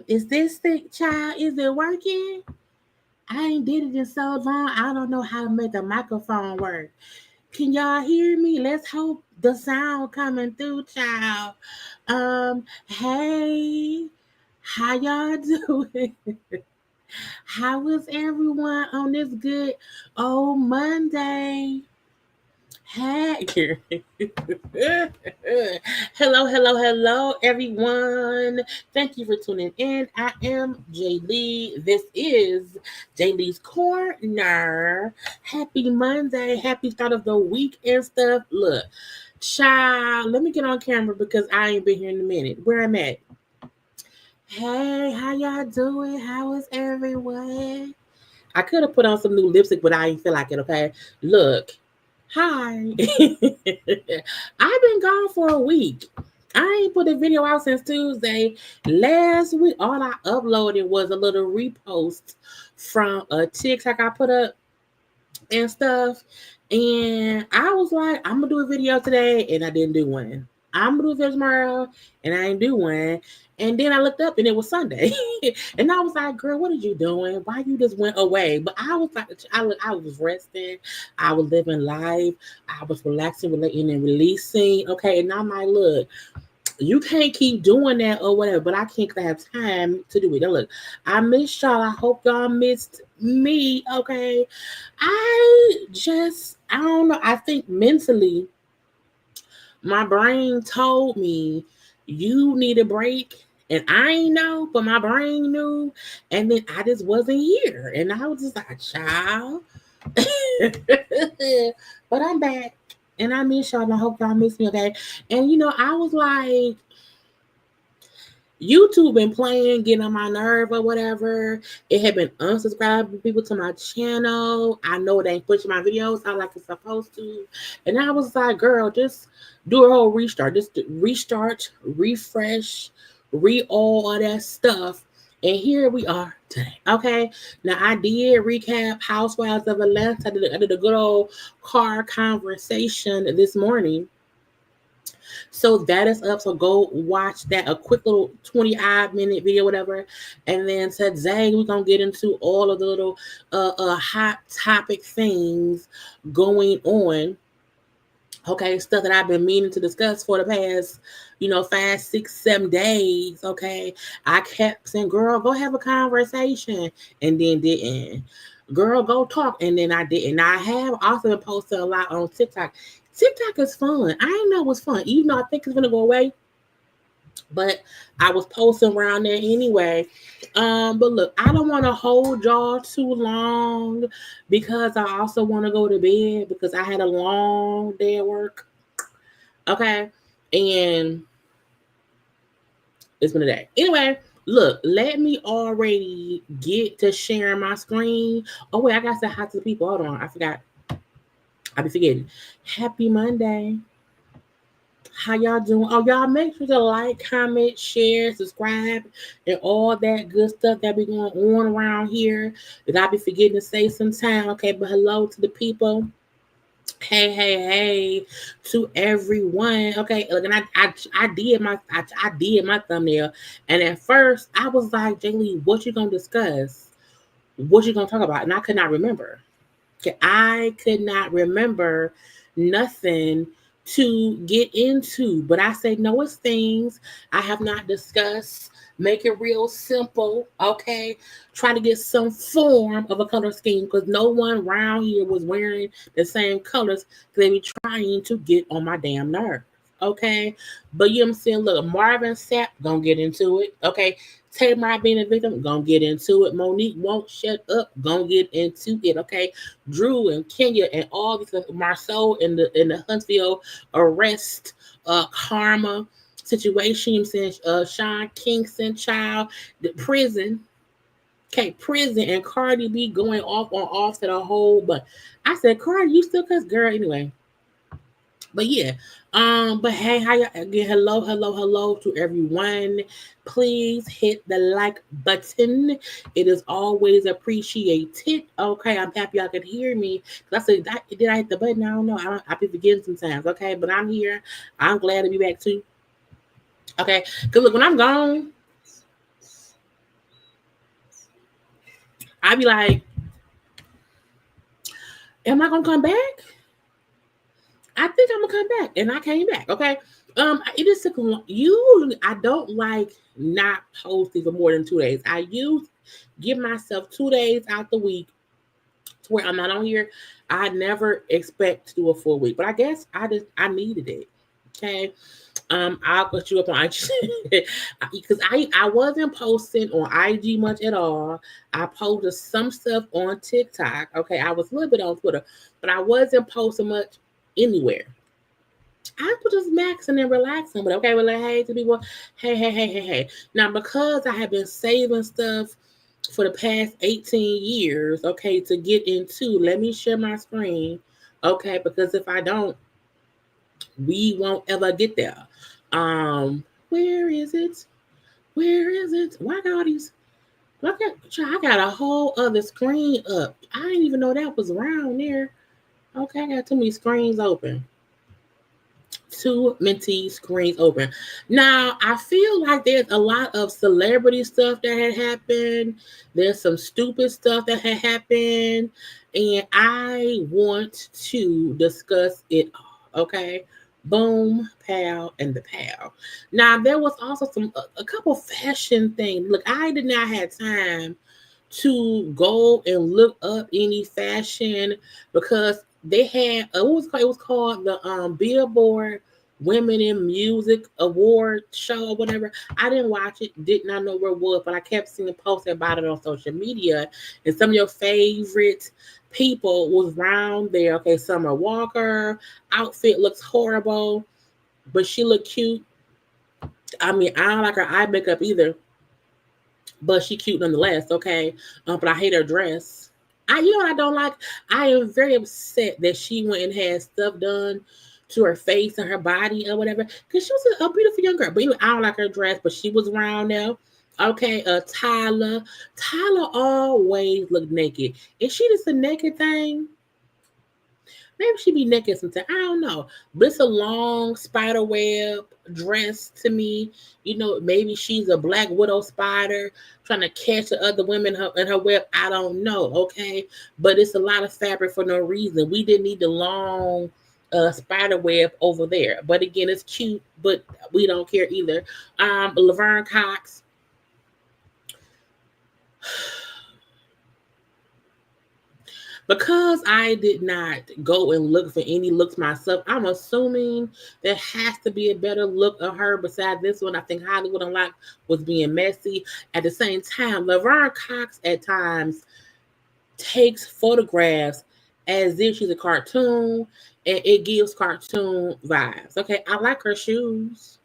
Is this thing, child? Is it working? I ain't did it in so long. I don't know how to make the microphone work. Can y'all hear me? Let's hope the sound coming through, child. Hey, how y'all doing? How is everyone on this good old Monday? Hey, hello, everyone. Thank you for tuning in. I am Jaylee. This is JayLeesCorner. Happy Monday. Happy start of the week and stuff. Look, child, let me get on camera because I ain't been here in a minute. Where I'm at. Hey, how y'all doing? How is everyone? I could have put on some new lipstick, but I didn't feel like it, okay? Look. Hi. I've been gone for a week. I ain't put a video out since Tuesday. Last week, all I uploaded was a little repost from a TikTok I put up and stuff. And I was like, I'm going to do a video today, and I didn't do one. I'm going to do a video tomorrow, and I didn't do one. And then I looked up, and it was Sunday. And I was like, girl, what are you doing? Why you just went away? But I was like, I was resting. I was living life. I was relaxing, relating, and releasing. Okay, and I'm like, look, you can't keep doing that or whatever, but I can't have time to do it. Now, look, I missed y'all. I hope y'all missed me, okay? I don't know. I think mentally, my brain told me, you need a break. And I ain't know, but my brain knew. And then I just wasn't here. And I was just like, child. But I'm back. And I miss y'all. And I hope y'all miss me, okay? And, I was like, YouTube been playing, getting on my nerve or whatever. It had been unsubscribing people to my channel. I know it ain't pushing my videos out like it's supposed to. And I was like, girl, just do a whole restart. Just restart, refresh, all of that stuff. And here we are today. Okay. Now I did recap Housewives of Atlanta. I did a good old car conversation this morning. So that is up. So go watch that, a quick little 25 minute video, whatever. And then today we're gonna get into all of the little hot topic things going on Okay, stuff that I've been meaning to discuss for the past, 5, 6, 7 days. Okay, I kept saying, "Girl, go have a conversation," and then didn't. Girl, go talk, and then I didn't. I have also been posting a lot on TikTok. TikTok is fun. I ain't know it was fun, even though I think it's gonna go away. But I was posting around there anyway. But look, I don't want to hold y'all too long because I also want to go to bed because I had a long day at work. Okay. And it's been a day. Anyway, look, let me already get to sharing my screen. Oh, wait, I got to say hi to the people. Hold on. I forgot. I be forgetting. Happy Monday. How y'all doing? Oh, y'all make sure to like, comment, share, subscribe, and all that good stuff that be going on around here that I be forgetting to say sometime. Okay, but hello to the people. Hey, hey, hey to everyone. Okay, look, and I did my thumbnail, and at first I was like, Jaylee, what you gonna discuss? What you gonna talk about? And I could not remember. Okay, I could not remember nothing to get into, but I say no, it's things I have not discussed. Make it real simple, okay? Try to get some form of a color scheme because no one around here was wearing the same colors because they be trying to get on my damn nerves, okay? But you know what I'm saying? Look, Marvin Sapp gonna get into it, okay? Tamar being a victim, gonna get into it. Monique won't shut up, gonna get into it, okay? Drew and Kenya and all these Marceau in the Huntsville arrest karma situation. I'm saying Sean Kingston child, the prison. Okay, prison and Cardi be going off on Offset a whole but I said, Cardi, you still cuss, girl, anyway. But yeah, but hey, how y'all again? Hello, hello, hello to everyone. Please hit the like button. It is always appreciated. Okay, I'm happy y'all can hear me. I said, did I hit the button? I don't know. I be forgetting sometimes. Okay, but I'm here. I'm glad to be back too. Okay, cause look, when I'm gone, I be like, am I gonna come back? I think I'm gonna come back, and I came back. Okay. It just took long. Usually, I don't like not posting for more than 2 days. I give myself 2 days out the week to where I'm not on here. I never expect to do a full week, but I guess I needed it. Okay. I'll put you up on IG because I wasn't posting on IG much at all. I posted some stuff on TikTok. Okay, I was a little bit on Twitter, but I wasn't posting much anywhere. I was just maxing and relaxing, but okay, well, like, hey to people, hey, hey, hey, hey, hey. Now, because I have been saving stuff for the past 18 years, okay, to get into, let me share my screen, okay, because if I don't, we won't ever get there. Where is it? Where is it? Why got all these? I got a whole other screen up. I didn't even know that was around there. Okay, I got too many screens open. Too many screens open. Now, I feel like there's a lot of celebrity stuff that had happened. There's some stupid stuff that had happened. And I want to discuss it all. Okay. Boom, pow, and the pow. Now, there was also a couple fashion things. Look, I did not have time to go and look up any fashion because they had it was called the Billboard Women in Music Award show or whatever. I didn't watch it, did not know where it was, but I kept seeing posts about it on social media. And some of your favorite people was around there. Okay, Summer Walker outfit looks horrible, but she looked cute. I mean, I don't like her eye makeup either, but she cute nonetheless. Okay, but I hate her dress. You know what I don't like? I am very upset that she went and had stuff done to her face and her body or whatever, because she was a beautiful young girl. But anyway, I don't like her dress, but she was around now. Okay, Tyler always looked naked. Is she just a naked thing? Maybe she be naked sometimes. I don't know. But it's a long spider web dress to me. Maybe she's a Black Widow spider trying to catch the other women in her web. I don't know. Okay. But it's a lot of fabric for no reason. We didn't need the long spider web over there. But again, it's cute, but we don't care either. Laverne Cox. Because I did not go and look for any looks myself, I'm assuming there has to be a better look of her besides this one. I think Hollywood Unlocked was being messy. At the same time, Laverne Cox at times takes photographs as if she's a cartoon, and it gives cartoon vibes. Okay, I like her shoes.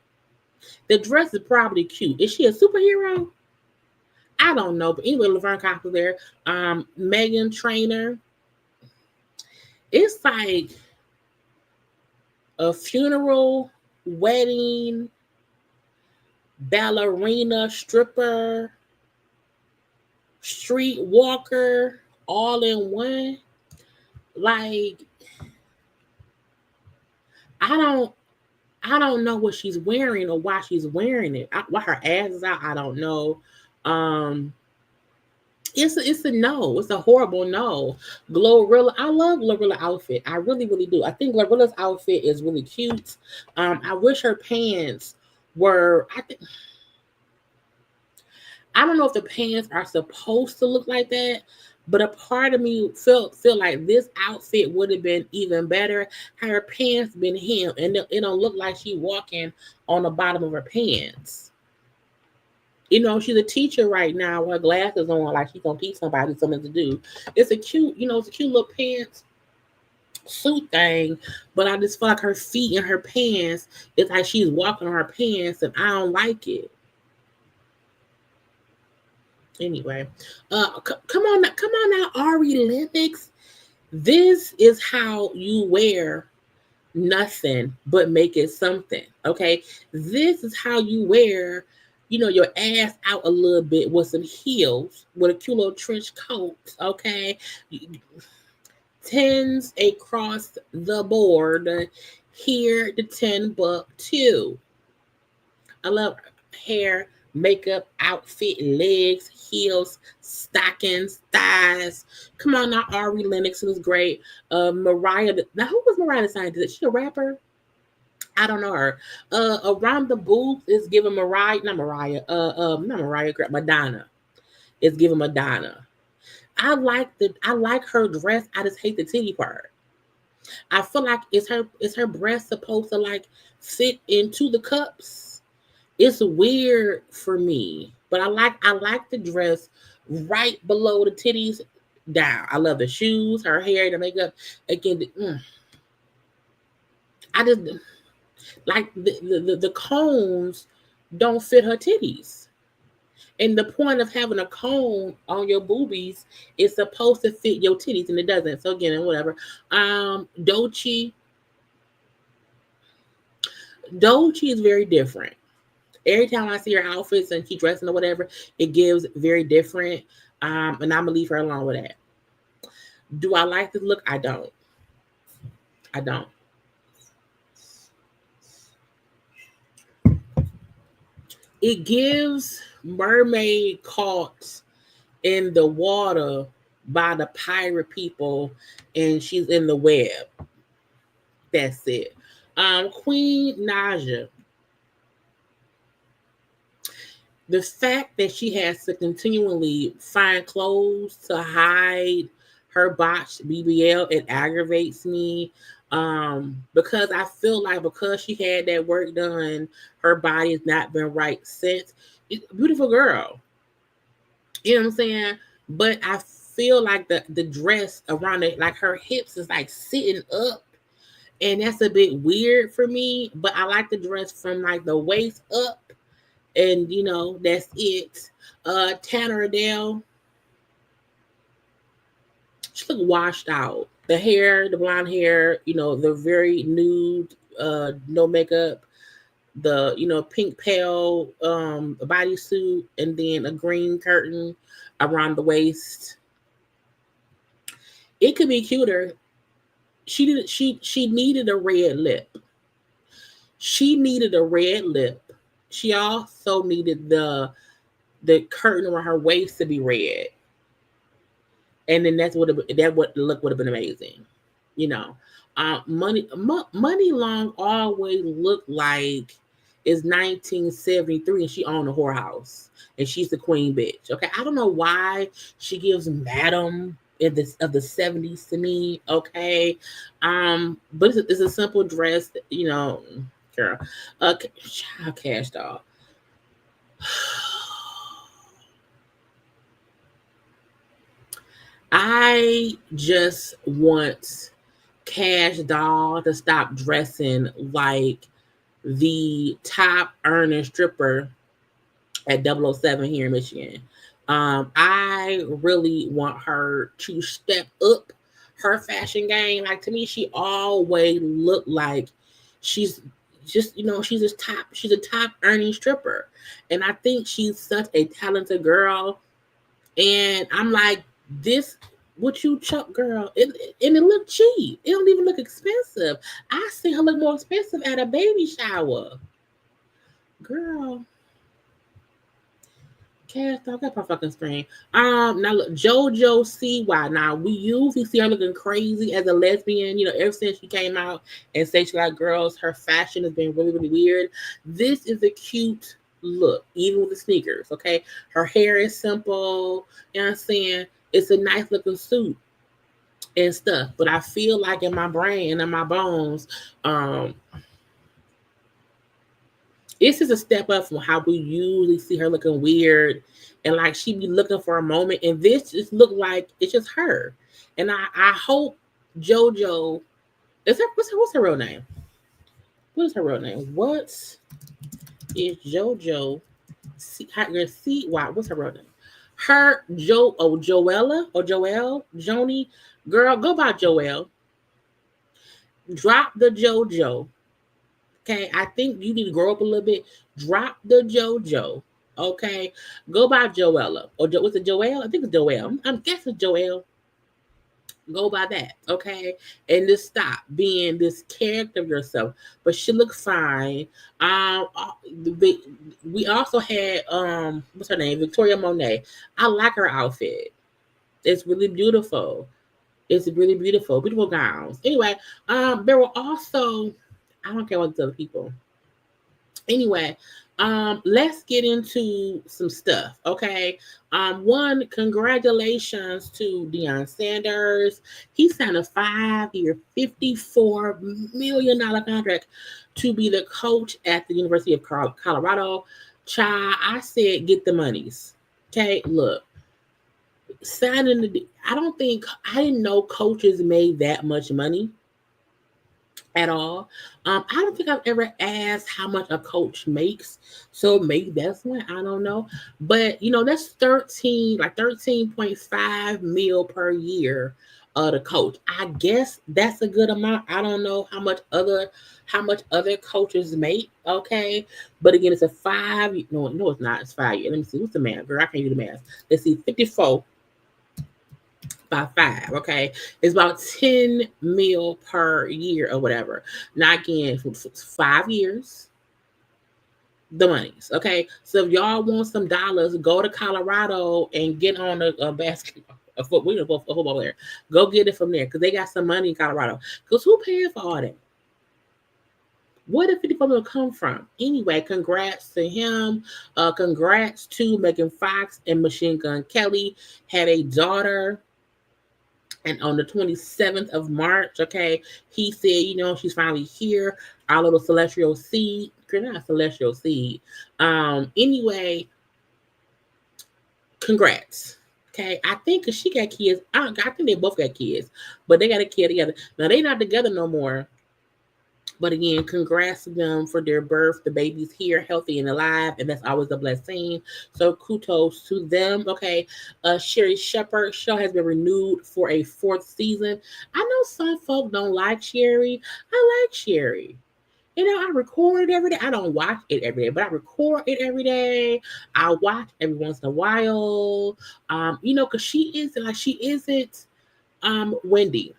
The dress is probably cute. Is she a superhero? I don't know. But anyway, Laverne Cox was there. Megan Trainor. It's like a funeral, wedding, ballerina, stripper, street walker, all in one. Like, I don't know what she's wearing or why she's wearing it. Why her ass is out, I don't know. It's a no. It's a horrible no. Glorilla, I love Glorilla's outfit. I really, really do. I think Glorilla's outfit is really cute. I wish her pants were. I don't know if the pants are supposed to look like that, but a part of me feel like this outfit would have been even better had her pants been hemmed, and it don't look like she walking on the bottom of her pants. You know, she's a teacher right now with her glasses on, like she's gonna teach somebody something to do. It's a cute, it's a cute little pants suit thing, but I just feel like her feet and her pants, it's like she's walking on her pants, and I don't like it. Anyway, come on now, Ari Lennox. This is how you wear nothing but make it something. Okay, this is how you wear your ass out a little bit with some heels, with a cute little trench coat, okay? Tens across the board. Here, the $10 too. I love hair, makeup, outfit, legs, heels, stockings, thighs. Come on now, Ari Lennox was great. Mariah, now who was Mariah the Scientist? Is she a rapper? I don't know her. Around the booth is giving Madonna. It's giving Madonna. I like her dress. I just hate the titty part. I feel like is her breast supposed to like fit into the cups? It's weird for me. But I like the dress right below the titties down. I love the shoes, her hair, the makeup. Again, I just like the cones don't fit her titties. And the point of having a cone on your boobies is supposed to fit your titties, and it doesn't. So again, whatever. Doechii is very different. Every time I see her outfits and she dressing or whatever, it gives very different. And I'm gonna leave her alone with that. Do I like this look? I don't. It gives mermaid caught in the water by the pirate people, and she's in the web. That's it. Queen Naja. The fact that she has to continually find clothes to hide her botched BBL, it aggravates me. Because I feel like because she had that work done, her body has not been right since. Beautiful girl. You know what I'm saying? But I feel like the dress around it, like her hips is like sitting up. And that's a bit weird for me. But I like the dress from like the waist up. And that's it. Tanner Adele. She looked washed out. The hair, the blonde hair, the very nude, no makeup, the pink pale bodysuit, and then a green curtain around the waist. It could be cuter. She needed a red lip. She also needed the curtain around her waist to be red. And then that look would have been amazing. Money Long always looked like it's 1973 and she owned a whorehouse and she's the queen bitch. Okay, I don't know why she gives madam in this of the 70s to me. Okay, but it's a simple dress, girl. Child cash doll. I just want Cash Doll to stop dressing like the top earning stripper at 007 here in Michigan. I really want her to step up her fashion game. Like, to me, she always looked like she's she's a top earning stripper. And I think she's such a talented girl. And I'm like, this what you chuck, girl, and it looked cheap. It don't even look expensive. I see her look more expensive at a baby shower. Girl. Cash dog, got my fucking screen. Now look, JoJo CY. Now we usually see her looking crazy as a lesbian, ever since she came out and said she like girls. Her fashion has been really, really weird. This is a cute look, even with the sneakers. Okay, her hair is simple. You know what I'm saying? It's a nice looking suit and stuff. But I feel like in my brain and in my bones, this is a step up from how we usually see her looking weird and like she be looking for a moment. And this just look like it's just her. And I hope JoJo what's her real name? What is her real name? What is JoJo? What's her real name? Joella or Joelle, Joni. Girl, go by Joelle. Drop the JoJo. Okay, I think you need to grow up a little bit. Drop the JoJo. Okay, go by Joella or was it Joelle? I think it's Joelle. I'm guessing Joelle. Go by that, okay, and just stop being this character of yourself. But she looked fine. We also had what's her name? Victoria Monet. I like her outfit. It's really beautiful. It's really beautiful, beautiful gowns. Anyway, there were also I don't care what the other people. Anyway, let's get into some stuff, okay? One, congratulations to Deion Sanders. He signed a 5-year, $54 million contract to be the coach at the University of Colorado. Child, I said get the monies. Okay, look. I didn't know coaches made that much money at all. I don't think I've ever asked how much a coach makes. So maybe that's one. I don't know. But that's 13.5 mil per year the coach. I guess that's a good amount. I don't know how much other coaches make. Okay. But again, it's a 5. No, it's not. It's 5 years. Let me see. What's the math? Girl, I can't do the math. Let's see, 54 by 5, okay? It's about 10 mil per year or whatever. Now again, for 5 years, the monies, okay? So if y'all want some dollars, go to Colorado and get on a basketball, a football player. Go get it from there because they got some money in Colorado. Because who paying for all that? Where did 54 million come from? Anyway, congrats to him. Congrats to Megan Fox and Machine Gun Kelly. Had a daughter. And on the 27th of March, okay, he said, she's finally here. Our little celestial seed. Not celestial seed. Anyway, congrats. Okay, I think because she got kids. I think they both got kids. But they got a kid together. Now, they're not together no more. But again, congrats to them for their birth. The baby's here, healthy and alive, and that's always a blessing. So kudos to them. Okay, Sherry Shepherd show has been renewed for a 4th season. I know some folk don't like Sherry. I like Sherry. I record it every day. I don't watch it every day, but I record it every day. I watch every once in a while. Because she isn't Wendy.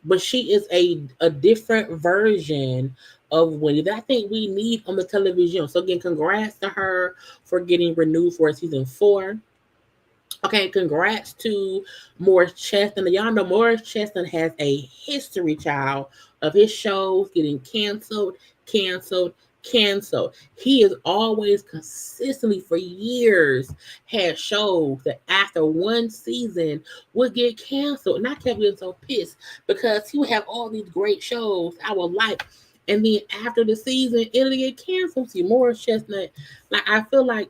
But she is a different version of Wendy that I think we need on the television. So again, congrats to her for getting renewed for season 4. Okay, congrats to Morris Chestnut. Y'all know Morris Chestnut has a history, child, of his shows getting canceled. He has always consistently for years had shows that after one season would get canceled. And I kept getting so pissed because he would have all these great shows I would like. And then after the season, it'll get canceled. See, Morris Chestnut, like I feel like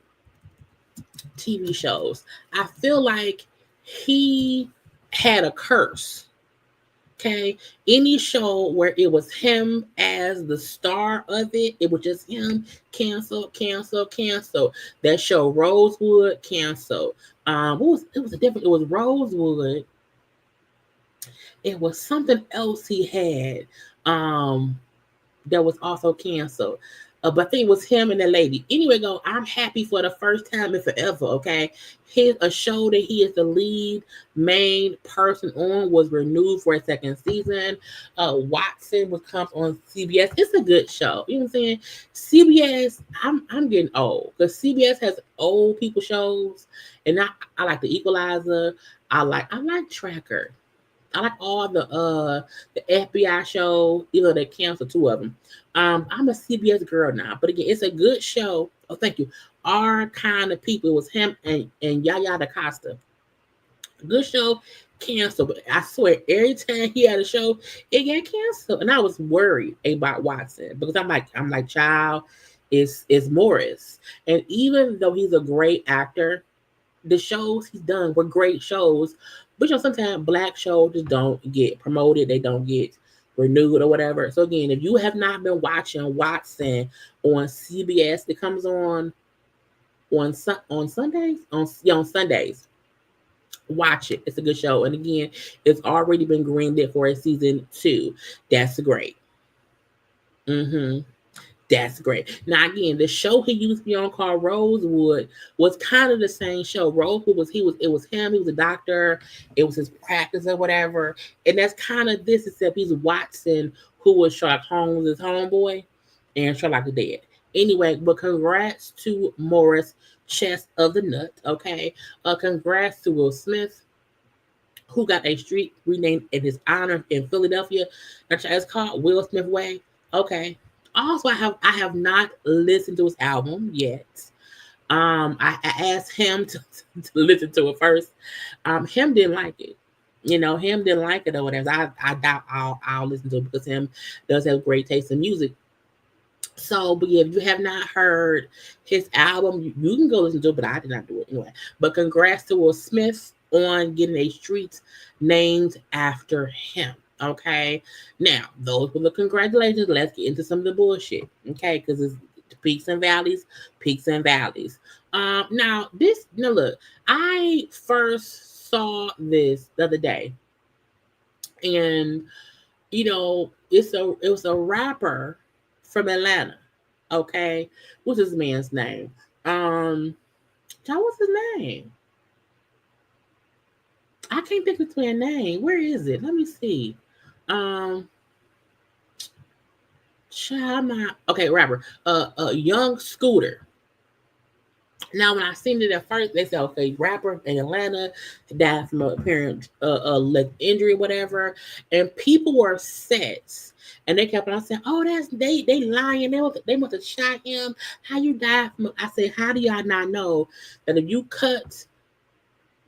TV shows, I feel like he had a curse. Okay, any show where it was him as the star of it, it was just him. Cancel. That show Rosewood canceled. What was it? Was a different. It was Rosewood. It was something else he had. That was also canceled. But I think it was him and the lady. Anyway, I'm happy for the first time and forever, okay? A show that he is the lead main person on was renewed for a second season. Watson comes on CBS. It's a good show. You know what I'm saying? CBS, I'm getting old because CBS has old people shows, and I like The Equalizer. I like Tracker. I like all the FBI show. They canceled 2 of them. I'm a CBS girl now, but again, it's a good show. Oh, thank you. Our Kind of People. It was him and Yaya DaCosta. Good show, canceled. But I swear, every time he had a show, it got canceled, and I was worried about Watson because I'm like, child, it's Morris, and even though he's a great actor, the shows he's done were great shows. But sometimes black shows just don't get promoted. They don't get renewed or whatever. So again, if you have not been watching Watson on CBS, it comes on Sundays. On Sundays, watch it. It's a good show. And again, it's already been greenlit for a season 2. That's great. That's great. Now again, the show he used to be on called Rosewood was kind of the same show. Rosewood was it was him, he was a doctor, it was his practice or whatever. And that's kind of this, except he's Watson, who was Sherlock Holmes' homeboy, and Sherlock the Dead. Anyway, but congrats to Morris Chest of the Nut, okay? Congrats to Will Smith, who got a street renamed in his honor in Philadelphia. It's called Will Smith Way. Okay. Also, I have not listened to his album yet. I asked him to listen to it first. Him didn't like it. Him didn't like it or whatever. I doubt I'll listen to it because him does have great taste in music. So, but yeah, if you have not heard his album, you can go listen to it, but I did not do it anyway. But congrats to Will Smith on getting a street named after him. Okay, now those were the congratulations. Let's get into some of the bullshit. Okay, because it's peaks and valleys. Now look, I first saw this the other day, and it was a rapper from Atlanta. Okay, what's his man's name? What's his name? I can't think of his man's name. Where is it? Let me see. Rapper. Young Scooter. Now, when I seen it at first, they said, okay, rapper in Atlanta died from apparent leg injury, whatever, and people were upset, and they kept on saying, "Oh, they lying. They must have shot him. How you died from?" I said, "How do y'all not know that if you cut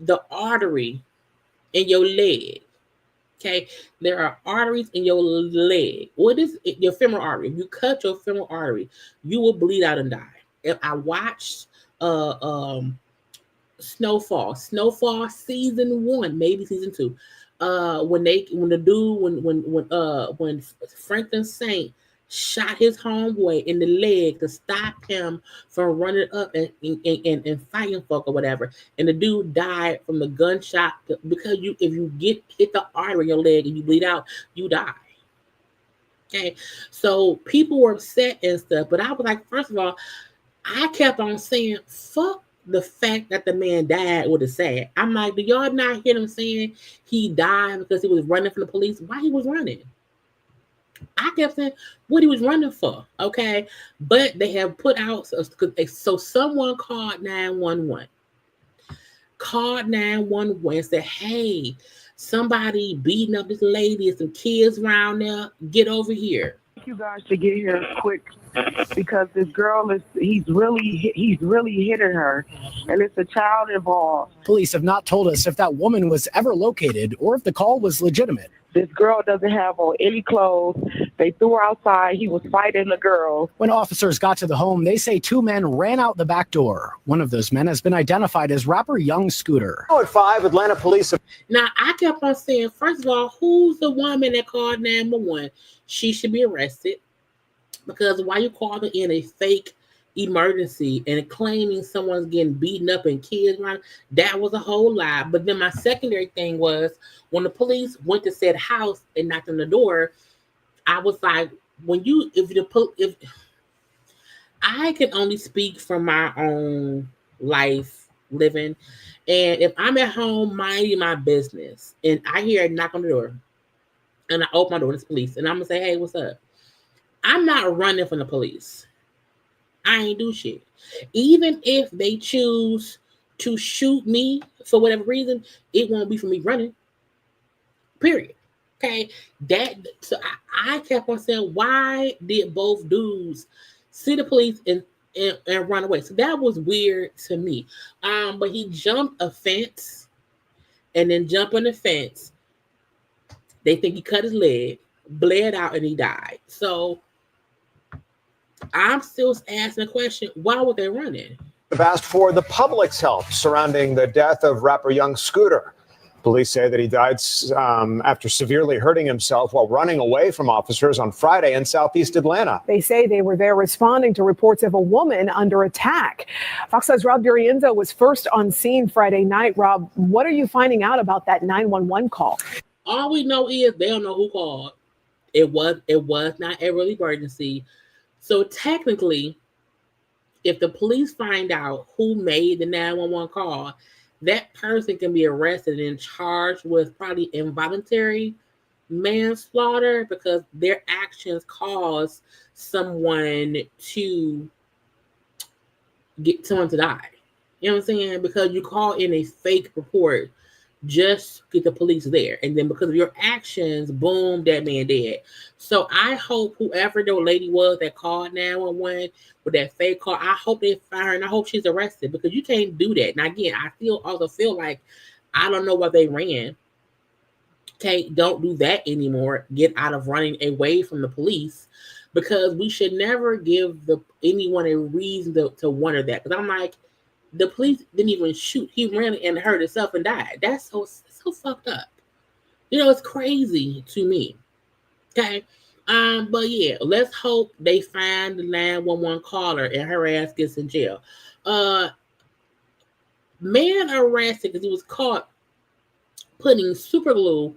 the artery in your leg?" Okay, there are arteries in your leg. What is it? Your femoral artery? If you cut your femoral artery, you will bleed out and die. If I watched Snowfall season 1, maybe season 2. When Franklin Saint shot his homeboy in the leg to stop him from running up and fighting folk or whatever, and the dude died from the gunshot because if you hit the artery in your leg and you bleed out, you die. Okay, so people were upset and stuff, but I was like, first of all, I kept on saying, fuck the fact that the man died with a sad. I'm like, do y'all not hear them saying he died because he was running from the police? Why he was running? I kept saying what he was running for, okay? But they have put out, so someone called 911. And said, hey, somebody beating up this lady and some kids around there. Get over here. You guys should get here quick because this girl he's really hitting her, and it's a child involved. Police have not told us if that woman was ever located or if the call was legitimate. This girl doesn't have on any clothes. They threw her outside. He was fighting the girl. When officers got to the home, they say two men ran out the back door. One of those men has been identified as rapper Young Scooter. At 5, Atlanta police. Now, I kept on saying, first of all, who's the woman that called 911? She should be arrested, because why you calling in a fake emergency and claiming someone's getting beaten up and kids around? That was a whole lie. But then my secondary thing was, when the police went to said house and knocked on the door, I was like, if I can only speak from my own life living, and if I'm at home minding my business and I hear a knock on the door and I open my door, it's police, and I'm gonna say, hey, what's up? I'm not running from the police. I ain't do shit. Even if they choose to shoot me for whatever reason, it won't be for me running. Period. Okay. So I kept on saying, why did both dudes see the police and run away? So that was weird to me. But he jumped a fence, and then jumping the fence, they think he cut his leg, bled out, and he died. So I'm still asking the question, why were they running? Have asked for the public's help surrounding the death of rapper Young Scooter. Police say that he died after severely hurting himself while running away from officers on Friday in southeast Atlanta. They say they were there responding to reports of a woman under attack. Fox 5's Rob Durienzo was first on scene Friday night. Rob, what are you finding out about that 911 call? All we know is they don't know who called. It was not a real emergency. So technically, if the police find out who made the 911 call, that person can be arrested and charged with probably involuntary manslaughter, because their actions caused someone to die. You know what I'm saying? Because you call in a fake report just to get the police there. And then because of your actions, boom, that man dead. So I hope whoever the lady was that called 911 with that fake call, I hope they find her, and I hope she's arrested, because you can't do that. Now, again, I also feel like, I don't know why they ran. Okay, don't do that anymore. Get out of running away from the police, because we should never give anyone a reason to wonder that. Because I'm like, the police didn't even shoot. He ran and hurt himself and died. That's so fucked up. You know, it's crazy to me. Okay. But yeah, let's hope they find the 911 caller and her ass gets in jail. Man arrested because he was caught putting super glue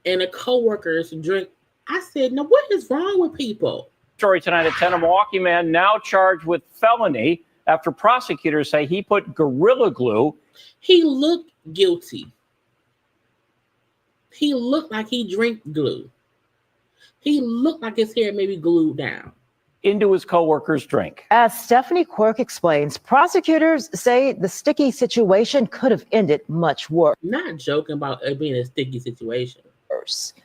in a coworker's drink. I said, now what is wrong with people? Story tonight at 10, a Milwaukee man now charged with felony after prosecutors say he put Gorilla Glue. He looked guilty. He looked like he drank glue. He looked like his hair may be glued down into his coworker's drink. As Stephanie Quirk explains, prosecutors say the sticky situation could have ended much worse. Not joking about it being a sticky situation.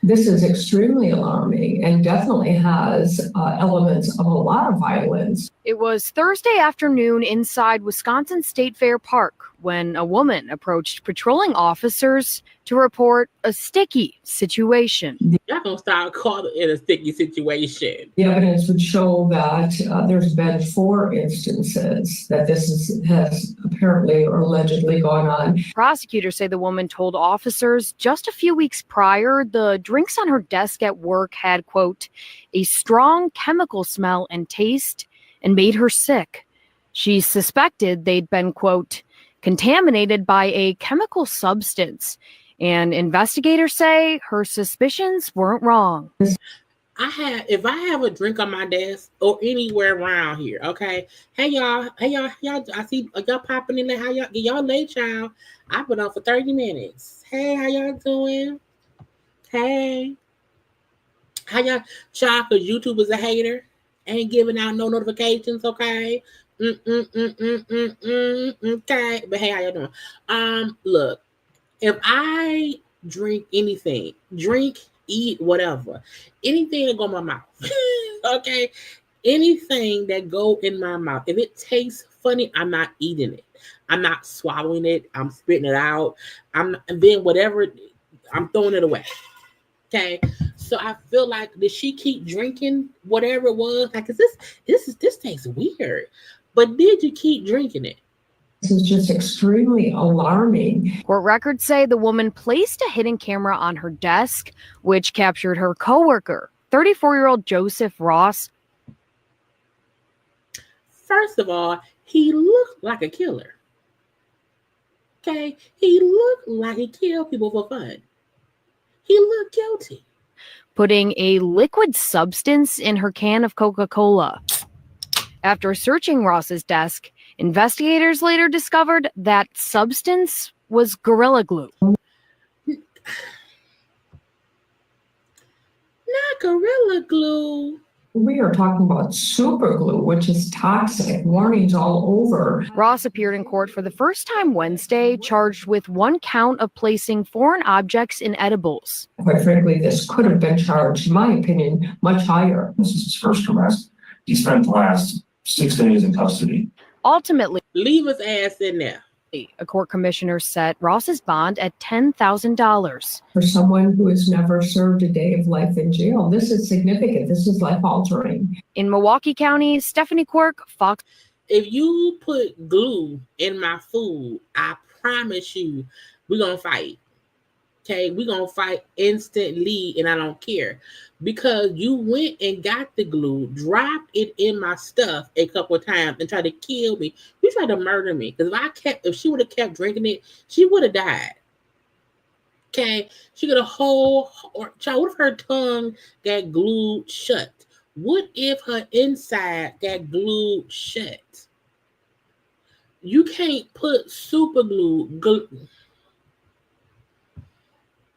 This is extremely alarming and definitely has elements of a lot of violence. It was Thursday afternoon inside Wisconsin State Fair Park when a woman approached patrolling officers to report a sticky situation. Y'all gonna start calling it a sticky situation. The evidence would show that there's been 4 instances that has apparently or allegedly gone on. Prosecutors say the woman told officers just a few weeks prior the drinks on her desk at work had, quote, a strong chemical smell and taste and made her sick. She suspected they'd been, quote, contaminated by a chemical substance. And investigators say her suspicions weren't wrong. If I have a drink on my desk or anywhere around here, okay. Hey y'all, I see y'all popping in there. How y'all late, y'all? I've been on for 30 minutes. Hey, how y'all doing? Hey. How y'all, cause YouTube is a hater. Ain't giving out no notifications, okay? Okay. But hey, how y'all doing? Look, if I drink anything. Drink, eat, whatever. Anything that go in my mouth. Okay? Anything that go in my mouth. If it tastes funny, I'm not eating it. I'm not swallowing it. I'm spitting it out. And then whatever, I'm throwing it away. Okay? So I feel like, did she keep drinking whatever it was? Like, this tastes weird. But did you keep drinking it? This is just extremely alarming. Court records say the woman placed a hidden camera on her desk, which captured her coworker, 34-year-old Joseph Ross. First of all, he looked like a killer. Okay? He looked like he killed people for fun. He looked guilty. Putting a liquid substance in her can of Coca-Cola. After searching Ross's desk, investigators later discovered that substance was Gorilla Glue. Not Gorilla Glue. We are talking about super glue, which is toxic. Warnings all over. Ross appeared in court for the first time Wednesday, charged with 1 count of placing foreign objects in edibles. Quite frankly, this could have been charged, in my opinion, much higher. This is his first arrest. He spent the last 6 days in custody. Ultimately, leave his ass in there. A court commissioner set Ross's bond at $10,000. For someone who has never served a day of life in jail, this is significant. This is life-altering. In Milwaukee County, Stephanie Quirk, Fox. If you put glue in my food, I promise you, we're going to fight. Okay? We're going to fight instantly, and I don't care. Because you went and got the glue, dropped it in my stuff a couple of times, and tried to kill me. You tried to murder me. Because if she would have kept drinking it, she would have died. Okay? She got what if her tongue got glued shut? What if her inside got glued shut? You can't put super glue.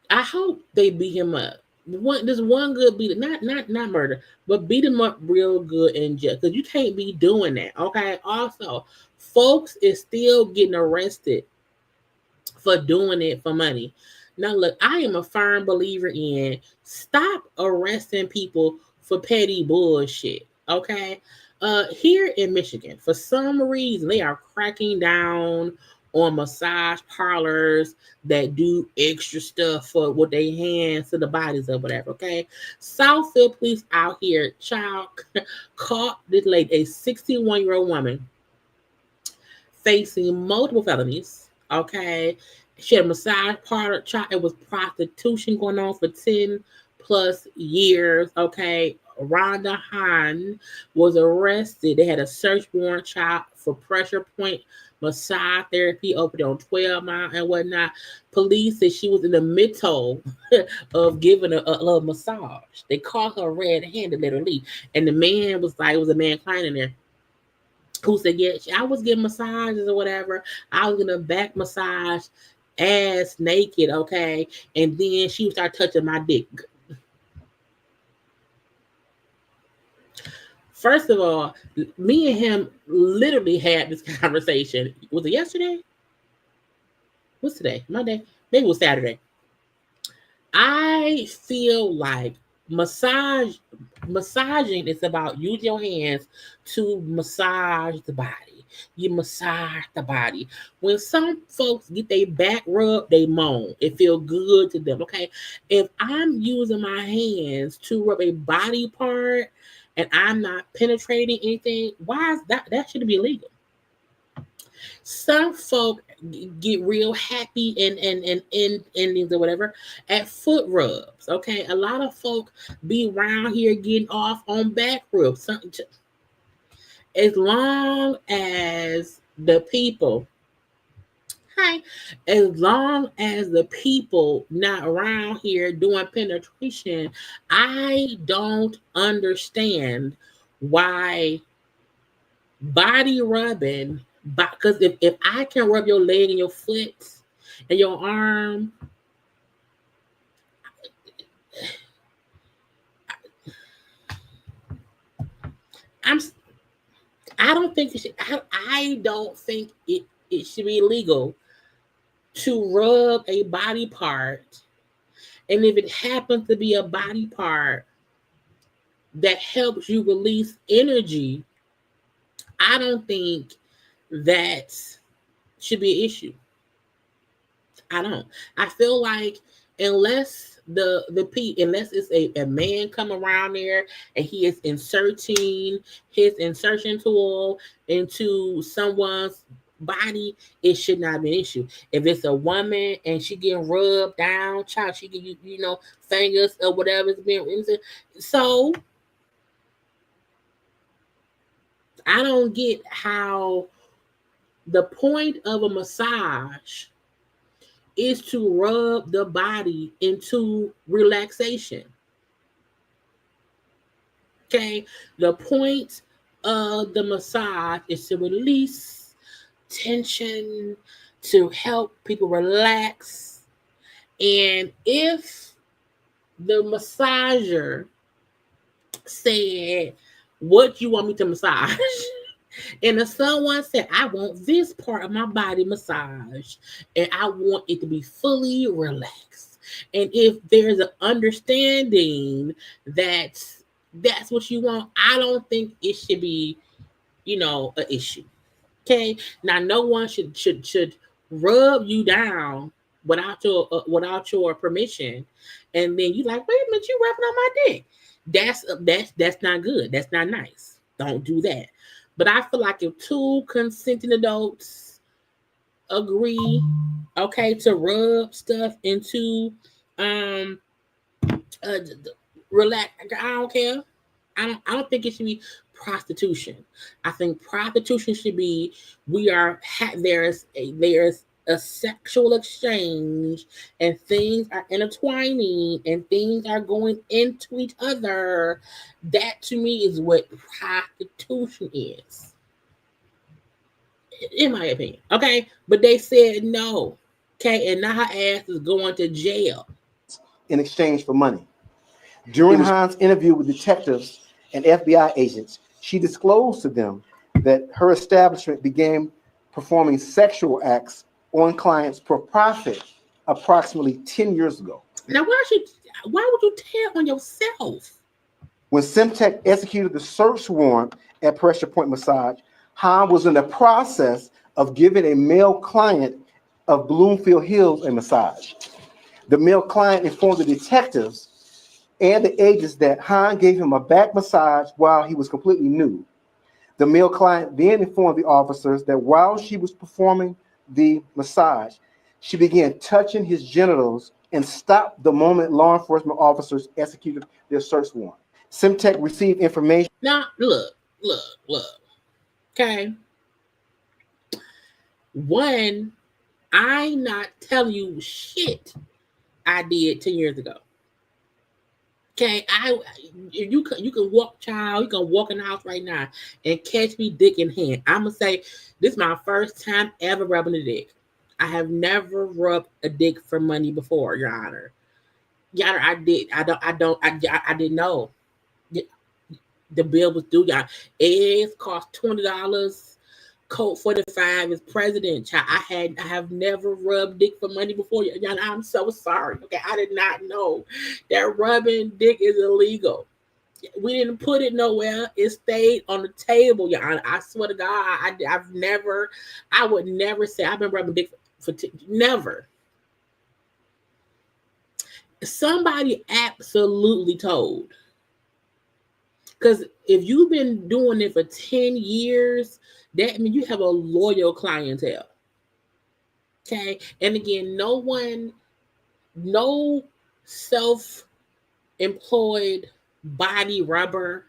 I hope they beat him up. There's one good beat, not murder, but beat him up real good in jail, because you can't be doing that. Okay. Also, folks is still getting arrested for doing it for money. Now, look, I am a firm believer in stop arresting people for petty bullshit. Okay. Here in Michigan, for some reason, they are cracking down on massage parlors that do extra stuff for what they hands to the bodies or whatever, okay? Southfield police out here, caught this lady, a 61-year-old woman, facing multiple felonies, okay? She had a massage parlor, it was prostitution going on for 10 plus years, okay? Rhonda Hahn was arrested. They had a search warrant for pressure point massage therapy open on 12 Mile and whatnot. Police said she was in the middle of giving a little massage. They caught her red-handed, literally. And the man was like, it was a man client in there who said, yeah, I was getting massages or whatever. I was getting a back massage, ass naked, okay? And then she would start touching my dick. First of all, me and him literally had this conversation. Was it yesterday? What's today? Monday? Maybe it was Saturday. I feel like massaging is about using your hands to massage the body. You massage the body. When some folks get their back rubbed, they moan. It feels good to them, okay? If I'm using my hands to rub a body part, and I'm not penetrating anything, why is that? That shouldn't be illegal. Some folk get real happy and endings or whatever at foot rubs. Okay, a lot of folk be around here getting off on back rubs. As long as the people. As long as the people not around here doing penetration, I don't understand why body rubbing, because if I can rub your leg and your foot and your arm, I don't think it should be illegal to rub a body part And if it happens to be a body part that helps you release energy, I don't think that should be an issue. I don't. I feel like unless unless it's a man come around there and he is inserting his insertion tool into someone's body, it should not be an issue. If it's a woman and she getting rubbed down, child, she give you fingers or whatever is being so I don't get how the point of a massage is to rub the body into relaxation. Okay, the point of the massage is to release tension, to help people relax. And if the massager said, "What you want me to massage?" And if someone said, "I want this part of my body massaged, and I want it to be fully relaxed," and if there's an understanding that that's what you want, I don't think it should be, an issue. Okay, now no one should rub you down without your permission, and then you like, wait a minute, you rubbing on my dick. That's not good. That's not nice. Don't do that. But I feel like if two consenting adults agree, okay, to rub stuff into relax, I don't care. I don't think it should be prostitution. I think prostitution should be there's a sexual exchange and things are intertwining and things are going into each other. That to me is what prostitution is, in my opinion. Okay, but they said no. Okay, and now her ass is going to jail in exchange for money. During Hahn's interview with detectives and FBI agents, she disclosed to them that her establishment began performing sexual acts on clients for profit approximately 10 years ago. Now, why would you tell on yourself? When Semtech executed the search warrant at Pressure Point Massage, Hahn was in the process of giving a male client of Bloomfield Hills a massage. The male client informed the detectives and the agents that Hahn gave him a back massage while he was completely nude. The male client then informed the officers that while she was performing the massage, she began touching his genitals and stopped the moment law enforcement officers executed their search warrant. Semtech received information. Now, look. Okay. One, I'm not telling you shit I did 10 years ago. Okay, you can walk, child. You can walk in the house right now and catch me dick in hand. I'm gonna say this is my first time ever rubbing a dick. I have never rubbed a dick for money before, Your Honor. Your Honor, I did. I didn't know. The bill was due, y'all. Eggs cost $20. Colt 45 is president. Child, I have never rubbed dick for money before. Y'all, I'm so sorry. Okay, I did not know that rubbing dick is illegal. We didn't put it nowhere. It stayed on the table, y'all. I swear to God, I would never say I've been rubbing dick for never. Somebody absolutely told. Because if you've been doing it for 10 years, that means you have a loyal clientele. Okay. And again, no self-employed body rubber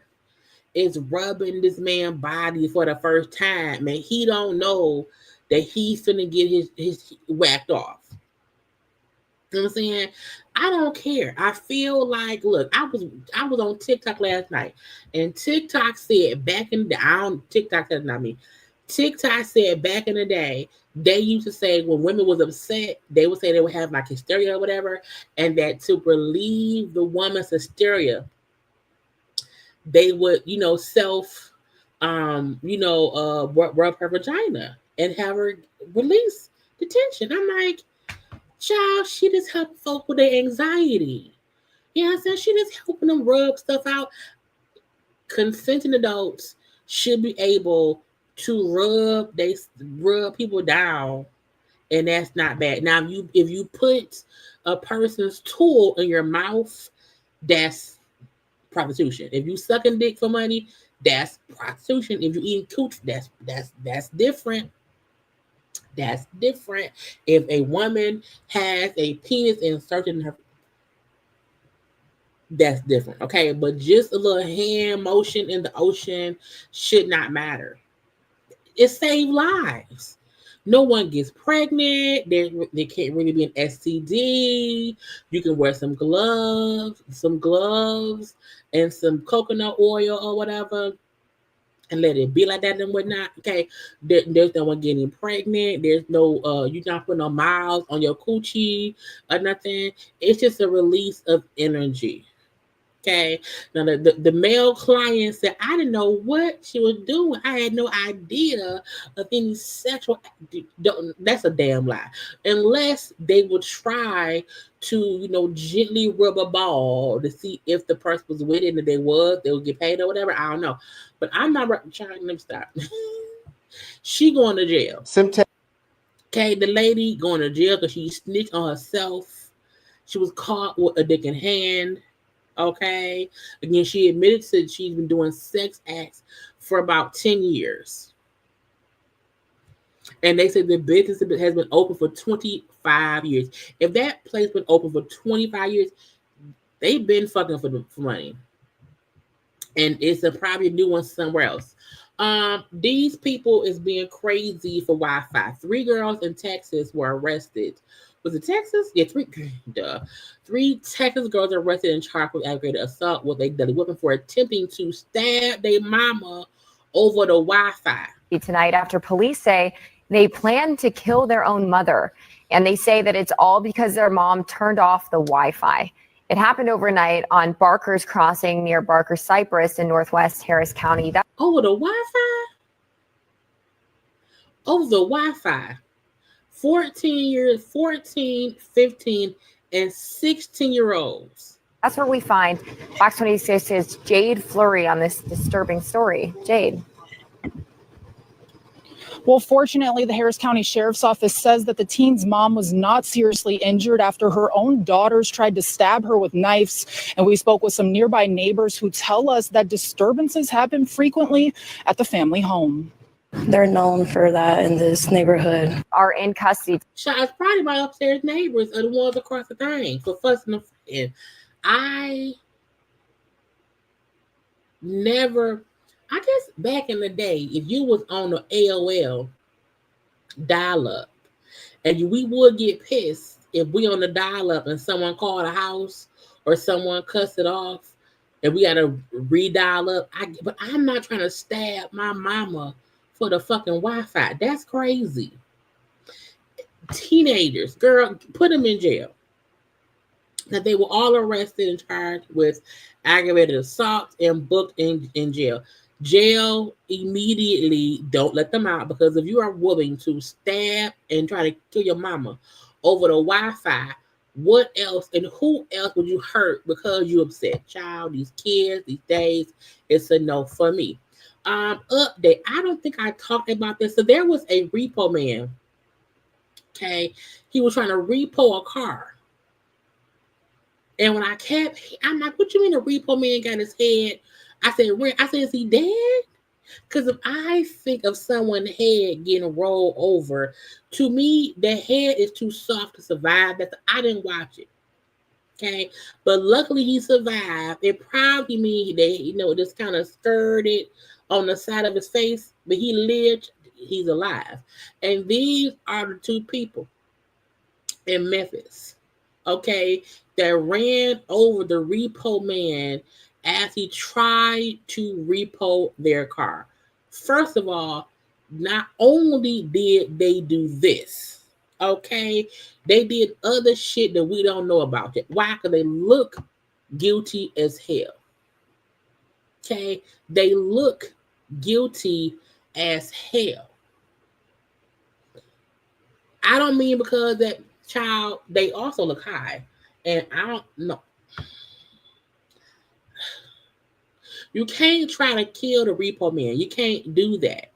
is rubbing this man's body for the first time. Man, he don't know that he's finna get his whacked off. You know what I'm saying? I don't care. I feel like, look, I was on TikTok last night, and TikTok said back in the TikTok said not me. TikTok said back in the day, they used to say when women was upset, they would say they would have like hysteria or whatever, and that to relieve the woman's hysteria, they would, rub her vagina and have her release the tension. I'm like, Child, she just help folk with their anxiety. You know what I'm saying? She just helping them rub stuff out. Consenting adults should be able to rub people down, and that's not bad. Now, if you put a person's tool in your mouth, that's prostitution. If you sucking dick for money, that's prostitution. If you eating cooch, that's different. That's different. If a woman has a penis inserted in her, that's different. Okay, but just a little hand motion in the ocean should not matter. It saves lives. No one gets pregnant. There can't really be an STD. You can wear some gloves, and some coconut oil or whatever, and let it be like that and whatnot. Okay, there's no one getting pregnant. There's no you're not putting no miles on your coochie or nothing. It's just a release of energy. Okay. Now the male client said, I didn't know what she was doing. I had no idea of any sexual. That's a damn lie. Unless they would try to, gently rub a ball to see if the person was with it, and if they would get paid or whatever. I don't know. But I'm not trying to stop. She going to jail. Okay, the lady going to jail because she snitched on herself. She was caught with a dick in hand. Okay. Again, she admitted that she's been doing sex acts for about 10 years. And they said the business has been open for 25 years. If that place been open for 25 years, they've been fucking for money. And it's probably a new one somewhere else. These people is being crazy for Wi-Fi. 3 girls in Texas were arrested. Was it Texas? Yeah, 3 Texas girls are arrested and charged with aggravated assault with a deadly weapon for attempting to stab their mama over the Wi-Fi. Tonight, after police say they plan to kill their own mother, and they say that it's all because their mom turned off the Wi-Fi. It happened overnight on Barker's Crossing near Barker Cypress in Northwest Harris County. Over the Wi-Fi? Over the Wi-Fi. 14, 15, and 16-year-olds. That's where we find Fox 26's Jade Fleury on this disturbing story. Jade. Well, fortunately, the Harris County Sheriff's Office says that the teen's mom was not seriously injured after her own daughters tried to stab her with knives. And we spoke with some nearby neighbors who tell us that disturbances happen frequently at the family home. They're known for that in this neighborhood. Are in custody. It's probably my upstairs neighbors are the ones across the thing for fussing and fighting. I guess back in the day, if you was on the AOL dial-up, and we would get pissed if we on the dial-up and someone called a house or someone cussed it off, and we got to redial up. But I'm not trying to stab my mama for the fucking Wi-Fi. That's crazy. Teenagers, girl, put them in jail. That they were all arrested and charged with aggravated assault and booked in jail. Jail immediately. Don't let them out, because if you are willing to stab and try to kill your mama over the Wi-Fi, what else and who else would you hurt because you upset? Child, these kids, these days, it's a no for me. Update. I don't think I talked about this. So there was a repo man. Okay. He was trying to repo a car. And when I'm like, what you mean a repo man got his head? I said, is he dead? Because if I think of someone's head getting rolled over, to me, the head is too soft to survive. I didn't watch it. Okay. But luckily he survived. It probably means that, just kind of stirred it on the side of his face, but he lived, he's alive. And these are the 2 people in Memphis, okay, that ran over the repo man as he tried to repo their car. First of all, not only did they do this, okay, they did other shit that we don't know about. Why? Because they look guilty as hell. Okay, they look guilty as hell. I don't mean because that Child, they also look high. And I don't know. You can't try to kill the Repo Man. You can't do that.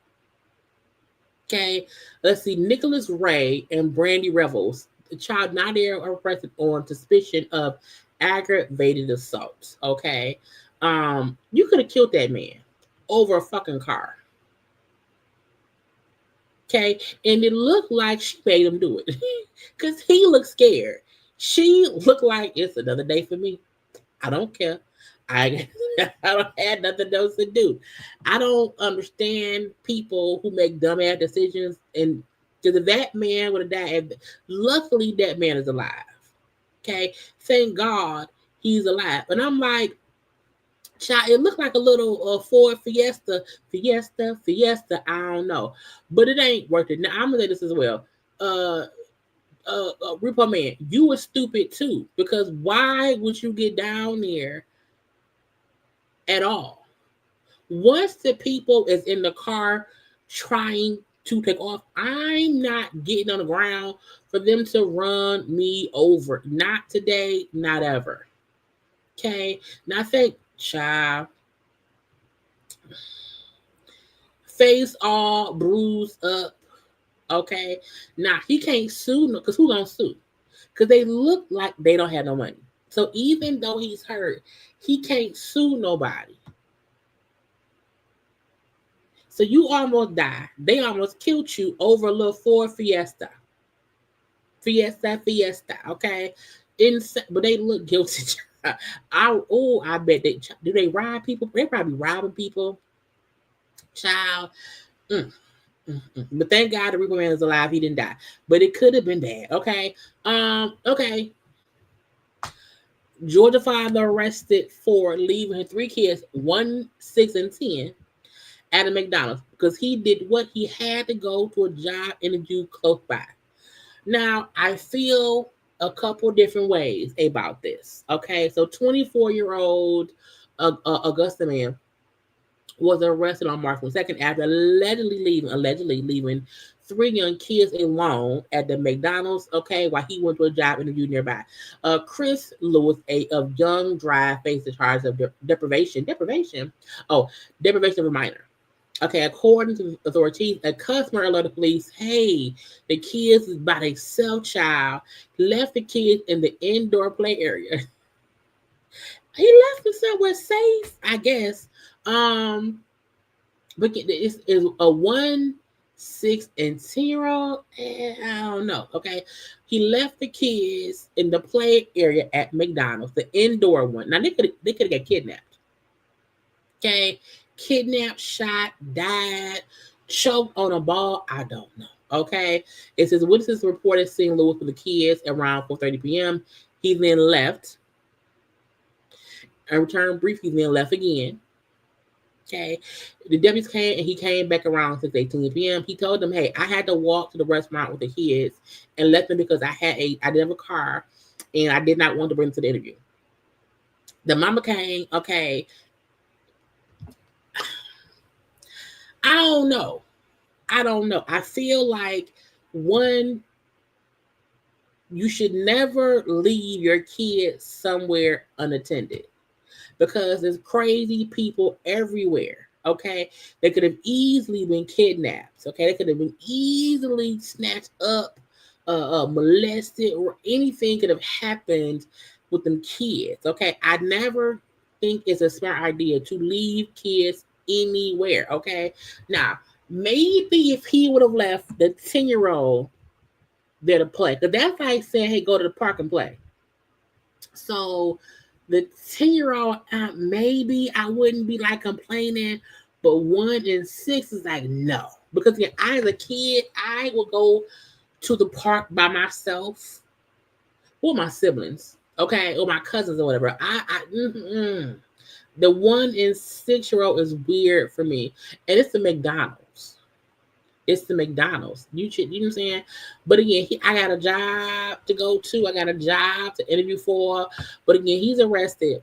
Okay, let's see. Nicholas Ray and Brandy Revels, the child not there are arrested on suspicion of aggravated assault. Okay, you could have killed that man over a fucking car. Okay, and it looked like she made him do it because he looked scared. She looked like it's another day for me. I don't care. I don't have nothing else to do. I don't understand people who make dumbass decisions. And because if that man would have died, luckily that man is alive. Okay, thank God he's alive. And I'm like, child, it looked like a little Ford Fiesta. I don't know, but it ain't worth it. Now I'm gonna say this as well. Repo Man, you were stupid too, because why would you get down there at all? Once the people is in the car trying to take off, I'm not getting on the ground for them to run me over. Not today, not ever. Okay, now think, child, face all bruised up. Okay, now he can't sue because who gonna sue? Because they look like they don't have no money. So even though he's hurt, he can't sue nobody. So you almost died. They almost killed you over a little Ford Fiesta. Okay, but they look guilty. I bet they rob people. They probably robbing people. Child. But thank God the Repo Man is alive. He didn't die. But it could have been bad. Okay. Okay. Georgia father arrested for leaving his 3 kids, 1, 6, and 10, at a McDonald's because he did what he had to go to a job interview close by. Now, I feel a couple different ways about this. Okay. So 24-year-old Augusta man was arrested on March 2nd after allegedly leaving 3 young kids alone at the McDonald's, okay, while he went to a job interview nearby. Chris Lewis, of Young Drive, faced the charge of deprivation of a minor. Okay, according to authorities, a customer alerted police, hey, the kids is by themselves, child. Left the kids in the indoor play area. He left them somewhere safe, I guess. But it's a 1, 6, and 10-year-old. I don't know. Okay, he left the kids in the play area at McDonald's, the indoor one. Now they could have got kidnapped. Okay, kidnapped, shot, died, choked on a ball. I don't know. Okay, it says witnesses reported seeing Lewis with the kids around 4:30 p.m. He then left and returned briefly, then left again. Okay, the deputies came and he came back around 6:18 p.m. He told them, hey, I had to walk to the restaurant with the kids and left them because I didn't have a car and I did not want to bring them to the interview. The mama came, okay. I don't know. I feel like, one, you should never leave your kids somewhere unattended because there's crazy people everywhere. Okay, they could have easily been kidnapped. Okay, they could have been easily snatched up, molested, or anything could have happened with them kids. Okay, I never think it's a smart idea to leave kids anywhere. Okay, now maybe if he would have left the 10-year-old there to play, because that's like saying, hey, go to the park and play. So the 10-year-old, maybe I wouldn't be like complaining, but 1 and 6 is like, no. Because again, I, as a kid, I would go to the park by myself or my siblings, okay, or my cousins or whatever. The 1 and 6-year-old is weird for me. And it's the McDonald's. You know what I'm saying? But again, I got a job to go to. I got a job to interview for. But again, he's arrested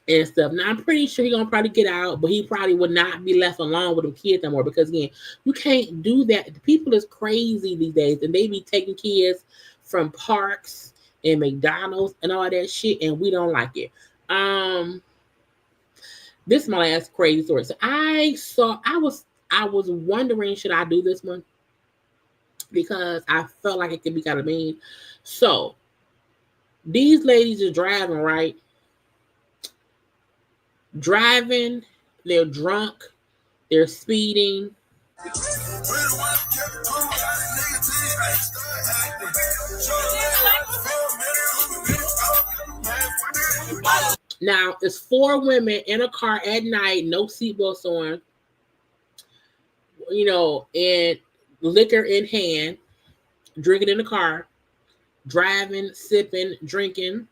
and stuff. Now, I'm pretty sure he's going to probably get out, but he probably would not be left alone with them kids anymore because, again, you can't do that. People is crazy these days, and they be taking kids from parks and McDonald's and all that shit, and we don't like it. This is my last crazy story. So I was wondering, should I do this one? Because I felt like it could be kind of mean. So these ladies are driving, right? Driving, they're drunk, they're speeding. Now, it's 4 women in a car at night, no seatbelts on, and liquor in hand, drinking in the car, driving, sipping, drinking,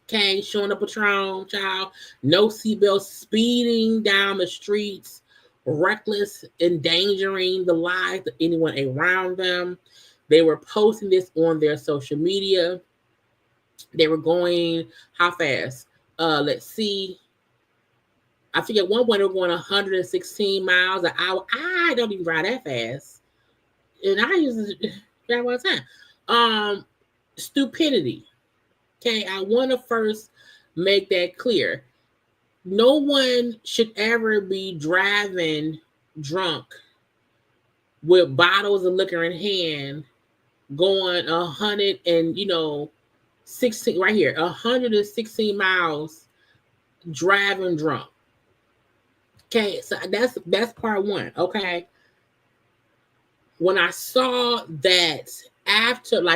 okay, showing up Patron, child, no seatbelts, speeding down the streets, reckless, endangering the lives of anyone around them. They were posting this on their social media. They were going, how fast? Let's see. I think at one point they were going 116 miles an hour. I don't even drive that fast. And I used to drive all the time. Stupidity. Okay, I want to first make that clear. No one should ever be driving drunk with bottles of liquor in hand, going 16 right here, 116 miles, driving drunk. Okay, so that's part one. Okay, when I saw that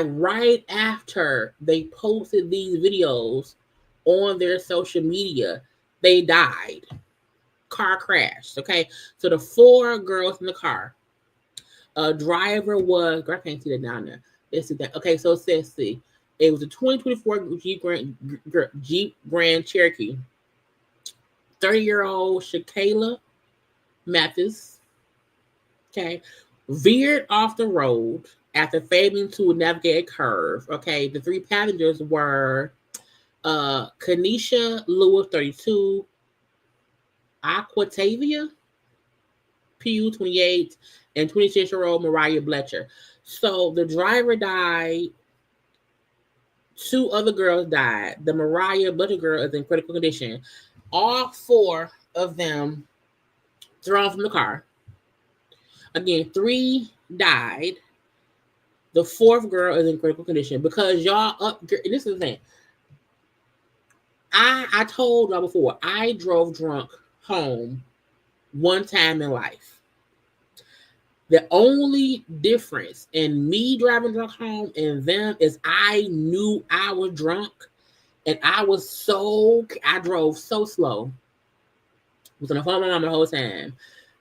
right after they posted these videos on their social media, they died. Car crashed. Okay, so the 4 girls in the car. Driver was, I can't see that down there. Let's see that. Okay, so it says, see, it was a 2024 Jeep Grand Cherokee. 30-year-old Shakayla Mathis, okay, veered off the road after failing to navigate a curve. Okay, the 3 passengers were Kanisha Lewis, 32, Aquatavia Pugh, 28, and 26-year-old Mariah Bletcher. So the driver died. 2 other girls died. The Mariah Bletcher girl is in critical condition. All 4 of them thrown from the car. Again, 3 died. The 4th girl is in critical condition because y'all up. This is the thing. I told y'all before, I drove drunk home one time in life. The only difference in me driving drunk home and them is I knew I was drunk, and I drove so slow. I was on the phone with my mom the whole time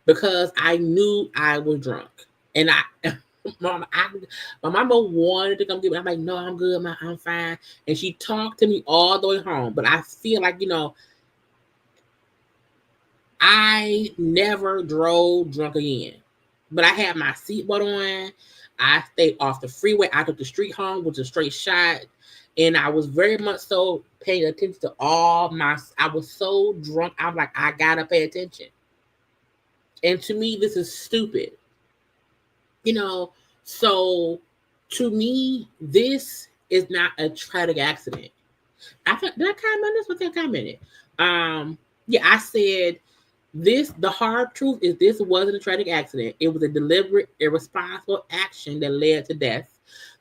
because I knew I was drunk. And my mama wanted to come get me. I'm like, no, I'm good, I'm fine. And she talked to me all the way home. But I feel like, I never drove drunk again. But I had my seatbelt on. I stayed off the freeway. I took the street home with a straight shot. And I was very much so paying attention to I was so drunk. I'm like, I gotta pay attention. And to me, this is stupid. So to me, this is not a tragic accident. Did I comment this? What did I comment it? I said the hard truth is this wasn't a tragic accident. It was a deliberate, irresponsible action that led to death.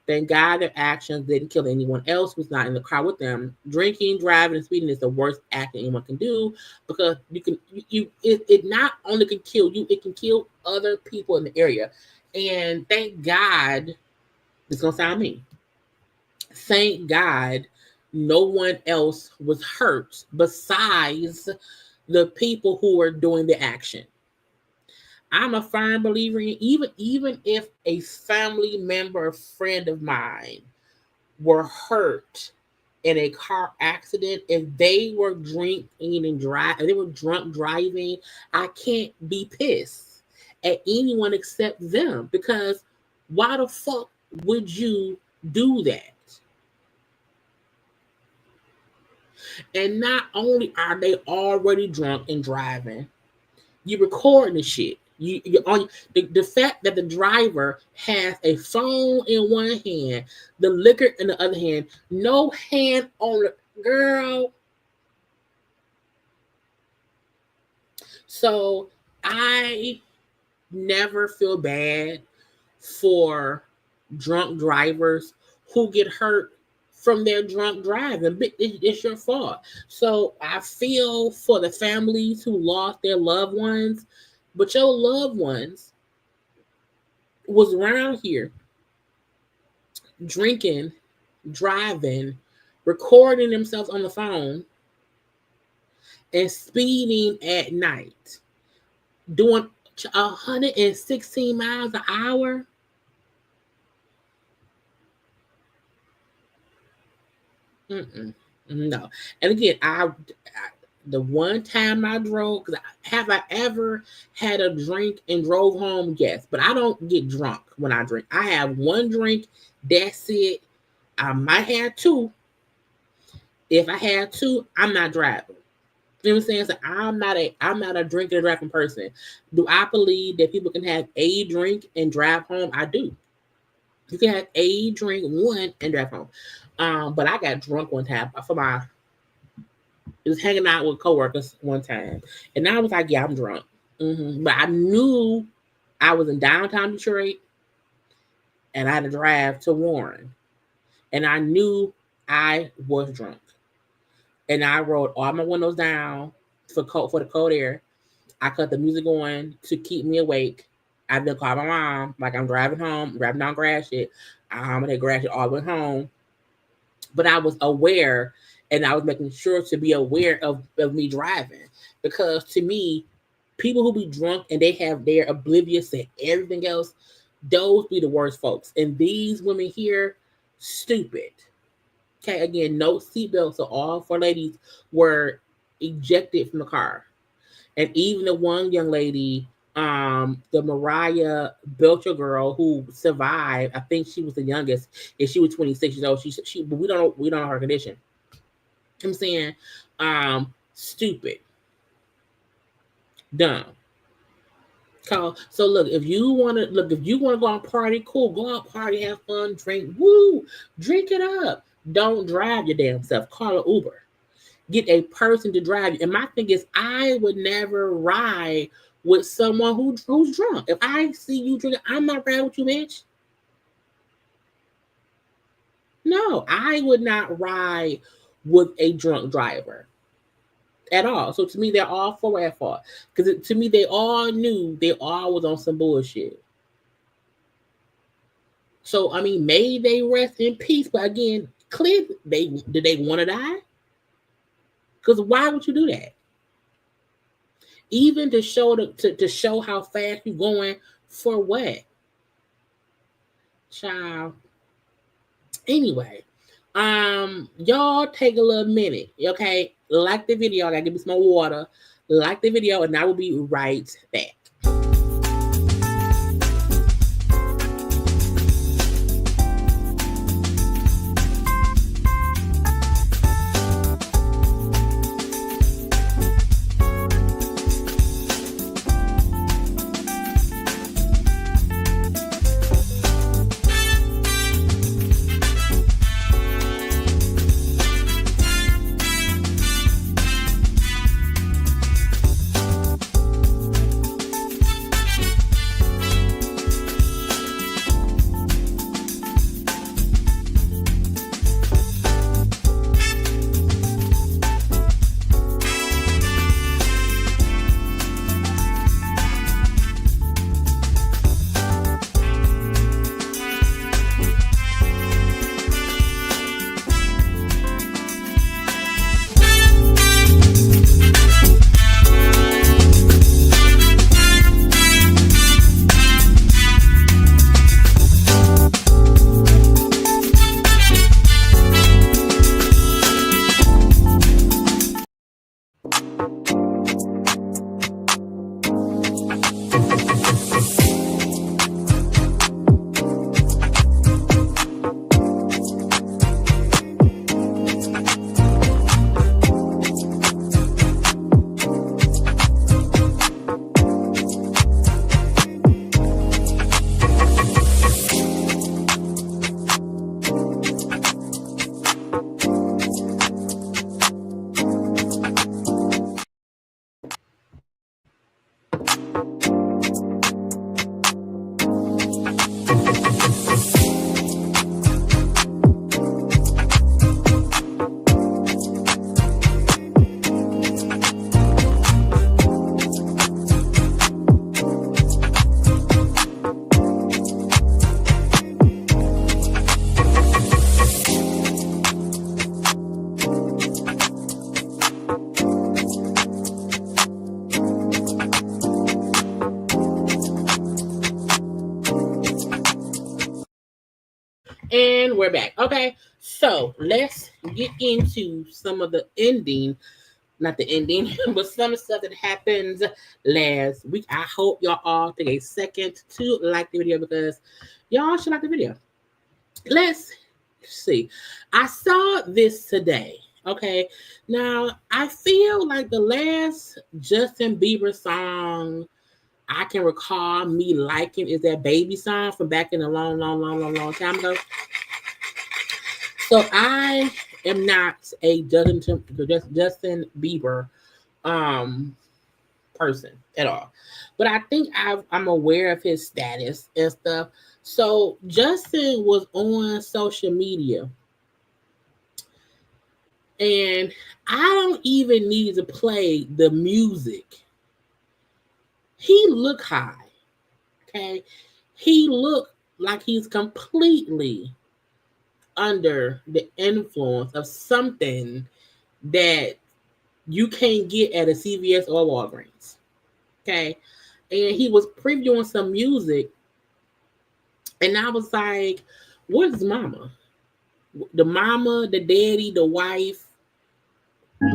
Thank God their actions didn't kill anyone else who was not in the car with them. Drinking, driving, and speeding is the worst act that anyone can do because it not only can kill you, it can kill other people in the area. And thank God, it's gonna sound mean. Thank God no one else was hurt besides the people who were doing the action. I'm a firm believer in even if a family member or friend of mine were hurt in a car accident, if they were drinking and driving, they were drunk driving, I can't be pissed at anyone except them because why the fuck would you do that? And not only are they already drunk and driving, you recording the shit. You on the fact that the driver has a phone in one hand, the liquor in the other hand, no hand on the girl. So I never feel bad for drunk drivers who get hurt from their drunk driving. It's your fault. So I feel for the families who lost their loved ones, but your loved ones was around here drinking, driving, recording themselves on the phone, and speeding at night, doing 116 miles an hour. No. And again, the one time I drove, have I ever had a drink and drove home? Yes, but I don't get drunk when I drink. I have one drink, that's it. I might have two. If I had two, I'm not driving. You know what I'm saying? So I'm not a drinking and driving person. Do I believe that people can have a drink and drive home? I do. You can have a drink, one, and drive home. But I got drunk one time I was hanging out with coworkers one time, and I was like, "Yeah, I'm drunk." But I knew I was in downtown Detroit, and I had to drive to Warren, and I knew I was drunk, and I rolled all my windows down for the cold air. I cut the music on to keep me awake. I then called my mom, like I'm driving home, driving down Gratiot. I'm gonna Gratiot all the way home. But I was aware, and I was making sure to be aware of me driving, because to me, people who be drunk and they're oblivious to everything else, those be the worst folks. And these women here, stupid. Okay, again, no seatbelts, so all four ladies were ejected from the car. And even the one young lady, the Mariah Belcher girl who survived, I think she was the youngest, and she was 26 years old. But we don't know her condition. I'm saying, stupid, dumb. So look, if you want to go on party, cool, go out party, have fun, drink, drink it up. Don't drive your damn self. Call an Uber. Get a person to drive you. And my thing is, I would never ride with someone who's drunk. If I see you drinking, I'm not riding with you, bitch. No, I would not ride with a drunk driver at all. So to me, they're all four at fault. Because to me, they all knew they all was on some bullshit. So, I mean, may they rest in peace. But again, clearly, did they want to die? Because why would you do that? Even to show how fast you're going, for what? Child. Anyway, y'all take a little minute, okay? Like the video. I gotta give me some more water. Like the video, and I will be right back. And we're back. Okay, so let's get into some of the ending, not the ending, but some stuff that happens last week. I hope y'all all take a second to like the video because y'all should like the video. Let's see. I saw this today. Okay, now I feel like the last Justin Bieber song I can recall me liking is that Baby song from back in a long time ago. So I am not a Justin Bieber person at all, but I think I'm aware of his status and stuff. So Justin was on social media, and I don't even need to play the music. He looked high, okay? He looked like he's completely under the influence of something that you can't get at a CVS or Walgreens, okay? And he was previewing some music, and I was like, where's mama? The mama, the daddy, the wife. I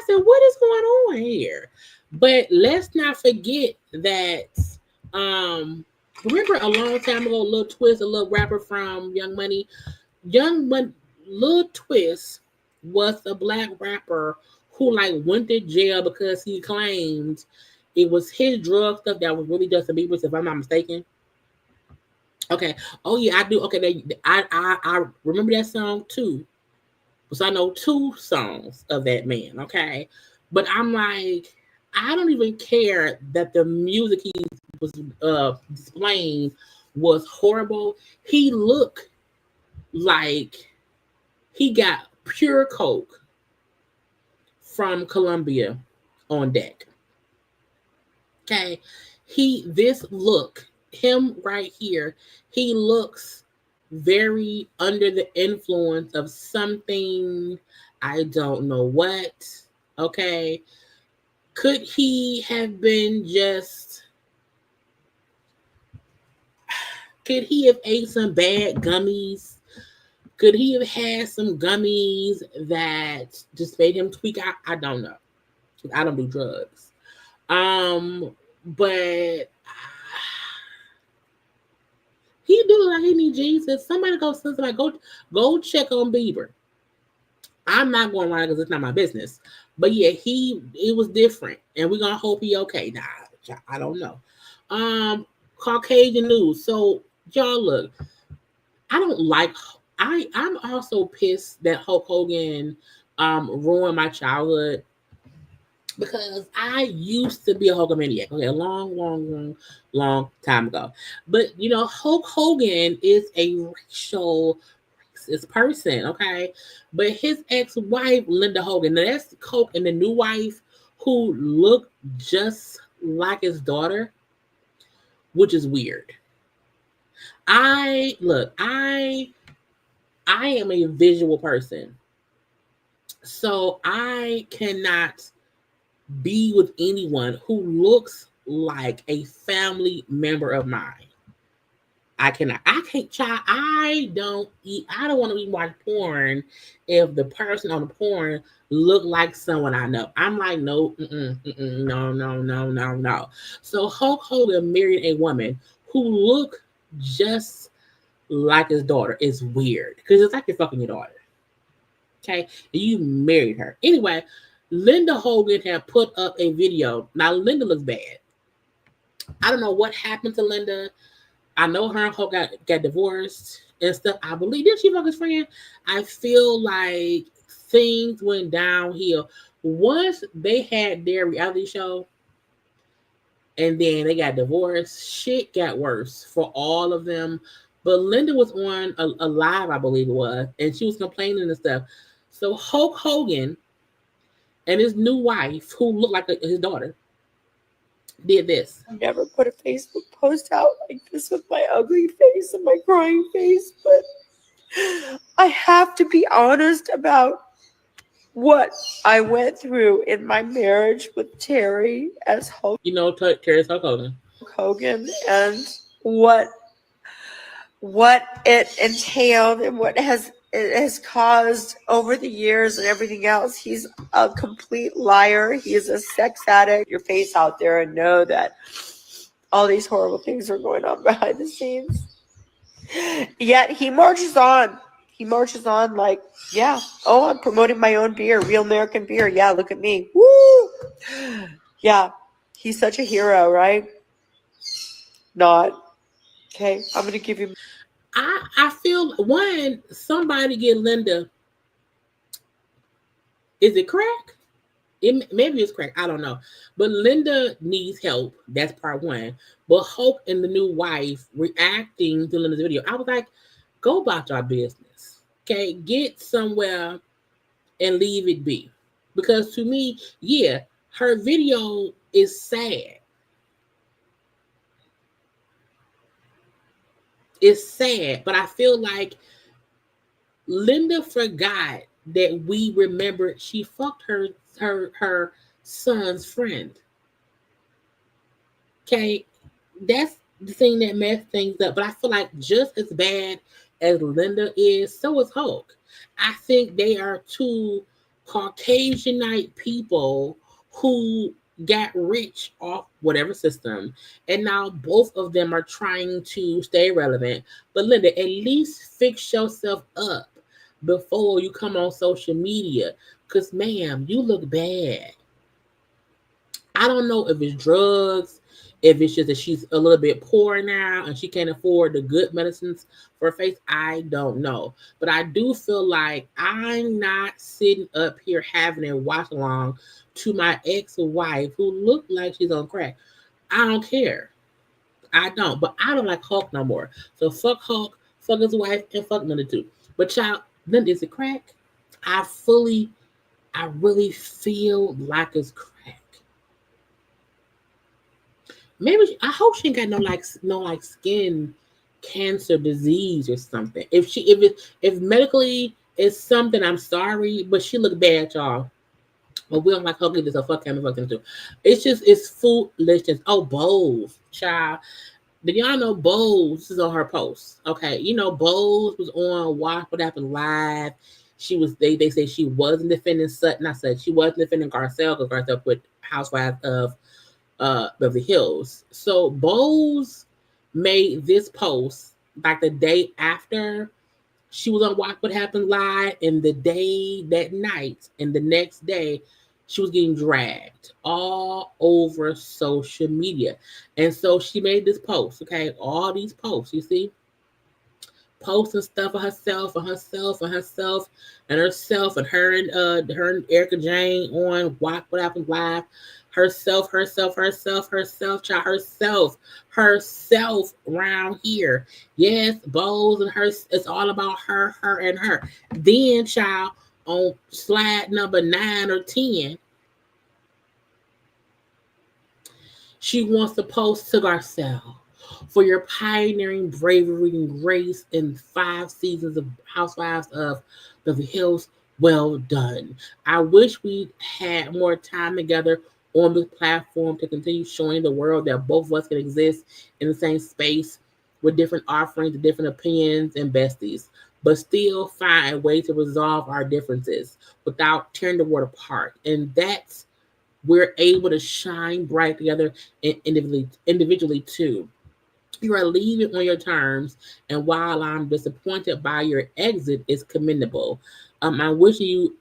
said, what is going on here? But let's not forget that remember a long time ago, Lil Twist, a little rapper from Young Money. Lil Twist was a black rapper who like went to jail because he claimed it was his drug stuff that was really Justin Bieber's, if I'm not mistaken. Okay. Oh yeah, I do. Okay, I remember that song too. So I know 2 songs of that man. Okay, but I'm like, I don't even care that the music he was displaying was horrible. He looked like he got pure coke from Colombia on deck. Okay, him right here, he looks very under the influence of something, I don't know what. Okay, could he have been could he have ate some bad gummies? Could he have had some gummies that just made him tweak? I don't know. I don't do drugs. But he do like he need Jesus. Somebody go check on Bieber. I'm not going to lie because it's not my business. But yeah, it was different, and we're gonna hope he okay. Nah, I don't know. Caucasian news. So y'all look, I don't like. I'm also pissed that Hulk Hogan ruined my childhood because I used to be a Hulkamaniac. Okay, a long time ago. But you know, Hulk Hogan is a racist person. Okay, but his ex-wife Linda Hogan, now that's Coke, and the new wife who looked just like his daughter, which is weird. I am a visual person, so I cannot be with anyone who looks like a family member of mine. I don't want to even watch porn if the person on the porn look like someone I know. I'm like, no. So Hulk Hogan married a woman who looked just like his daughter. Is weird because it's like you're fucking your daughter. Okay, and you married her anyway. Linda Hogan had put up a video. Now Linda looks bad. I don't know what happened to Linda. I know her and Hulk got divorced and stuff. I believe, didn't she fuck his friend? I feel like things went downhill once they had their reality show, and then they got divorced. Shit got worse for all of them. But Linda was on a live, I believe it was, and she was complaining and stuff. So Hulk Hogan and his new wife, who looked like his daughter, did this. I never put a Facebook post out like this with my ugly face and my crying face, but I have to be honest about what I went through in my marriage with Terry as Hulk Terry's Hulk Hogan. Hogan and what it entailed and what it has caused over the years and everything else. He's a complete liar. He is a sex addict. Your face out there and know that all these horrible things are going on behind the scenes. Yet he marches on. He marches on like, yeah, oh, I'm promoting my own beer, real American beer. Yeah, look at me. Woo! Yeah, he's such a hero, right? Not. Okay, I'm going to give you. I feel, somebody get Linda. Is it crack? Maybe it's crack. I don't know. But Linda needs help. That's part one. But Hope and the new wife reacting to Linda's video, I was like, go about your business. Okay? Get somewhere and leave it be. Because to me, yeah, her video is sad. It's sad. But I feel like Linda forgot that we remembered she fucked her son's friend. Okay, that's the thing that messed things up. But I feel like just as bad as Linda is, so is Hulk. I think they are two Caucasianite people who got rich off whatever system, and now both of them are trying to stay relevant. But Linda, at least fix yourself up before you come on social media, because ma'am, you look bad. I don't know if it's drugs, if it's just that she's a little bit poor now and she can't afford the good medicines for her face. I don't know. But I do feel like I'm not sitting up here having a watch along to my ex-wife who looked like she's on crack. I don't care. I don't. But I don't like Hulk no more. So fuck Hulk, fuck his wife, and fuck Linda too. But child, Linda, is it crack? I really feel like it's crack. Maybe I hope she ain't got no skin cancer disease or something. If medically it's something, I'm sorry, but she look bad, y'all. But we don't like Hogan, this a fuck him and fuck him too. It's foolishness. Oh, Bose, child. Did y'all know Bose? This is on her post. Okay, Bose was on Watch What Happened Live. They say she wasn't defending Sutton. I said she wasn't defending Garcelle because Garcelle put Housewives of Beverly Hills. So Bose made this post like the day after she was on Watch What Happened Live, and that night and the next day she was getting dragged all over social media. And so she made this post, okay? All these posts, you see? Posting stuff of herself and her and Erica Jane on Watch What Happened Live. Herself, child, herself around here. Yes, Bose and her, it's all about her and her. Then, child, on slide number 9 or 10, she wants to post to Garcelle, for your pioneering bravery and grace in 5 seasons of Housewives of Beverly Hills. Well done. I wish we had more time together on this platform to continue showing the world that both of us can exist in the same space with different offerings, different opinions, and besties, but still find a way to resolve our differences without tearing the world apart. And that's we're able to shine bright together and individually too. You are leaving on your terms, and while I'm disappointed by your exit, it's commendable. I'm wishing you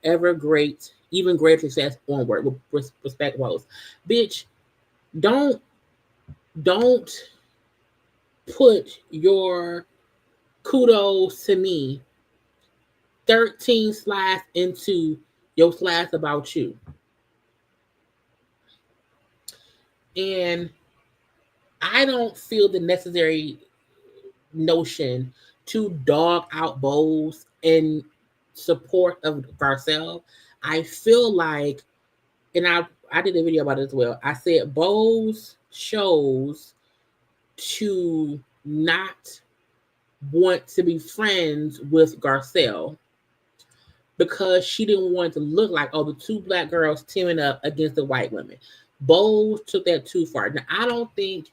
even greater success onward with respect, Rose. Bitch, don't put your kudos to me 13 slides into your slides about you. And I don't feel the necessary notion to dog out Bose in support of Garcelle. I feel like, and I did a video about it as well. I said Bose chose to not want to be friends with Garcelle because she didn't want to look like, the two black girls teaming up against the white women. Bowles took that too far. Now, I don't think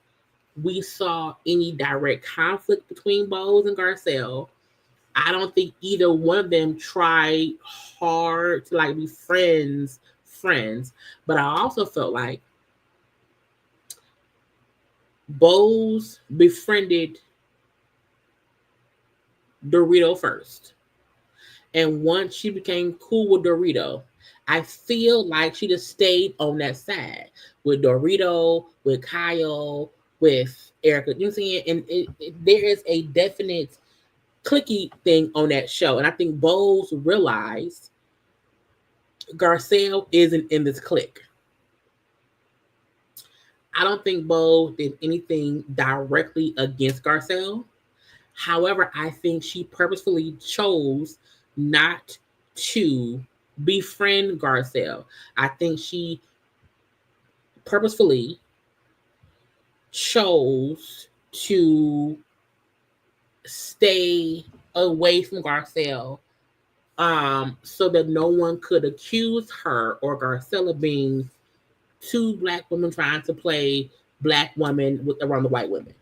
we saw any direct conflict between Bowles and Garcelle. I don't think either one of them tried hard to like be friends. But I also felt like Bowles befriended Dorito first. And once she became cool with Dorito, I feel like she just stayed on that side with Dorito, with Kyle, with Erica. You know what I'm saying? And there is a definite clicky thing on that show. And I think Bowles realized Garcelle isn't in this clique. I don't think Bowles did anything directly against Garcelle. However, I think she purposefully chose not to befriend Garcelle. I think she purposefully chose to stay away from Garcelle so that no one could accuse her or Garcelle of being two black women trying to play black women around the white women.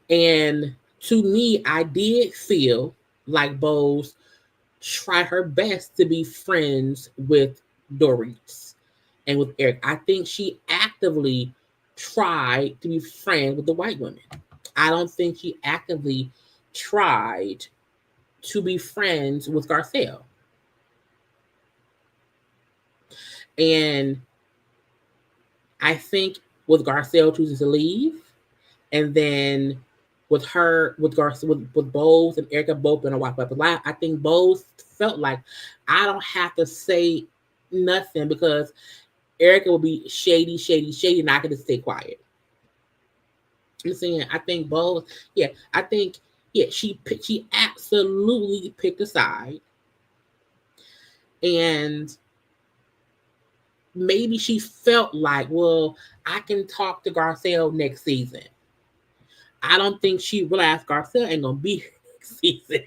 And to me, I did feel like Bowles tried her best to be friends with Doris and with Eric. I think she actively tried to be friends with the white women. I don't think she actively tried to be friends with Garcelle. And I think with Garcelle choosing to leave, and then with Bowles and Erica both been a white up a lot, I think Bowles felt like I don't have to say nothing because Erica will be shady, and I can just stay quiet. I'm saying I think Bowles, she absolutely picked a side, and maybe she felt like, well, I can talk to Garcelle next season. I don't think she realized Garcelle ain't gonna be here next season.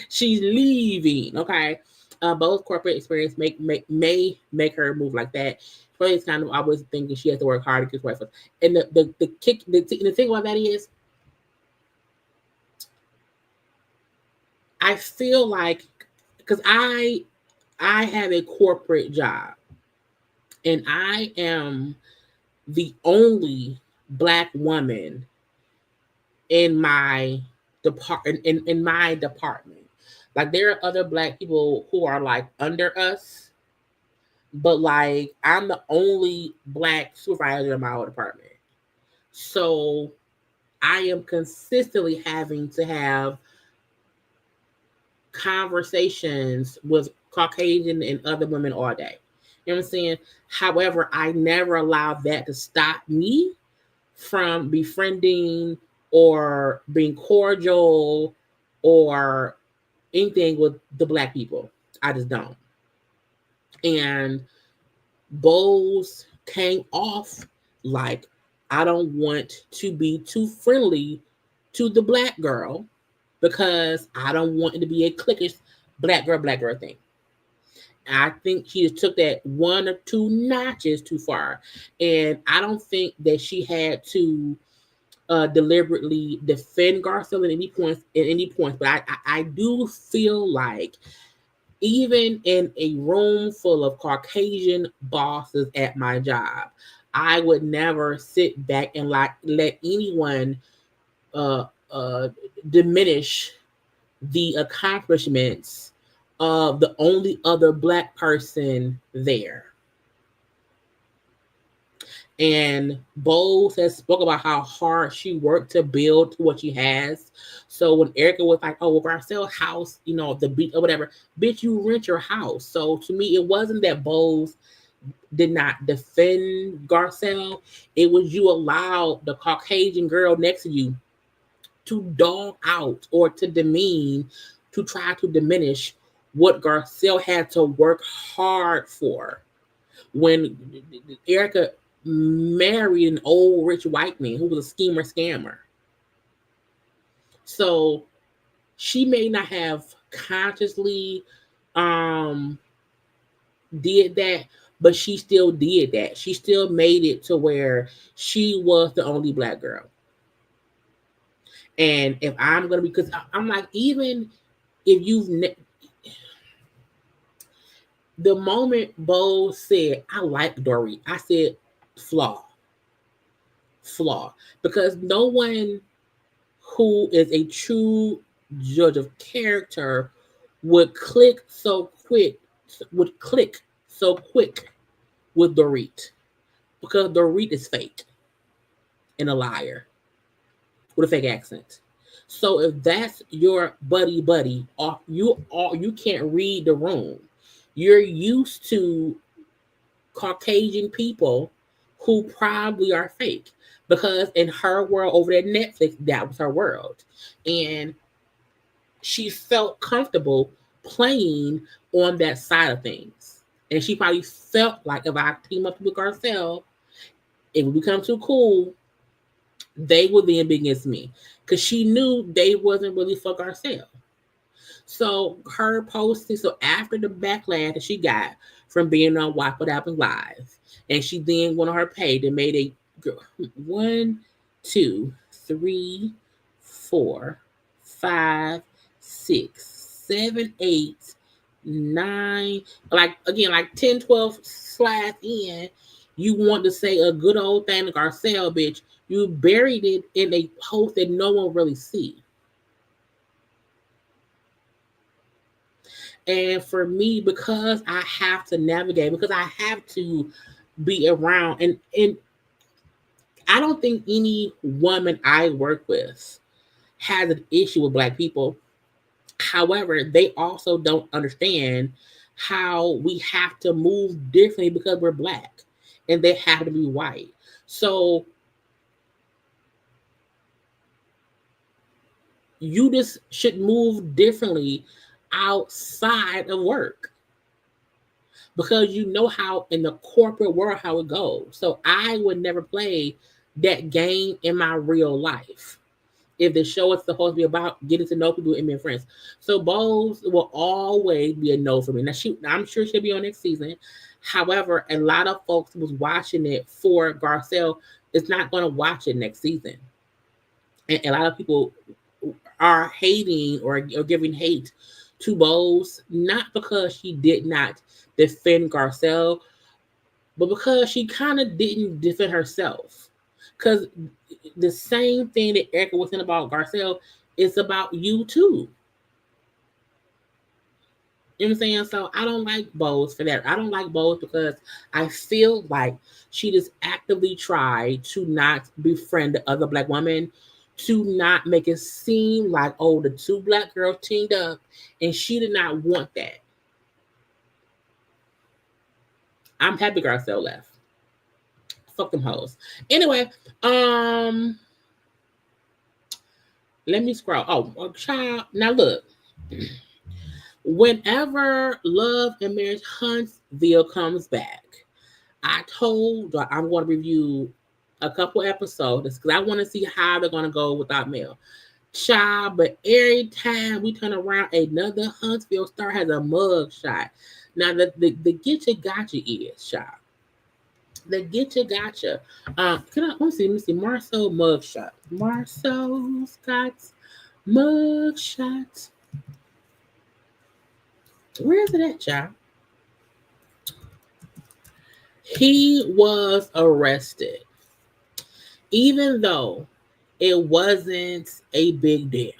She's leaving. Okay. Both corporate experience may make her move like that. But it's kind of always thinking she has to work hard to get away from. And the thing about that is, I feel like because I have a corporate job, and I am the only black woman in my department. In my department, like there are other black people who are like under us, but like I'm the only black supervisor in my own department. So I am consistently having to have conversations with Caucasian and other women all day. You know what I'm saying? However, I never allow that to stop me from befriending or being cordial or anything with the black people. I just don't. And Bowles came off like I don't want to be too friendly to the black girl because I don't want it to be a cliquish black girl thing. I think she just took that one or two notches too far. And I don't think that she had to deliberately defend Garcelle at any point. But I do feel like even in a room full of Caucasian bosses at my job, I would never sit back and let anyone diminish the accomplishments of the only other black person there. And Bowles has spoke about how hard she worked to build what she has. So when Erica was like, oh, well, Garcelle house, the beat or whatever, bitch, you rent your house. So to me, it wasn't that Bowles did not defend Garcelle. It was you allowed the Caucasian girl next to you to dog out or to demean, to try to diminish what Garcelle had to work hard for. When Erica married an old rich white man who was a schemer scammer. So she may not have consciously did that, but she still did that. She still made it to where she was the only black girl. And if I'm gonna be, because I'm like, even if the moment Bo said, I like Dorit, I said, flaw. Because no one who is a true judge of character would click so quick with Dorit. Because Dorit is fake and a liar with a fake accent. So if that's your buddy, you can't read the room. You're used to Caucasian people who probably are fake, because in her world over at Netflix, that was her world. And she felt comfortable playing on that side of things. And she probably felt like, if I team up with Garcelle, it would become too cool, they would then be against me. Because she knew they wasn't really for Garcelle. So her posting, so after the backlash that she got from being on What Happened Live, and she then went on her page and made a 1, 2, 3, 4, 5, 6, 7, 8, 9, like 10, 12 slides in, you want to say a good old thing to Garcelle, bitch. You buried it in a post that no one really see. And for me, because I have to navigate, because I have to be around, and I don't think any woman I work with has an issue with Black people. However, they also don't understand how we have to move differently because we're Black and they have to be white. So you just should move differently outside of work, because you know how in the corporate world how it goes. So I would never play that game in my real life if the show is supposed to be about getting to know people and being friends. So Bose will always be a no for me. Now I'm sure she'll be on next season. However, a lot of folks was watching it for Garcelle is not going to watch it next season. And a lot of people are hating or giving hate to Bose, not because she did not defend Garcelle, but because she kind of didn't defend herself. Because the same thing that Erica was saying about Garcelle is about you too. You know what I'm saying? So I don't like Bose for that. I don't like Bose because I feel like she just actively tried to not befriend the other Black woman, to not make it seem like, oh, the two Black girls teamed up, and she did not want that. I'm happy Garcelle left. Fuck them hoes. Anyway, let me scroll. Oh, child. Now look. Whenever Love and Marriage Huntsville comes back, I told you I'm going to review a couple episodes because I want to see how they're going to go without Mel. Child, but every time we turn around, another Huntsville star has a mug shot. Now, the get you gotcha is, child. The get you gotcha. Let me see. Marceau mug shot. Marceau Scott's mug shot. Where is it at, child? He was arrested, even though it wasn't a big deal.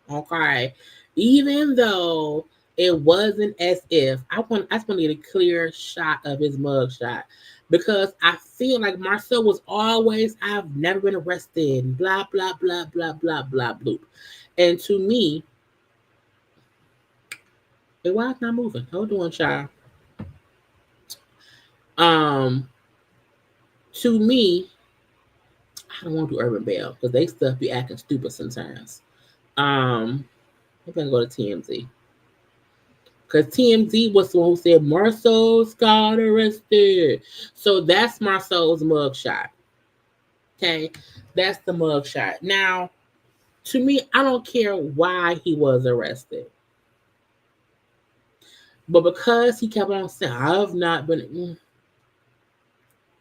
Okay, even though it wasn't as if I just want to get a clear shot of his mug shot, because I feel like Marcel was always, I've never been arrested, blah blah blah blah blah blah bloop, and to me, why it's not moving? Hold on, child. To me, I don't want to do Urban Bell because they stuff be acting stupid sometimes. Maybe I can go to TMZ. Because TMZ was the one who said Marceau's got arrested. So that's Marceau's mugshot. Okay? That's the mugshot. Now, to me, I don't care why he was arrested. But because he kept on saying, I've not been...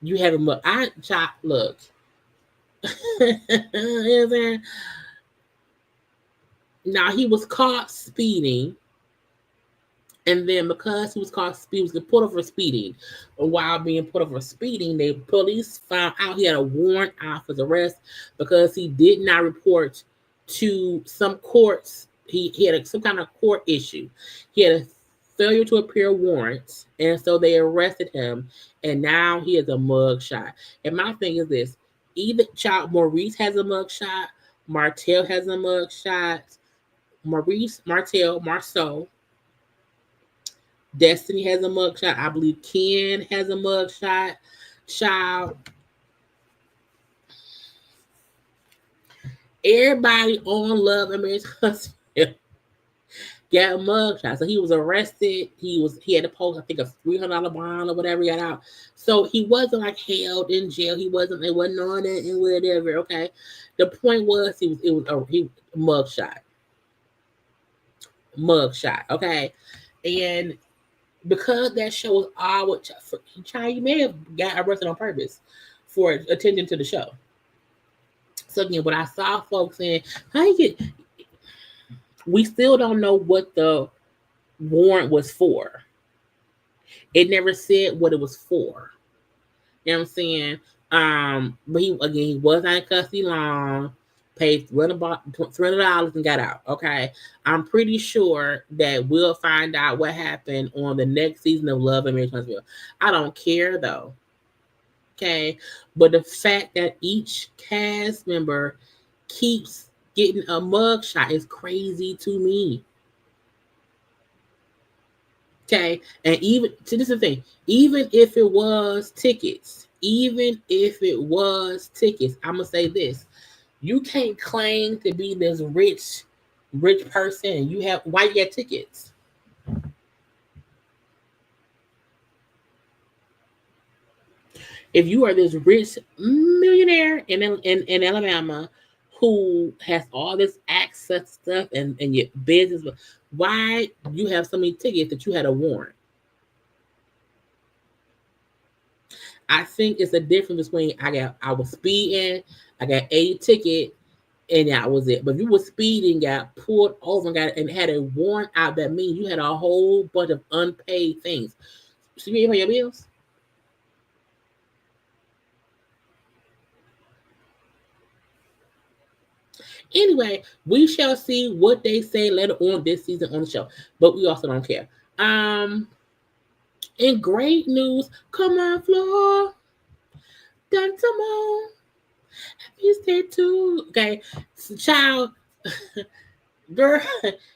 You have a mug. Look. You know what I'm saying? Now he was caught speeding, and then because he was caught speeding, he was pulled over speeding. And while being pulled over speeding, the police found out he had a warrant out for his arrest because he did not report to some courts. He had some kind of court issue. He had a failure to appear warrant, and so they arrested him. And now he has a mugshot. And my thing is this: either Maurice has a mugshot, Martell has a mugshot. Maurice, Marceau, Destiny has a mugshot. I believe Ken has a mugshot. Child. Everybody on Love and Marriage Huntsville got a mugshot. So he was arrested. He had to post, I think, a $300 bond or whatever he got out. So he wasn't like held in jail. It wasn't on it and whatever. Okay. The point was he was a mugshot. Mugshot. Okay. And because that show was all child, you may have got arrested on purpose for attending to the show. So again, what I saw folks saying, we still don't know what the warrant was for. It never said what it was for. You know what I'm saying? But he was not in custody long, paid $300 and got out. Okay. I'm pretty sure that we'll find out what happened on the next season of Love and Marriage Huntsville. I don't care though. Okay. But the fact that each cast member keeps getting a mugshot is crazy to me. Okay. And this is the thing, even if it was tickets, I'm going to say this. You can't claim to be this rich person. Why you get tickets? If you are this rich millionaire in Alabama who has all this access stuff and your business, why you have so many tickets that you had a warrant? I think it's a difference between I was speeding, I got a ticket, and that was it. But if you were speeding, got pulled over, and had a warrant out, that means you had a whole bunch of unpaid things. So you didn't pay your bills? Anyway, we shall see what they say later on this season on the show. But we also don't care. In great news, come on, floor. Done tomorrow. Happy stay too. Okay. So, child, girl,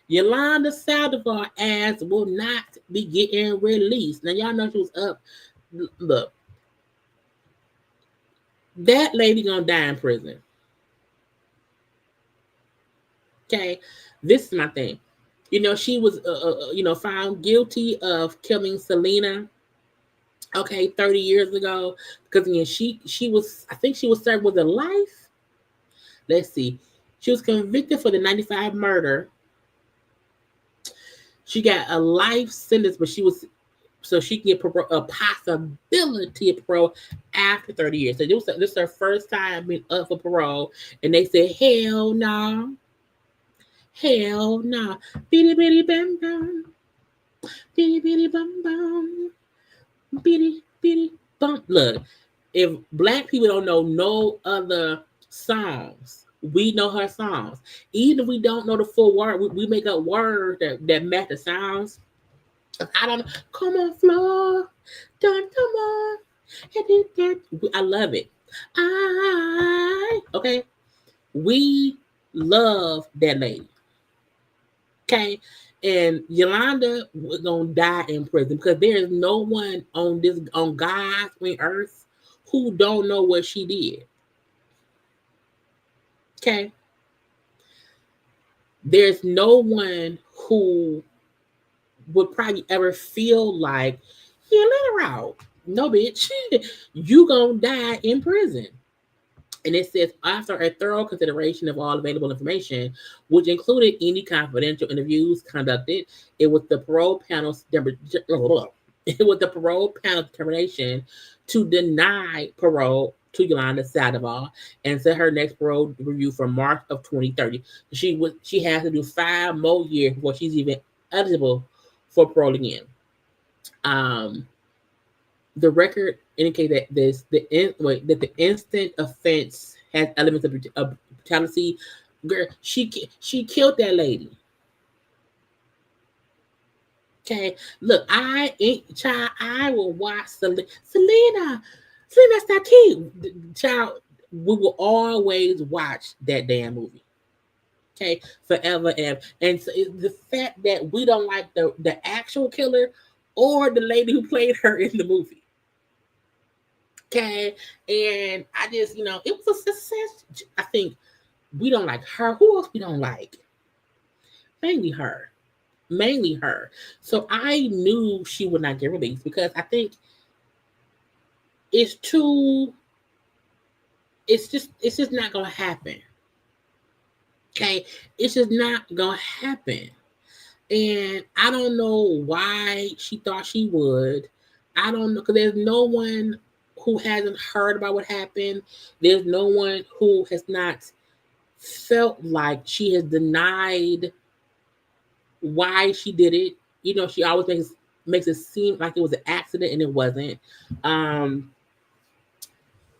Yolanda Saldivar ass will not be getting released. Now, y'all know she was up. Look, that lady gonna die in prison. Okay, this is my thing. She was, found guilty of killing Selena. Okay, 30 years ago, because again, she was, I think she was served with a life. Let's see, she was convicted for the 95 murder. She got a life sentence, but so she can get a possibility of parole after 30 years. So this is her first time being up for parole, and they said, hell no. Hell no. Bitty bitty bam bam. Bitty bitty bam bam. Bitty bitty bum. Look, if black people don't know no other songs, we know her songs. Even if we don't know the full word, we make up words that match the sounds. I don't know. Come on, floor. Come on. I love it. Okay. We love that lady. Okay, and Yolanda was gonna die in prison because there is no one on God's green earth who don't know what she did. Okay, there's no one who would probably ever feel like, yeah, let her out. No, bitch, you gonna die in prison. And it says, after a thorough consideration of all available information, which included any confidential interviews conducted, it was the parole panel's It was the parole panel determination to deny parole to Yolanda Sandoval and set her next parole review for March of 2030. She has to do 5 more years before she's even eligible for parole again. The record indicates that the instant offense has elements of brutality. Girl, she killed that lady. Okay, look, I will watch Selena, stop kid. Child, we will always watch that damn movie. Okay, forever and ever. And so the fact that we don't like the actual killer or the lady who played her in the movie. Okay, and I just, it was a success. I think we don't like her. Who else we don't like? Mainly her. So I knew she would not get released because I think it's just not gonna happen. Okay, it's just not gonna happen. And I don't know why she thought she would. I don't know, because there's no one who hasn't heard about what happened. There's no one who has not felt like she has denied why she did it. She always makes it seem like it was an accident, and it wasn't.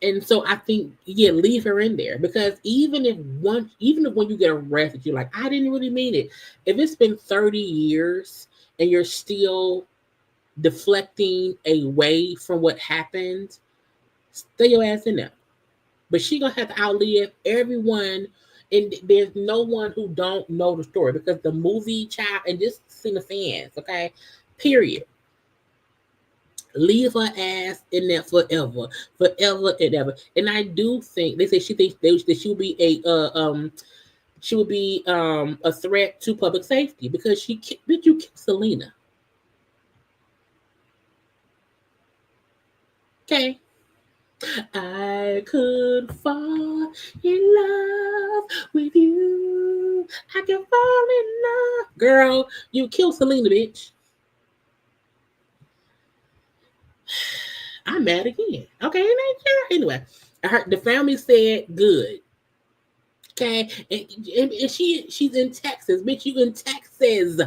And so I think, leave her in there, because even if when you get arrested, you're like, I didn't really mean it. If it's been 30 years and you're still deflecting away from what happened, stay your ass in there. But she gonna have to outlive everyone, and there's no one who don't know the story, because the movie, child, and just sing the fans, okay? Period. Leave her ass in there forever and ever. And I do think they say she thinks that she would be a threat to public safety, because you killed Selena. Okay. I could fall in love with you. I can fall in love. Girl, you killed Selena, bitch. I'm mad again. Okay, anyway, I heard the family said good. Okay, and she's in Texas, bitch. You in Texas?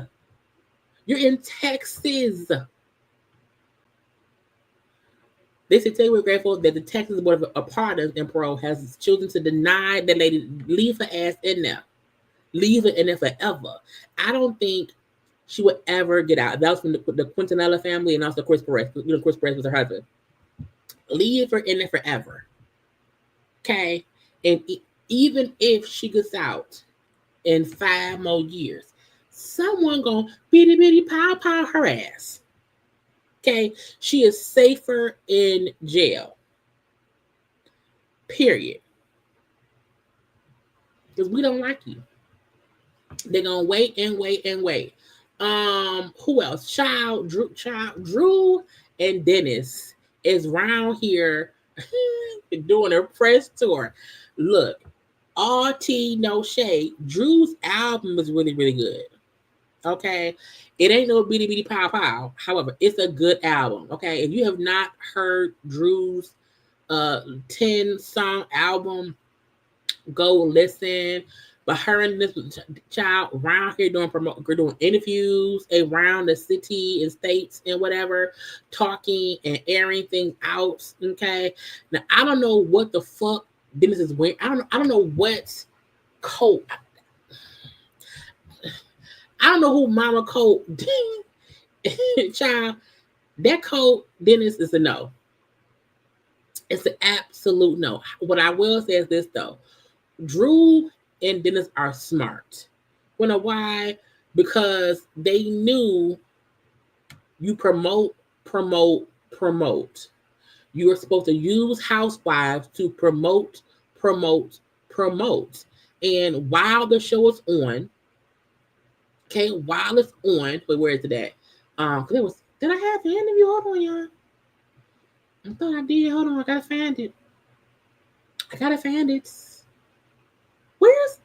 You're in Texas. They said today we're grateful that the Texas Board of Pardons and Parole has chosen to deny that lady. Leave her ass in there. Leave her in there forever. I don't think she would ever get out. That was from the Quintanilla family, and also Chris Perez. Chris Perez was her husband. Leave her in there forever. Okay? And even if she gets out in 5 more years, someone gonna bitty bitty pow her ass. Okay? She is safer in jail. Period. Because we don't like you. They're gonna wait and wait and wait. Who else? Drew and Dennis is around here doing a press tour. Look, all tea, no shade. Drew's album is really, really good. Okay, it ain't no bitty bitty pow. However, it's a good album. Okay, if you have not heard Drew's 10-song album, go listen. But her and this child around here doing interviews around the city and states and whatever, talking and airing things out. Okay. Now I don't know what the fuck Dennis is wearing. I don't know what coat. I don't know who Mama coat. Child, that coat, Dennis, is a no. It's an absolute no. What I will say is this though. Drew and Dennis are smart. You know why? Because they knew you promote. You are supposed to use Housewives to promote. And while the show is on, okay, while it's on, but where is it at? Did I have an interview? Hold on, y'all. I thought I did. Hold on, I gotta find it.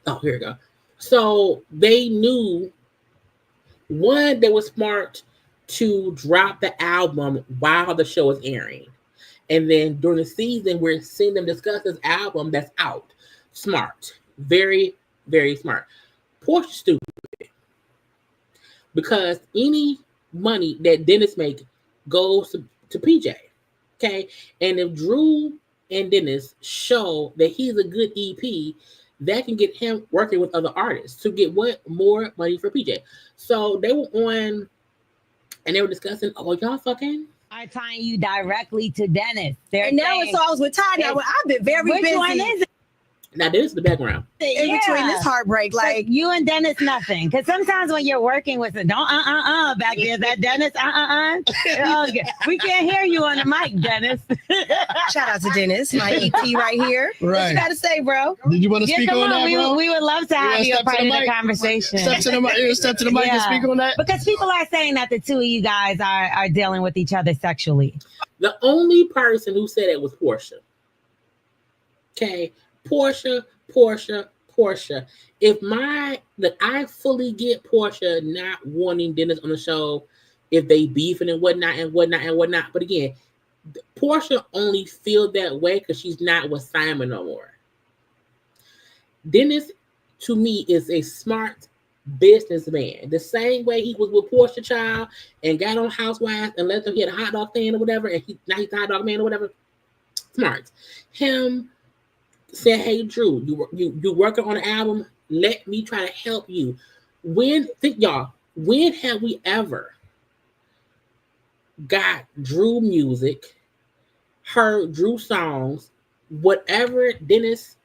Oh, here we go. So they knew, one, they were smart to drop the album while the show is airing. And then during the season, we're seeing them discuss this album that's out. Smart. Very, very smart. Portia stupid. Because any money that Dennis make goes to PJ. Okay? And if Drew and Dennis show that he's a good EP, that can get him working with other artists to get what? More money for PJ. So they were on and they were discussing, oh, y'all fucking? I'm tying you directly to Dennis. And now it's always with Tanya. I've been very busy. Which one is it? Now, this is the background. In between this heartbreak, like you and Dennis, nothing. Because sometimes when you're working with a don't back there, that Dennis, Okay. We can't hear you on the mic, Dennis. Shout out to Dennis, my EP right here. Right. What you got to say, bro? Did you want to speak on that, bro? We would love to have you a part of the conversation. Step to the mic and speak on that. Because people are saying that the two of you guys are dealing with each other sexually. The only person who said it was Portia. Okay. Portia. If I fully get Portia not wanting Dennis on the show, if they beefing and whatnot. But again, Portia only feels that way because she's not with Simon no more. Dennis, to me, is a smart businessman. The same way he was with Portia Child and got on Housewives and let them get a hot dog stand or whatever, and now he's a hot dog man or whatever. Smart. Him said, hey, Drew, you working on an album? Let me try to help you. When have we ever got Drew music, heard Drew songs, whatever Dennis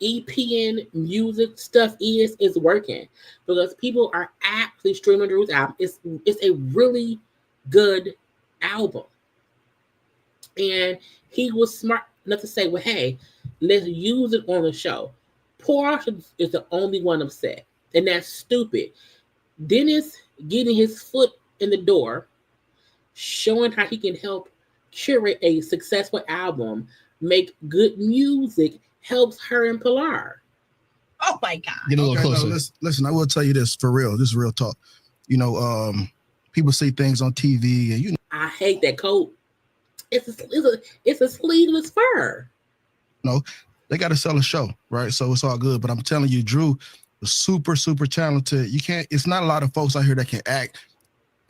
EPN music stuff is working? Because people are actually streaming Drew's album. It's a really good album. And he was smart enough to say, well, hey, let's use it on the show. Portia is the only one upset, and that's stupid. Dennis getting his foot in the door, showing how he can help curate a successful album, make good music, helps her and Pilar. Oh my God. Get a little closer. Listen, I will tell you this for real. This is real talk. People say things on TV, and I hate that coat. It's a sleeveless fur. They got to sell a show, right? So it's all good. But I'm telling you, Drew was super, super talented. It's not a lot of folks out here that can act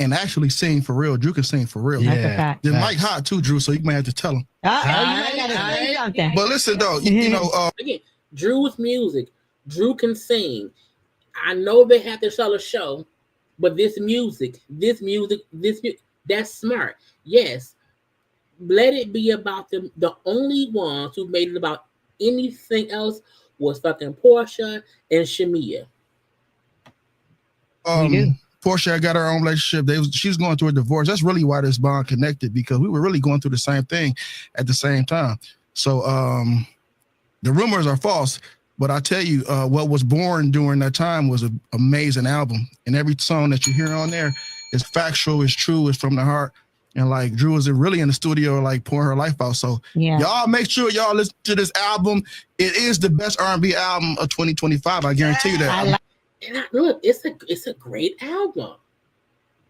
and actually sing for real. Drew can sing for real. Yeah. Then Mike hot too, Drew. So you might have to tell him. You might gotta say something. But listen though, again, Drew's music. Drew can sing. I know they have to sell a show, but this music, that's smart. Yes. Let it be about them. The only ones who made it about anything else was fucking Portia and Shamia. Portia got her own relationship. She's going through a divorce. That's really why this bond connected, because we were really going through the same thing at the same time. So the rumors are false, but I tell you, what was born during that time was an amazing album. And every song that you hear on there is factual, is true, is from the heart. And like Drew is really in the studio, like pouring her life out. So y'all make sure y'all listen to this album. It is the best R&B album of 2025. I guarantee you that. Look, it's a great album.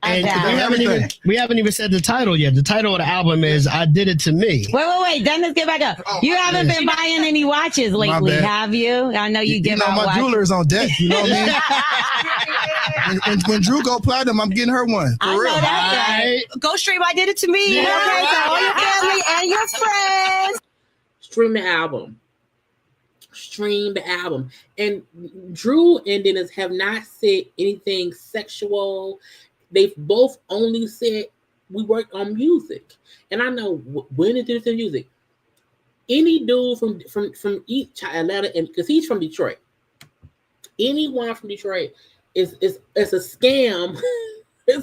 And we haven't even said the title yet. The title of the album is "I Did It to Me." Wait, Dennis, get back up. You haven't been buying any watches lately, have you? I know you give out my watches. jeweler's on deck. You know what I mean? and when Drew go platinum, I'm getting her one. For real. Right. Go stream "I Did It to Me." Yeah. Okay, so all your family and your friends. Stream the album. And Drew and Dennis have not said anything sexual. They've both only said we work on music. And I know when it is in music. Any dude from each Atlanta, and because he's from Detroit, anyone from Detroit is a scam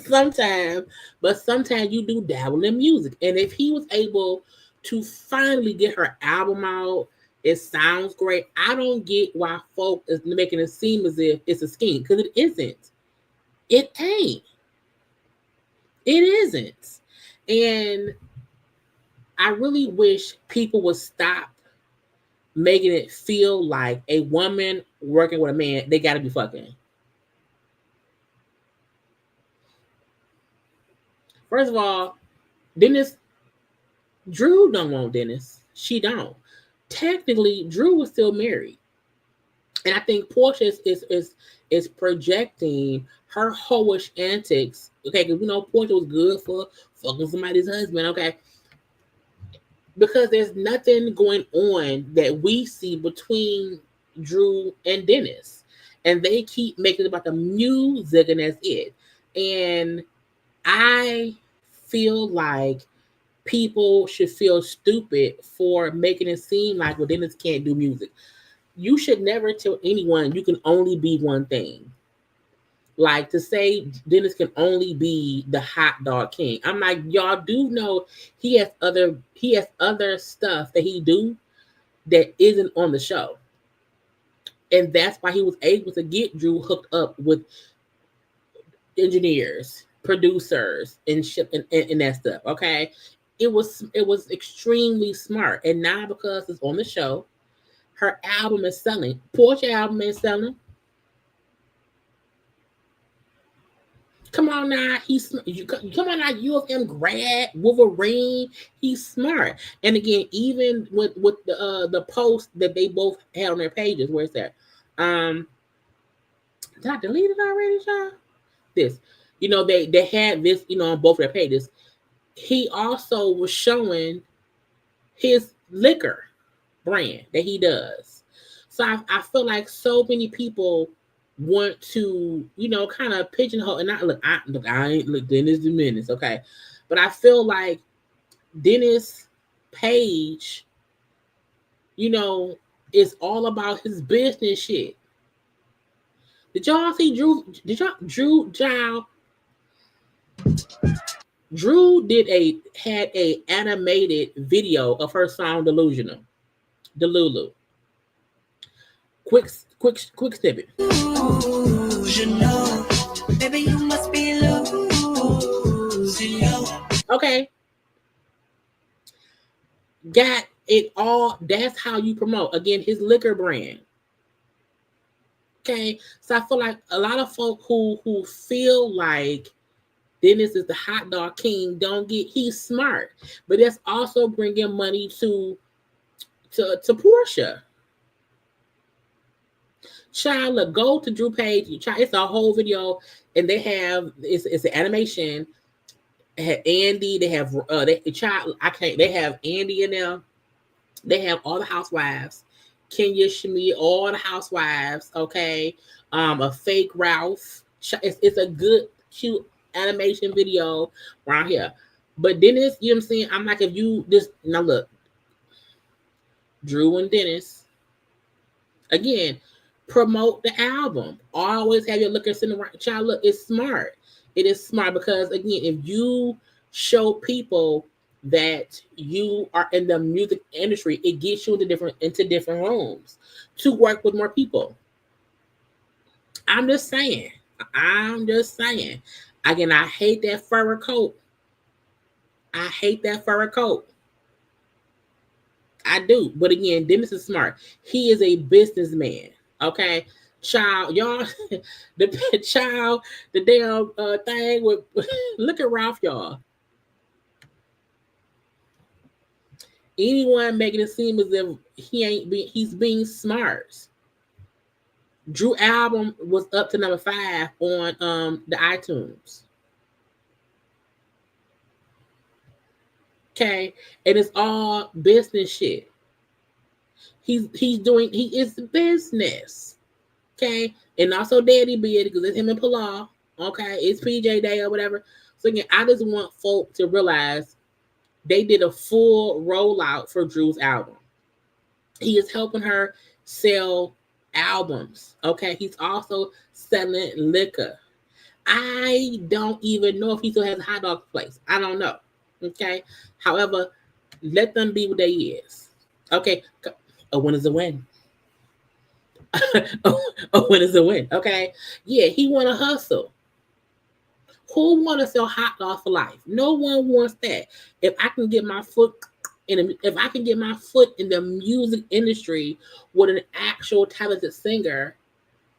sometimes, but sometimes you do dabble in music. And if he was able to finally get her album out, it sounds great. I don't get why folk is making it seem as if it's a scheme, because it isn't. It ain't. It isn't. And I really wish people would stop making it feel like a woman working with a man, they got to be fucking. First of all, Dennis, Drew don't want Dennis. She don't. Technically, Drew was still married. And I think Portia is projecting her hoish antics. Okay, because we know Portia was good for fucking somebody's husband, okay? Because there's nothing going on that we see between Drew and Dennis. And they keep making it about the music, and that's it. And I feel like people should feel stupid for making it seem like, well, Dennis can't do music. You should never tell anyone you can only be one thing. Like to say Dennis can only be the hot dog king. I'm like, y'all do know he has other stuff that he do that isn't on the show. And that's why he was able to get Drew hooked up with engineers, producers, and ship and that stuff. Okay. It was extremely smart. And now because it's on the show, her album is selling. Portia album is selling. Come on now, come on now, U of M grad, Wolverine. He's smart. And again, even with the post that they both had on their pages, where's that? Did I delete it already, y'all? This, they had this, on both their pages. He also was showing his liquor brand that he does. So I feel like so many people want to, kind of pigeonhole. And I ain't Dennis the Menace, okay? But I feel like Dennis Page, is all about his business shit. Did y'all see Drew? Drew had a animated video of her song Delulu. Quick snippet. Baby, you must be losing. Okay. Got it all. That's how you promote. Again, his liquor brand. Okay. So I feel like a lot of folk who feel like Dennis is the hot dog king don't get, he's smart. But that's also bringing money to Portia. Child, look, go to Drew Page. It's a whole video, and they have it's an animation. They have Andy. They have They have Andy in there. They have all the housewives, Kenya, Shami, all the housewives. Okay, a fake Ralph. It's a good, cute animation video right here. But Dennis, you know what I'm saying? I'm like, if you just now look, Drew and Dennis again. Promote the album. Always have your liquor sitting around. Child, look, it's smart. It is smart because again, if you show people that you are in the music industry, it gets you into different rooms to work with more people. I'm just saying. Again, I hate that fur coat. I do. But again, Dennis is smart. He is a businessman. Okay, child, y'all, the damn thing with look at Ralph, y'all. Anyone making it seem as if he's being smart. Drew album was up to number 5 on the iTunes. Okay, and it's all business shit. He is business. Okay. And also Daddy Beard, because it's him and Pilar. Okay. It's PJ Day or whatever. So again, I just want folk to realize they did a full rollout for Drew's album. He is helping her sell albums. Okay. He's also selling liquor. I don't even know if he still has a hot dog place. I don't know. Okay. However, let them be what they is. Okay. A win is a win. A win is a win. Okay. Yeah, he want to hustle. Who want to sell hot dogs for life? No one wants that. If I can get my foot in the music industry with an actual talented singer,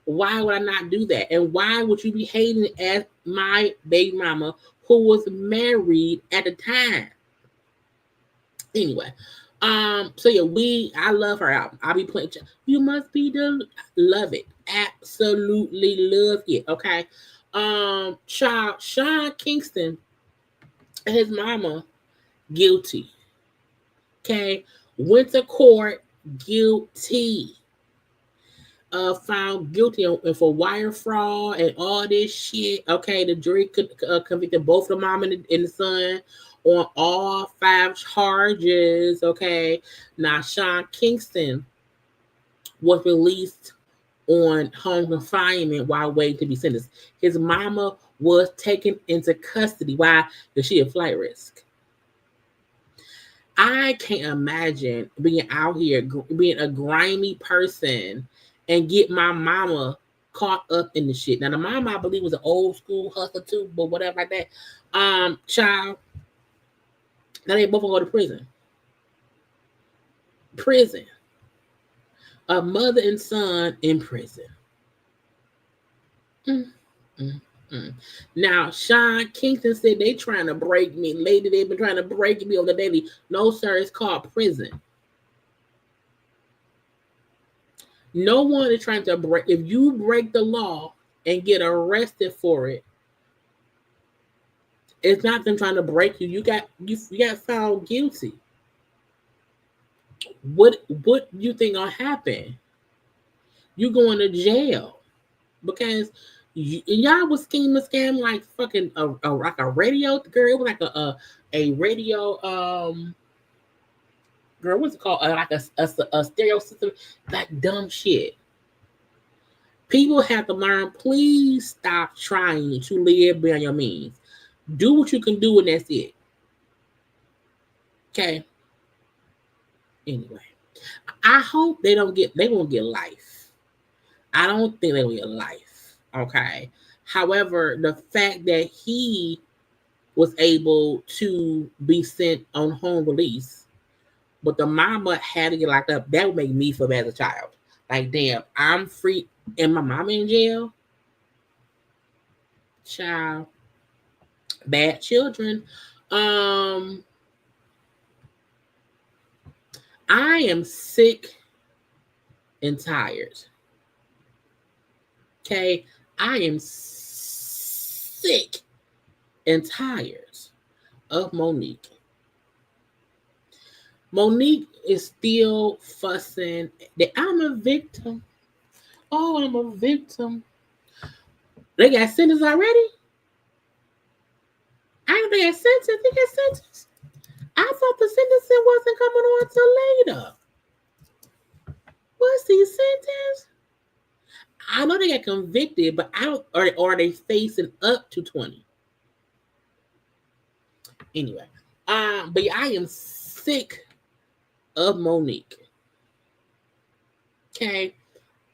why would I not do that? And why would you be hating at my baby mama who was married at the time. Anyway, so yeah, I love her album. I'll be playing. You must be love it, absolutely love it. Okay, child, Sean Kingston and his mama guilty. Okay, went to court guilty. Found guilty for wire fraud and all this shit. Okay, the jury convicted both the mom and the son on all 5 charges. Okay, now Sean Kingston was released on home confinement while waiting to be sentenced. His mama was taken into custody. Why? Because she a flight risk. I can't imagine being out here, being a grimy person and get my mama caught up in the shit. Now, the mama, I believe, was an old school hustler too, but whatever like that. Child, now they both go to prison. Prison. A mother and son in prison. Now, Sean Kingston said they trying to break me. Lady, they've been trying to break me on the daily. No, sir, it's called prison. No one is trying to break. If you break the law and get arrested for it, it's not them trying to break you. You got found guilty. What you think gonna happen? You going to jail because y'all was scheming scam like fucking like a radio girl. It was like a radio girl, what's it called? Like a stereo system, like dumb shit. People have to learn, please stop trying to live beyond your means. Do what you can do and that's it. Okay. Anyway, I hope they won't get life. I don't think they will get life. Okay. However, the fact that he was able to be sent on home release, but the mama had to get locked up, that would make me feel bad as a child. Like, damn, I'm free and my mama in jail? Child. Bad children. I am sick and tired. Okay? I am sick and tired of Monique. Monique is still fussing that I'm a victim. Oh, I'm a victim. They got sentenced already? I don't think they got sentenced. They got sentenced. I thought the sentencing wasn't coming on till later. Was he sentenced? I know they got convicted, but I don't, or are they facing up to 20? Anyway, but yeah, I am sick of Monique. Okay,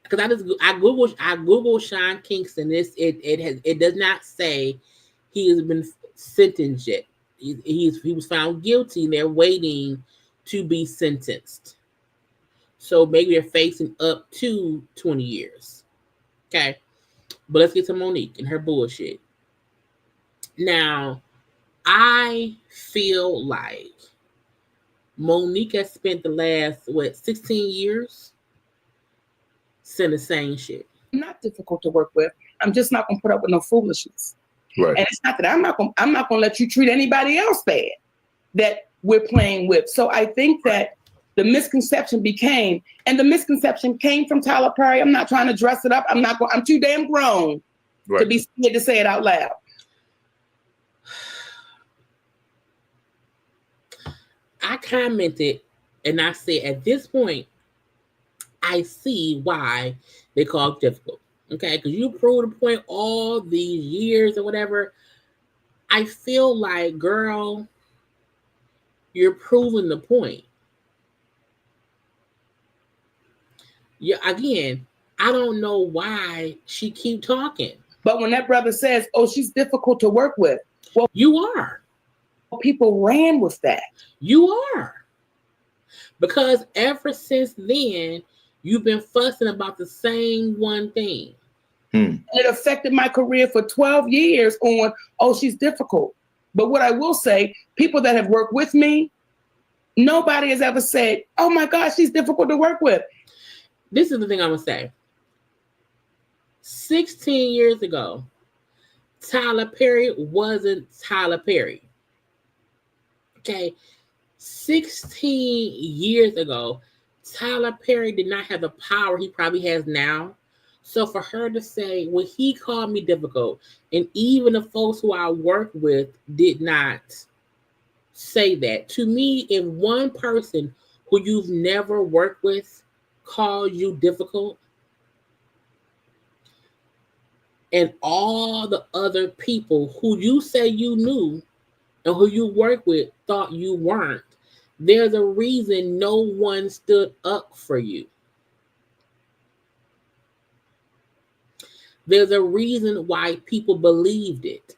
because I Google Sean Kingston. It does not say he has been sentenced yet. He was found guilty and they're waiting to be sentenced. So maybe they're facing up to 20 years. Okay, but let's get to Monique and her bullshit. Now, I feel like Monique has spent the last, 16 years saying the same shit. I'm not difficult to work with. I'm just not going to put up with no foolishness. Right. And it's not that I'm not going to let you treat anybody else bad that we're playing with. So I think that the misconception came from Tyler Perry. I'm not trying to dress it up. I'm too damn grown to be scared to say it out loud. I commented and I said, at this point, I see why they call it difficult. Okay, because you proved the point all these years or whatever. I feel like, girl, you're proving the point. Yeah, again, I don't know why she keep talking. But when that brother says, "Oh, she's difficult to work with," well, you are. People ran with that. You are. Because ever since then, you've been fussing about the same one thing. And it affected my career for 12 years on, "Oh, she's difficult." But what I will say, people that have worked with me, nobody has ever said, oh my gosh, she's difficult to work with. This is the thing I'm going to say. 16 years ago, Tyler Perry wasn't Tyler Perry. Okay? 16 years ago, Tyler Perry did not have the power he probably has now. So for her to say, well, he called me difficult, and even the folks who I work with did not say that. To me, if one person who you've never worked with calls you difficult, and all the other people who you say you knew and who you work with thought you weren't, there's a reason no one stood up for you. There's a reason why people believed it.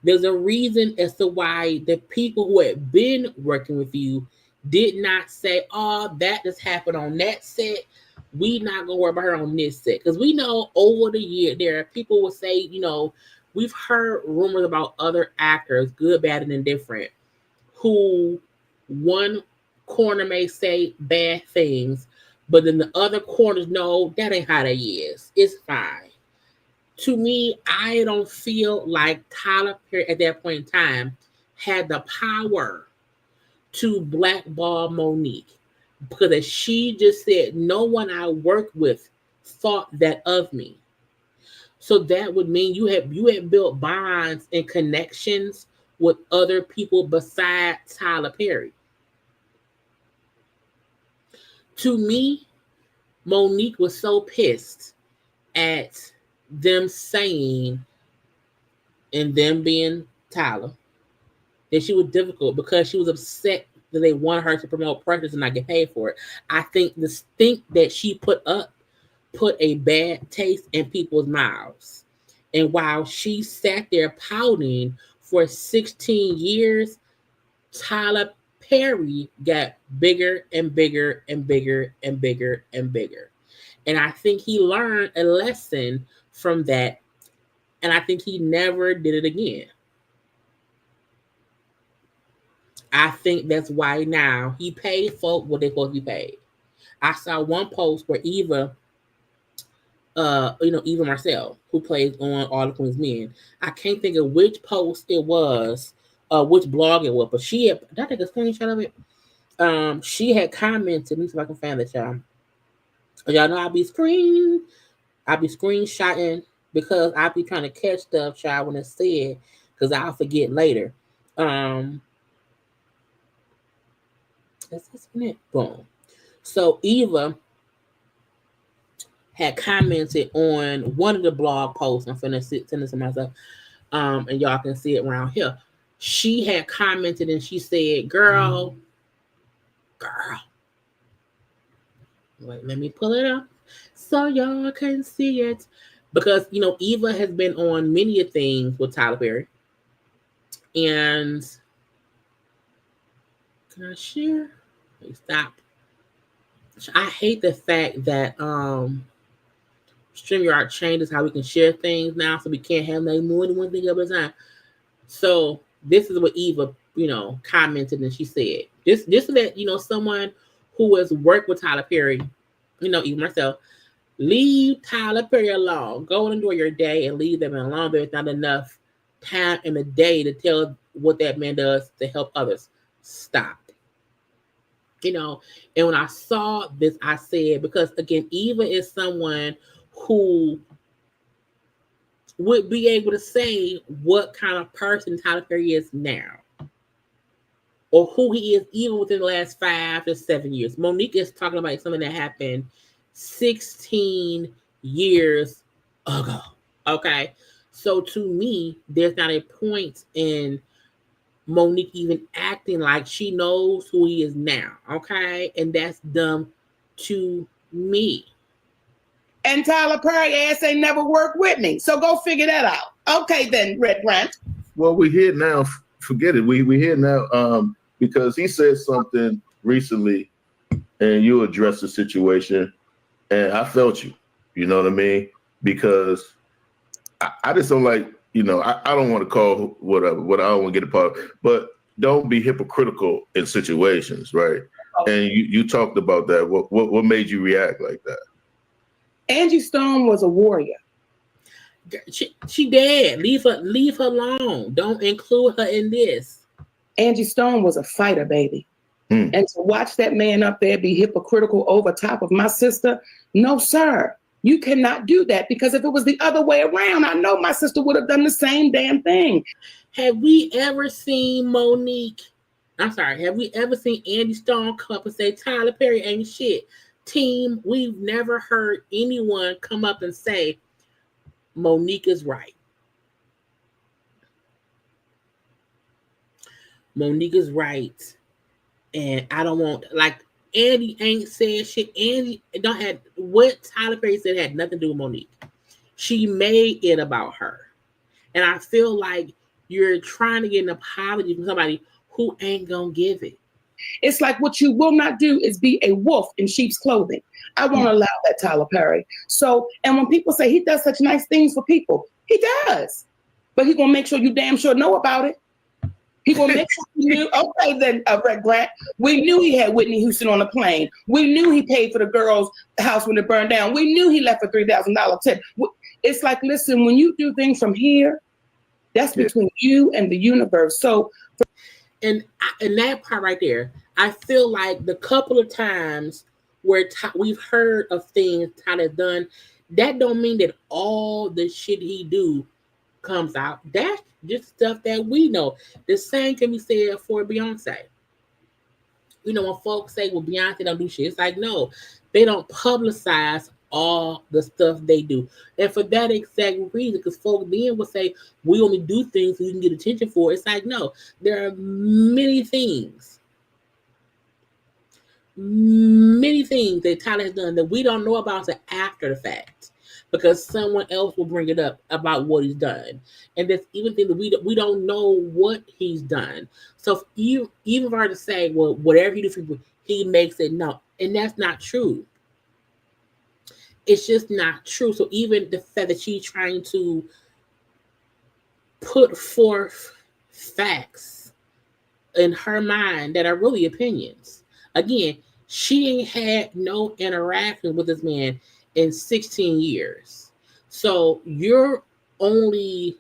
There's a reason as to why the people who had been working with you did not say, oh, that just happened on that set. We not going to worry about her on this set. Because we know over the year, there are people will say, you know, we've heard rumors about other actors, good, bad, and indifferent, who one corner may say bad things, but then the other corners know that ain't how they is. It's fine. To me, I don't feel like Tyler Perry at that point in time had the power to blackball Monique, because as she just said, no one I worked with thought that of me. So that would mean you had built bonds and connections with other people besides Tyler Perry. To me, Monique was so pissed at them saying and them being Tyler that she was difficult because she was upset that they wanted her to promote Precious and not get paid for it. I think the stink that she put a bad taste in people's mouths. And while she sat there pouting for 16 years, Tyler Perry got bigger and bigger and bigger and bigger and bigger. And I think he learned a lesson from that. And I think he never did it again. I think that's why now he paid folk what they're supposed to be paid. I saw one post where Eva Marcel, who plays on All the Queen's Men, I can't think of which post it was, which blog it was, but she had, did I take a screenshot of it? She had commented, let me see if I can find that, y'all. Y'all know I'll be screenshotting because I'll be trying to catch stuff, child, when it's said, because I'll forget later. That's it. Boom. So Eva had commented on one of the blog posts. I'm finna send this to myself, and y'all can see it around here. She had commented and she said, girl. Wait, let me pull it up so y'all can see it. Because, you know, Eva has been on many things with Tyler Perry. And can I share? Let me stop. I hate the fact that StreamYard changes how we can share things now, so we can't have like more than one thing at a time. So this is what Eva, commented, and she said, this is that, someone who has worked with Tyler Perry, even myself, leave Tyler Perry alone. Go and enjoy your day and leave them alone. There's not enough time in the day to tell what that man does to help others. Stop. And when I saw this, I said, because again, Eva is someone who would be able to say what kind of person Tyler Perry is now, or who he is even within the last 5 to 7 years. Monique is talking about something that happened 16 years ago. Okay. So to me, there's not a point in Monique even acting like she knows who he is now. Okay. And that's dumb to me. And Tyler Perry ass ain't never worked with me. So go figure that out. Okay, then, Red Grant. Well, we're here now. Forget it. We're here now because he said something recently and you addressed the situation. And I felt you. You know what I mean? Because I just don't like, I don't want to call what I don't want to get a part of, but don't be hypocritical in situations, right? And you talked about that. What made you react like that? Angie Stone was a warrior. She dead. Leave her alone. Don't include her in this. Angie Stone was a fighter, baby. And to watch that man up there be hypocritical over top of my sister, no, sir. You cannot do that, because if it was the other way around, I know my sister would have done the same damn thing. Have we ever seen Monique? I'm sorry. Have we ever seen Angie Stone come up and say Tyler Perry ain't shit? Team, we've never heard anyone come up and say Monique is right. Monique is right. And I don't want, like, Andy ain't said shit. Andy don't have what Tyler Perry said had nothing to do with Monique. She made it about her. And I feel like you're trying to get an apology from somebody who ain't gonna give it. It's like what you will not do is be a wolf in sheep's clothing. I won't allow that, Tyler Perry. So, and when people say he does such nice things for people, he does. But he gonna make sure you damn sure know about it. He gonna make sure you knew. Okay, then, Red Grant, we knew he had Whitney Houston on the plane. We knew he paid for the girl's house when it burned down. We knew he left a $3,000 tip. It's like, listen, when you do things from here, that's between you and the universe. So, and that part right there, I feel like the couple of times where we've heard of things Tyler's done, that don't mean that all the shit he do comes out. That's just stuff that we know. The same can be said for Beyonce. You know, when folks say, well, Beyonce don't do shit, it's like, no, they don't publicize all the stuff they do. And for that exact reason, because folks then will say, we only do things so you can get attention for. It's like, no, there are many things that Tyler has done that we don't know about until after the fact, because someone else will bring it up about what he's done. And there's even things that we don't know what he's done. So if even for her to say, well, whatever he do for people, he makes it known. And that's not true. It's just not true. So even the fact that she's trying to put forth facts in her mind that are really opinions. Again, she ain't had no interaction with this man in 16 years. So your only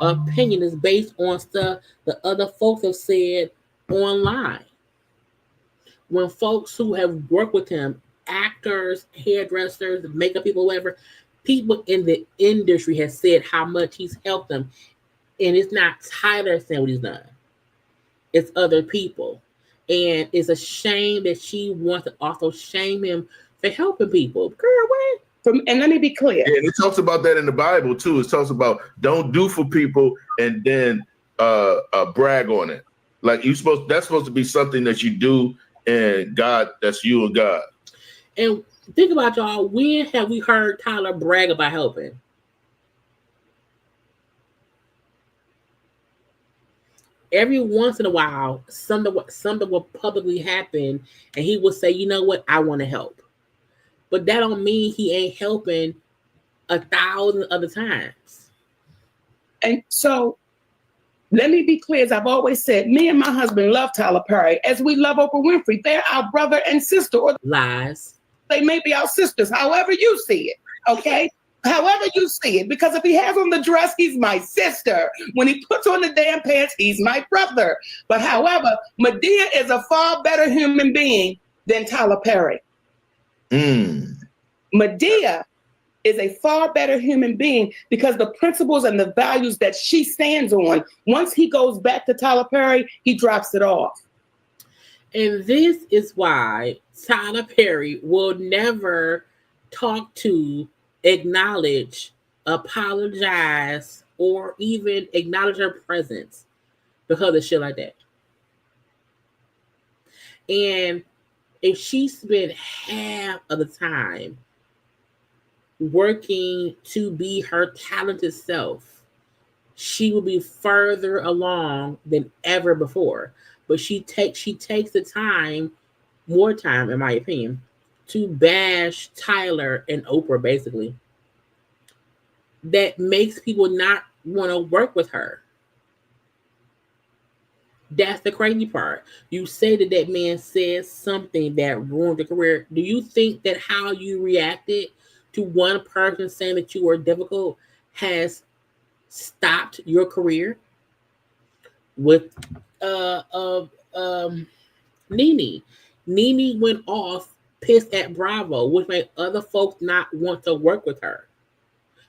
opinion is based on stuff that other folks have said online. When folks who have worked with him, actors, hairdressers, makeup people, whatever, people in the industry have said how much he's helped them. And it's not Tyler saying what he's done. It's other people. And it's a shame that she wants to also shame him for helping people. Girl, what? And let me be clear. Yeah, and it talks about that in the Bible too. It talks about don't do for people and then brag on it. Like that's supposed to be something that you do, and God, that's you and God. And think about y'all, when have we heard Tyler brag about helping? Every once in a while, something will publicly happen, and he will say, you know what, I want to help. But that don't mean he ain't helping 1,000 other times. And so, let me be clear, as I've always said, me and my husband love Tyler Perry, as we love Oprah Winfrey. They're our brother and sister. Or lies. They may be our sisters, however you see it, okay? However you see it, because if he has on the dress, he's my sister. When he puts on the damn pants, he's my brother. But however, Madea is a far better human being than Tyler Perry. Madea is a far better human being because the principles and the values that she stands on, once he goes back to Tyler Perry, he drops it off. And this is why Tyler Perry will never talk to, acknowledge, apologize, or even acknowledge her presence because of shit like that. And if she spent half of the time working to be her talented self, she will be further along than ever before. But she takes the time, more time, in my opinion, to bash Tyler and Oprah, basically. that makes people not want to work with her. That's the crazy part. You say that man said something that ruined your career. Do you think that how you reacted to one person saying that you were difficult has stopped your career? With Nene. Nene went off pissed at Bravo, which made other folks not want to work with her.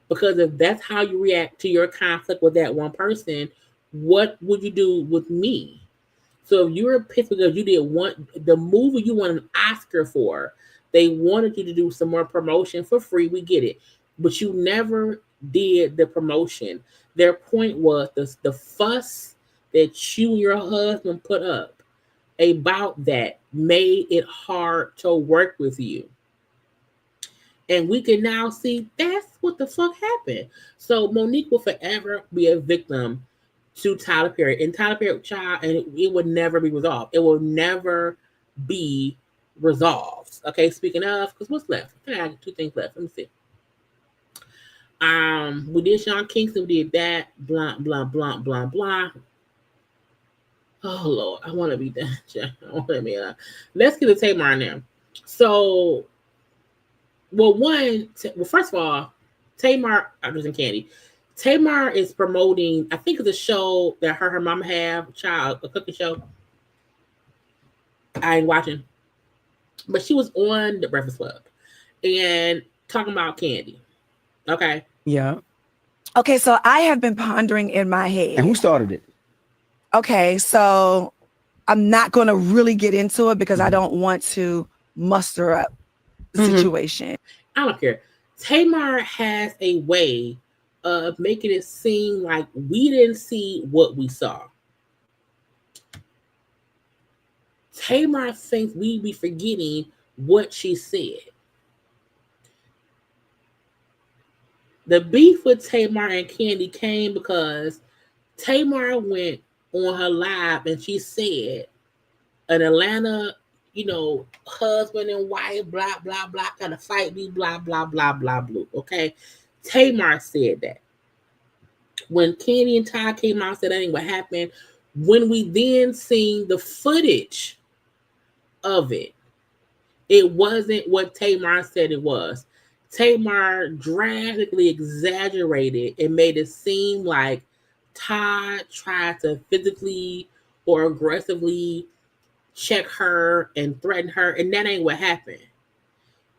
Because if that's how you react to your conflict with that one person, what would you do with me? So if you were pissed because you didn't want the movie you won an Oscar for, they wanted you to do some more promotion for free. We get it. But you never did the promotion. Their point was the fuss that you and your husband put up about that made it hard to work with you. And we can now see that's what the fuck happened. So Monique will forever be a victim to Tyler Perry. And Tyler Perry, child, and it would never be resolved. It will never be resolved. Okay, speaking of, because what's left? I think I have 2 things left. Let me see. We did Sean Kingston, we did that, blah, blah, blah, blah, blah. Oh, Lord, I want to be done. Let's get to Tamar now. So, first of all, Tamar, I'm using Candy. Tamar is promoting, I think it's a show that her mama have, a cooking show. I ain't watching. But she was on the Breakfast Club and talking about Candy. Okay. Yeah. Okay, so I have been pondering in my head. And who started it? Okay, so I'm not going to really get into it because I don't want to muster up the situation. I don't care. Tamar has a way of making it seem like we didn't see what we saw. Tamar thinks we be forgetting what she said. The beef with Tamar and Candy came because Tamar went on her live and she said an Atlanta, husband and wife, blah, blah, blah, kind of fight me, blah, blah, blah, blah, blah. Okay. Tamar said that. When Candy and Ty came out, said that ain't what happened. When we then seen the footage of it, it wasn't what Tamar said it was. Tamar drastically exaggerated and made it seem like Todd tried to physically or aggressively check her and threaten her, and that ain't what happened.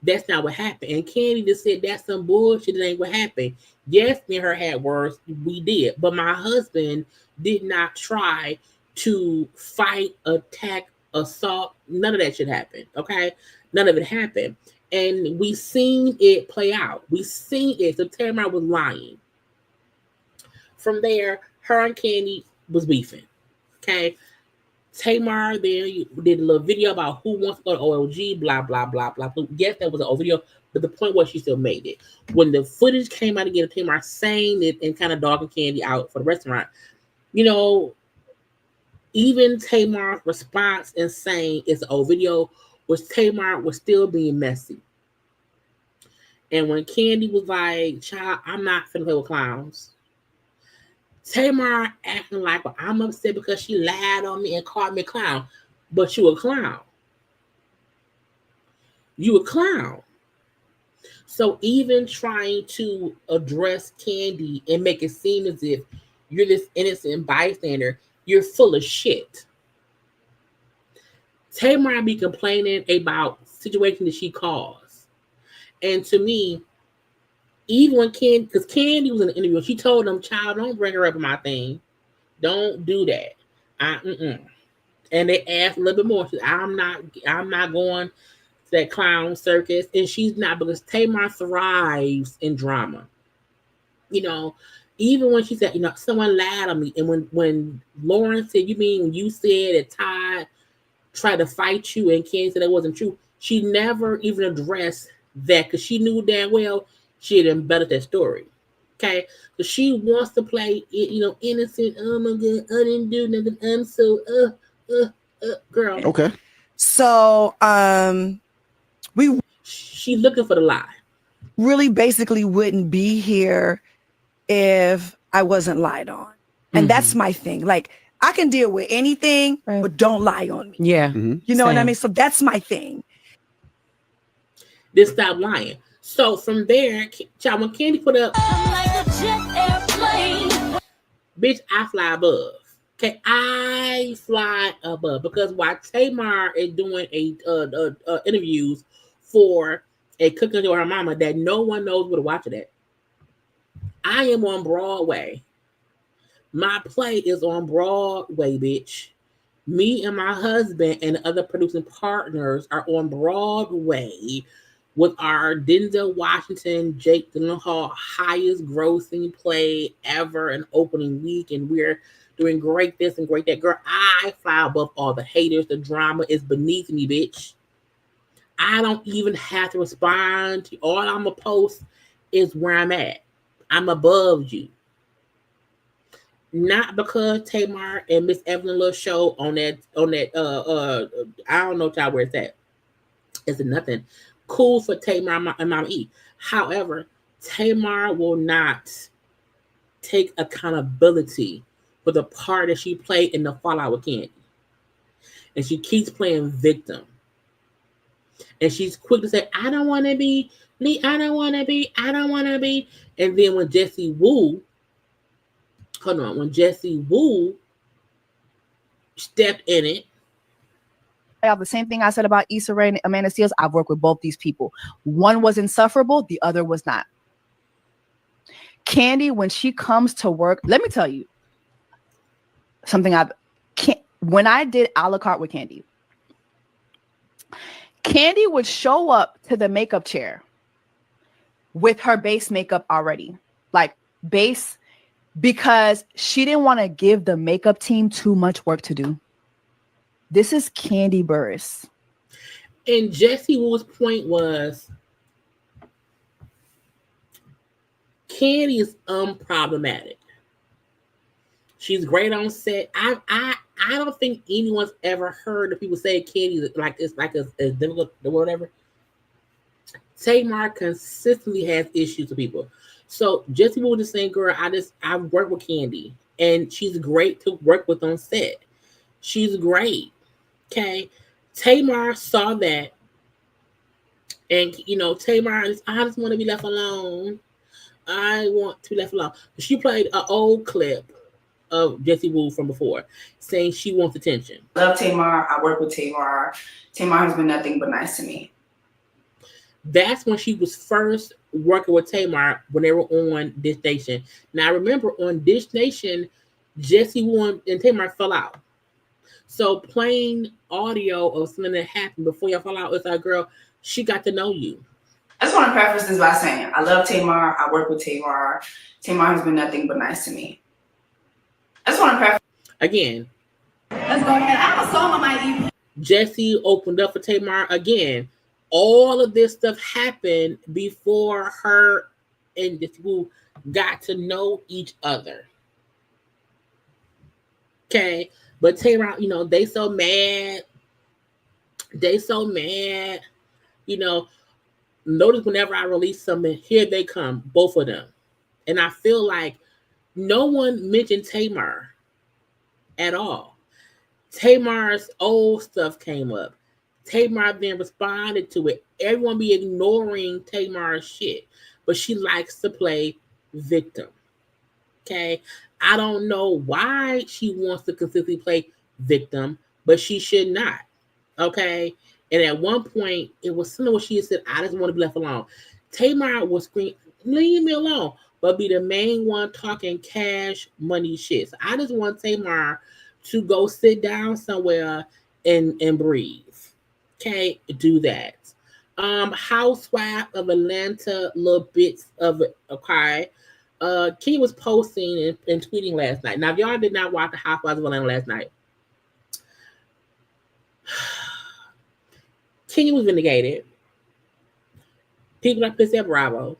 That's not what happened. And Candy just said that's some bullshit. That ain't what happened. Yes, me and her had words. We did. But my husband did not try to fight, attack, assault. None of that shit happened. Okay? None of it happened. And we seen it play out. We seen it. So Tamar was lying. From there, her and Candy was beefing. Okay? Tamar then did a little video about who wants to go to OLG, blah, blah, blah, blah. Yes, that was an old video, but the point was she still made it. When the footage came out again, Tamar saying it and kind of dogging Candy out for the restaurant, even Tamar's response and saying it's an old video was Tamar was still being messy. And when Candy was like, child, I'm not finna play with clowns. Tamar acting like, well, I'm upset because she lied on me and called me a clown. But you a clown. You a clown. So even trying to address Candy and make it seem as if you're this innocent bystander, you're full of shit. Tamar be complaining about situations that she caused. And to me, even when because Candy was in the interview, she told them, child, don't bring her up in my thing. Don't do that. And they asked a little bit more. She said, I'm not going to that clown circus. And she's not, because Tamar thrives in drama. Even when she said, someone lied on me. And when Lauren said, you mean when you said that Todd tried to fight you and Candy said that wasn't true, she never even addressed that because she knew damn well she had embedded that story. Okay? So she wants to play, innocent. Oh my God, I didn't do nothing. I'm so, girl. Okay. So, she's looking for the lie. Really basically wouldn't be here if I wasn't lied on. And that's my thing. Like, I can deal with anything, but don't lie on me. Yeah. You know what I mean? So that's my thing. Just stop lying. So from there, child, when Candy put up, bitch, I fly above. Okay, I fly above because while Tamar is doing interviews for a cooking show with her mama that no one knows where to watch it at, I am on Broadway. My play is on Broadway, bitch. Me and my husband and other producing partners are on Broadway with our Denzel Washington, Jake Gyllenhaal highest grossing play ever in opening week, and we're doing great this and great that. Girl, I fly above all the haters. The drama is beneath me, bitch. I don't even have to respond to all I'm gonna post is where I'm at. I'm above you. Not because Tamar and Miss Evelyn little show on that I don't know child where it's at. It's nothing. Cool for Tamar and Mama E. However, Tamar will not take accountability for the part that she played in the fallout with Candy. And she keeps playing victim. And she's quick to say, I don't want to be, I don't want to be. And then when Jessie Woo stepped in it. I have the same thing I said about Issa Rae and Amanda Seales. I've worked with both these people. One was insufferable, the other was not. Candy, when she comes to work, let me tell you something. When I did a la carte with Candy would show up to the makeup chair with her base makeup already, like base, because she didn't want to give the makeup team too much work to do. This is Candy Buruss. And Jessie Woo's point was, Candy is unproblematic. She's great on set. I don't think anyone's ever heard of people say Candy is as difficult or whatever. Tamar consistently has issues with people. So Jessie Woo was just saying, girl, I work with Candy and she's great to work with on set. She's great. Okay. Tamar saw that. And Tamar, I just want to be left alone. I want to be left alone. She played an old clip of Jessie Woo from before, saying she wants attention. Love Tamar. I work with Tamar. Tamar has been nothing but nice to me. That's when she was first working with Tamar when they were on Dish Nation. Now, remember, on Dish Nation, Jessie Woo and Tamar fell out. So playing audio of something that happened before y'all fell out, it's like, girl, she got to know you. I just want to preface this by saying I love Tamar. I work with Tamar. Tamar has been nothing but nice to me. I just want to preface. Again. Let's go ahead. I have a song on my EP. Jessie opened up for Tamar again. All of this stuff happened before her and Jessie Woo got to know each other. Okay. But Tamar, they so mad. Notice whenever I release something, here they come, both of them. And I feel like no one mentioned Tamar at all. Tamar's old stuff came up. Tamar then responded to it. Everyone be ignoring Tamar's shit, but she likes to play victim. Okay? I don't know why she wants to consistently play victim, but she should not. Okay? And at one point, it was something where she said, I just want to be left alone. Tamar was screaming, leave me alone, but be the main one talking cash money shit. So I just want Tamar to go sit down somewhere and breathe. Okay, do that. Housewives of Atlanta, little bits of it. Okay. Kenya was posting and tweeting last night. Now, if y'all did not watch the Housewives of Atlanta last night, Kenya was vindicated. People are pissed at Bravo.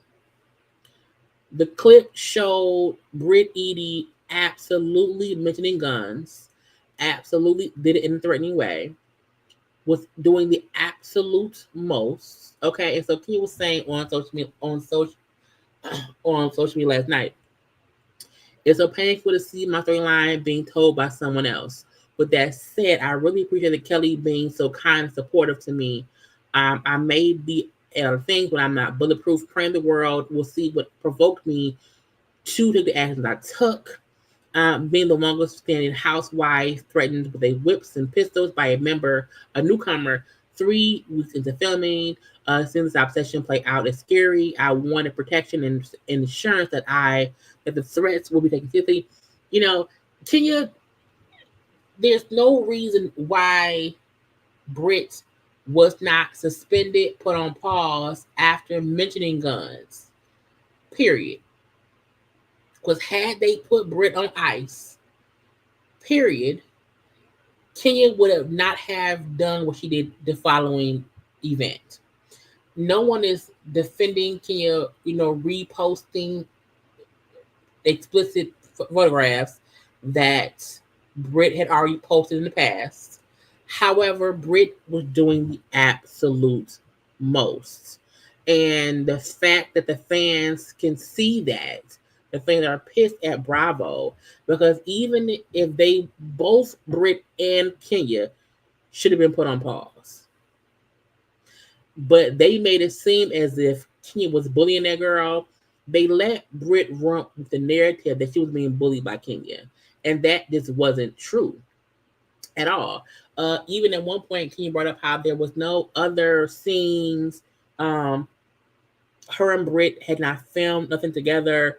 The clip showed Britt Edie absolutely mentioning guns, absolutely did it in a threatening way, was doing the absolute most. Okay, and so Kenya was saying on social media last night, It's so painful to see my storyline being told by someone else. With that said, I really appreciate Kelly being so kind and supportive to me. I may be at other things, but I'm not bulletproof. Praying the world will see what provoked me to take the actions I took. Being the longest standing housewife threatened with a whips and pistols by a newcomer, 3 weeks into filming. Since this obsession played out as scary, I wanted protection and insurance that the threats will be taken seriously. You know, Kenya, there's no reason why Brit was not suspended, put on pause after mentioning guns. Period. Because had they put Brit on ice, period, Kenya would have not have done what she did the following event. No one is defending Kenya, reposting explicit photographs that Brit had already posted in the past. However, Brit was doing the absolute most. And the fact that the fans can see that, the fans are pissed at Bravo, because even if they both, Brit and Kenya, should have been put on pause. But they made it seem as if Kenya was bullying that girl. They let Brit run with the narrative that she was being bullied by Kenya. And that just wasn't true at all. Even at one point, Kenya brought up how there was no other scenes. Her and Brit had not filmed nothing together.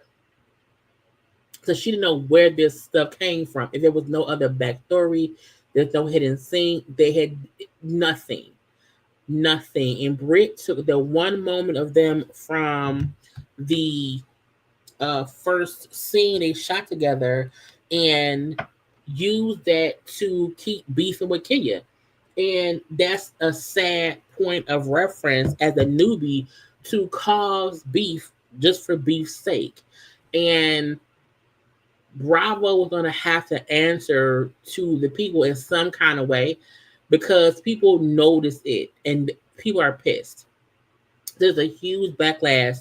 So she didn't know where this stuff came from. If there was no other backstory, there's no hidden scene. They had nothing. And Brit took the one moment of them from the first scene they shot together and used that to keep beefing with Kenya. And that's a sad point of reference as a newbie to cause beef just for beef's sake. And Bravo was going to have to answer to the people in some kind of way because people notice it and people are pissed. There's a huge backlash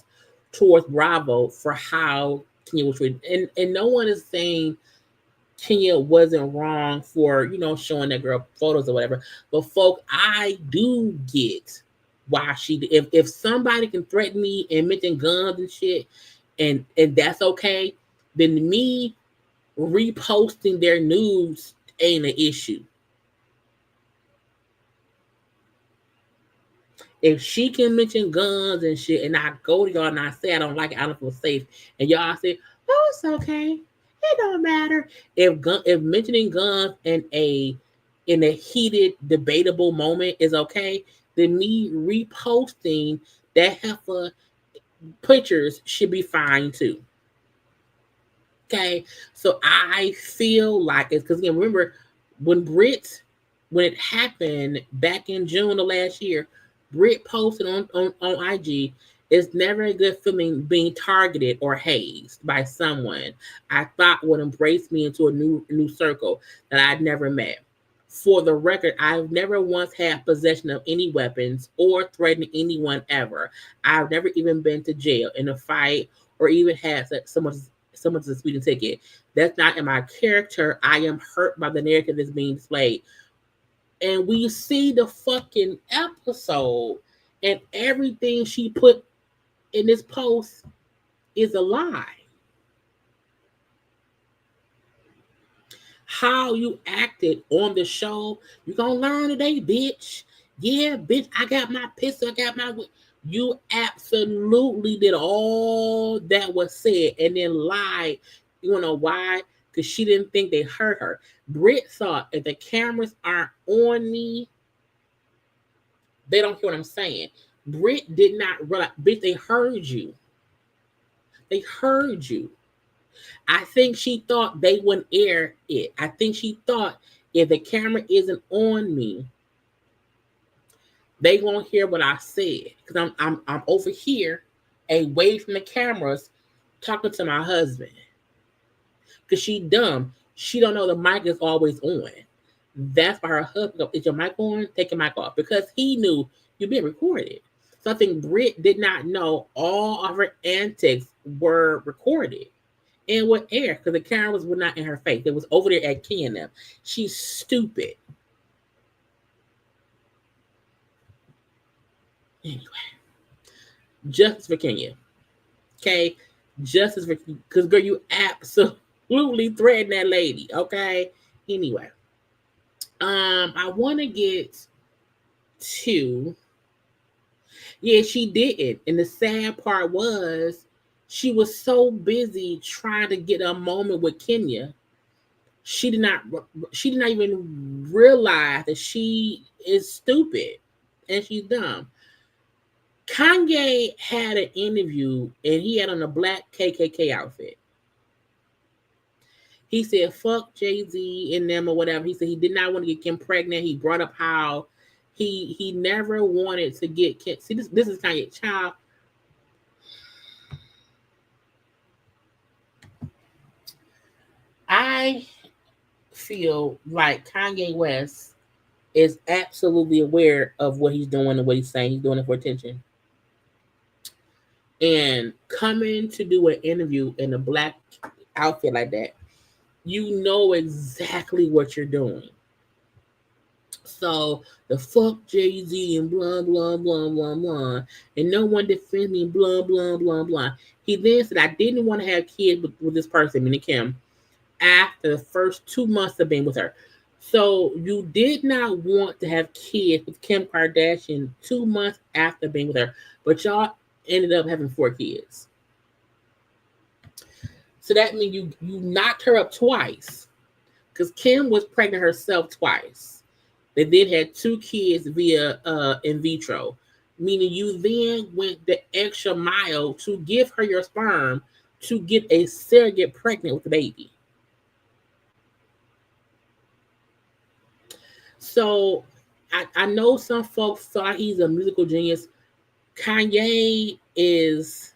towards Bravo for how Kenya was treated. And no one is saying Kenya wasn't wrong for, showing that girl photos or whatever. But folk, I do get why she did. If somebody can threaten me and mention guns and shit, and that's okay, then me reposting their nudes ain't an issue. If she can mention guns and shit, and I go to y'all and I say I don't like it, I don't feel safe, and y'all say, "Oh, it's okay, it don't matter." If mentioning guns in a heated, debatable moment is okay, then me reposting that heifer pictures should be fine too. Okay, so I feel like it's because again, remember when it happened back in June of last year, Brit posted on IG, "It's never a good feeling being targeted or hazed by someone I thought would embrace me into a new circle that I'd never met. For the record, I've never once had possession of any weapons or threatened anyone ever. I've never even been to jail in a fight or even had someone's a speeding ticket. That's not in my character. I am hurt by the narrative that's being displayed." And we see the fucking episode, and everything she put in this post is a lie. How you acted on the show, you gonna learn today, bitch. Yeah, bitch, I got my pistol, I got my... You absolutely did all that was said and then lied. You wanna know why? Because she didn't think they heard her. Brit thought if the cameras aren't on me, they don't hear what I'm saying. Brit did not realize, bitch, they heard you. They heard you. I think she thought they wouldn't air it. I think she thought if the camera isn't on me, they won't hear what I said. Because I'm over here away from the cameras talking to my husband. Because she dumb. She don't know the mic is always on. That's why her husband goes, "Is your mic on? Take your mic off." Because he knew you've been recorded. So I think Brit did not know all of her antics were recorded. and with air because the cameras were not in her face. It was over there at Key and them. She's stupid. Anyway, justice for Kenya. Okay, justice for because girl, you absolutely threatened that lady. Okay. Anyway, I want to get to. Yeah, she didn't, and the sad part was she was so busy trying to get a moment with Kenya. She did not even realize that she is stupid and she's dumb. Kanye had an interview and he had on a black KKK outfit. He said, fuck Jay-Z and them or whatever. He said he did not want to get Kim pregnant. He brought up how he never wanted to get Kim. See, this is Kanye. Child. I feel like Kanye West is absolutely aware of what he's doing and what he's saying. He's doing it for attention. And coming to do an interview in a black outfit like that, you know exactly what you're doing. So the fuck Jay-Z and blah, blah, blah, blah, blah. And no one defends me, blah, blah, blah, blah. He then said, I didn't want to have kids with this person, meaning Kim, after the first 2 months of being with her. So you did not want to have kids with Kim Kardashian 2 months after being with her. But y'all ended up having 4 kids. So that means you knocked her up twice. Because Kim was pregnant herself twice. They then had 2 kids via in vitro. Meaning you then went the extra mile to give her your sperm to get a surrogate pregnant with the baby. So I know some folks thought he's a musical genius. Kanye is,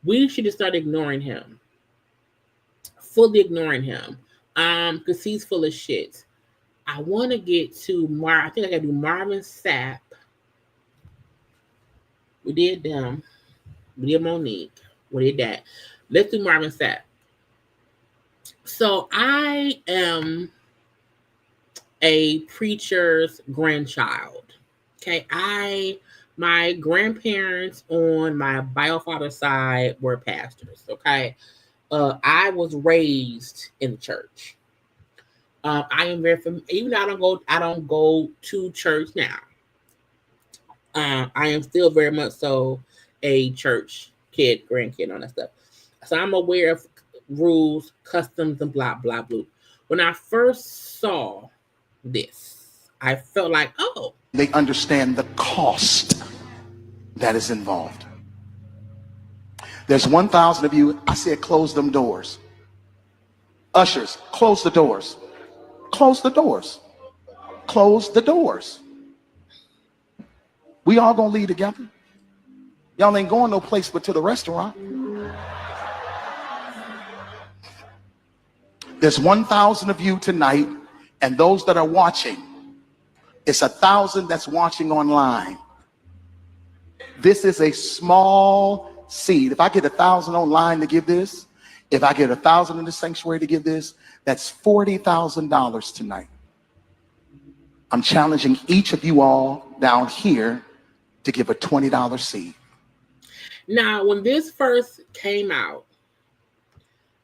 we should have started ignoring him. Fully ignoring him. Because he's full of shit. I want to get to I think I gotta do Marvin Sapp. We did them. We did Monique. We did that. Let's do Marvin Sapp. So I am a preacher's grandchild. Okay, my grandparents on my bio father's side were pastors. Okay, I was raised in the church. I am very familiar. Even though I don't go to church now. I am still very much so a church kid, grandkid, all that stuff. So I'm aware of rules, customs, and blah blah blah. When I first saw this, I felt like, oh, they understand the cost that is involved. There's 1,000 of you. I said, close them doors. Ushers, close the doors. Close the doors. Close the doors. We all gonna leave together. Y'all ain't going no place but to the restaurant. There's 1,000 of you tonight, and those that are watching, it's 1,000 that's watching online. This is a small seed. If I get 1,000 online to give this, if I get 1,000 in the sanctuary to give this, that's $40,000 tonight. I'm challenging each of you all down here to give a $20 seed. Now, when this first came out,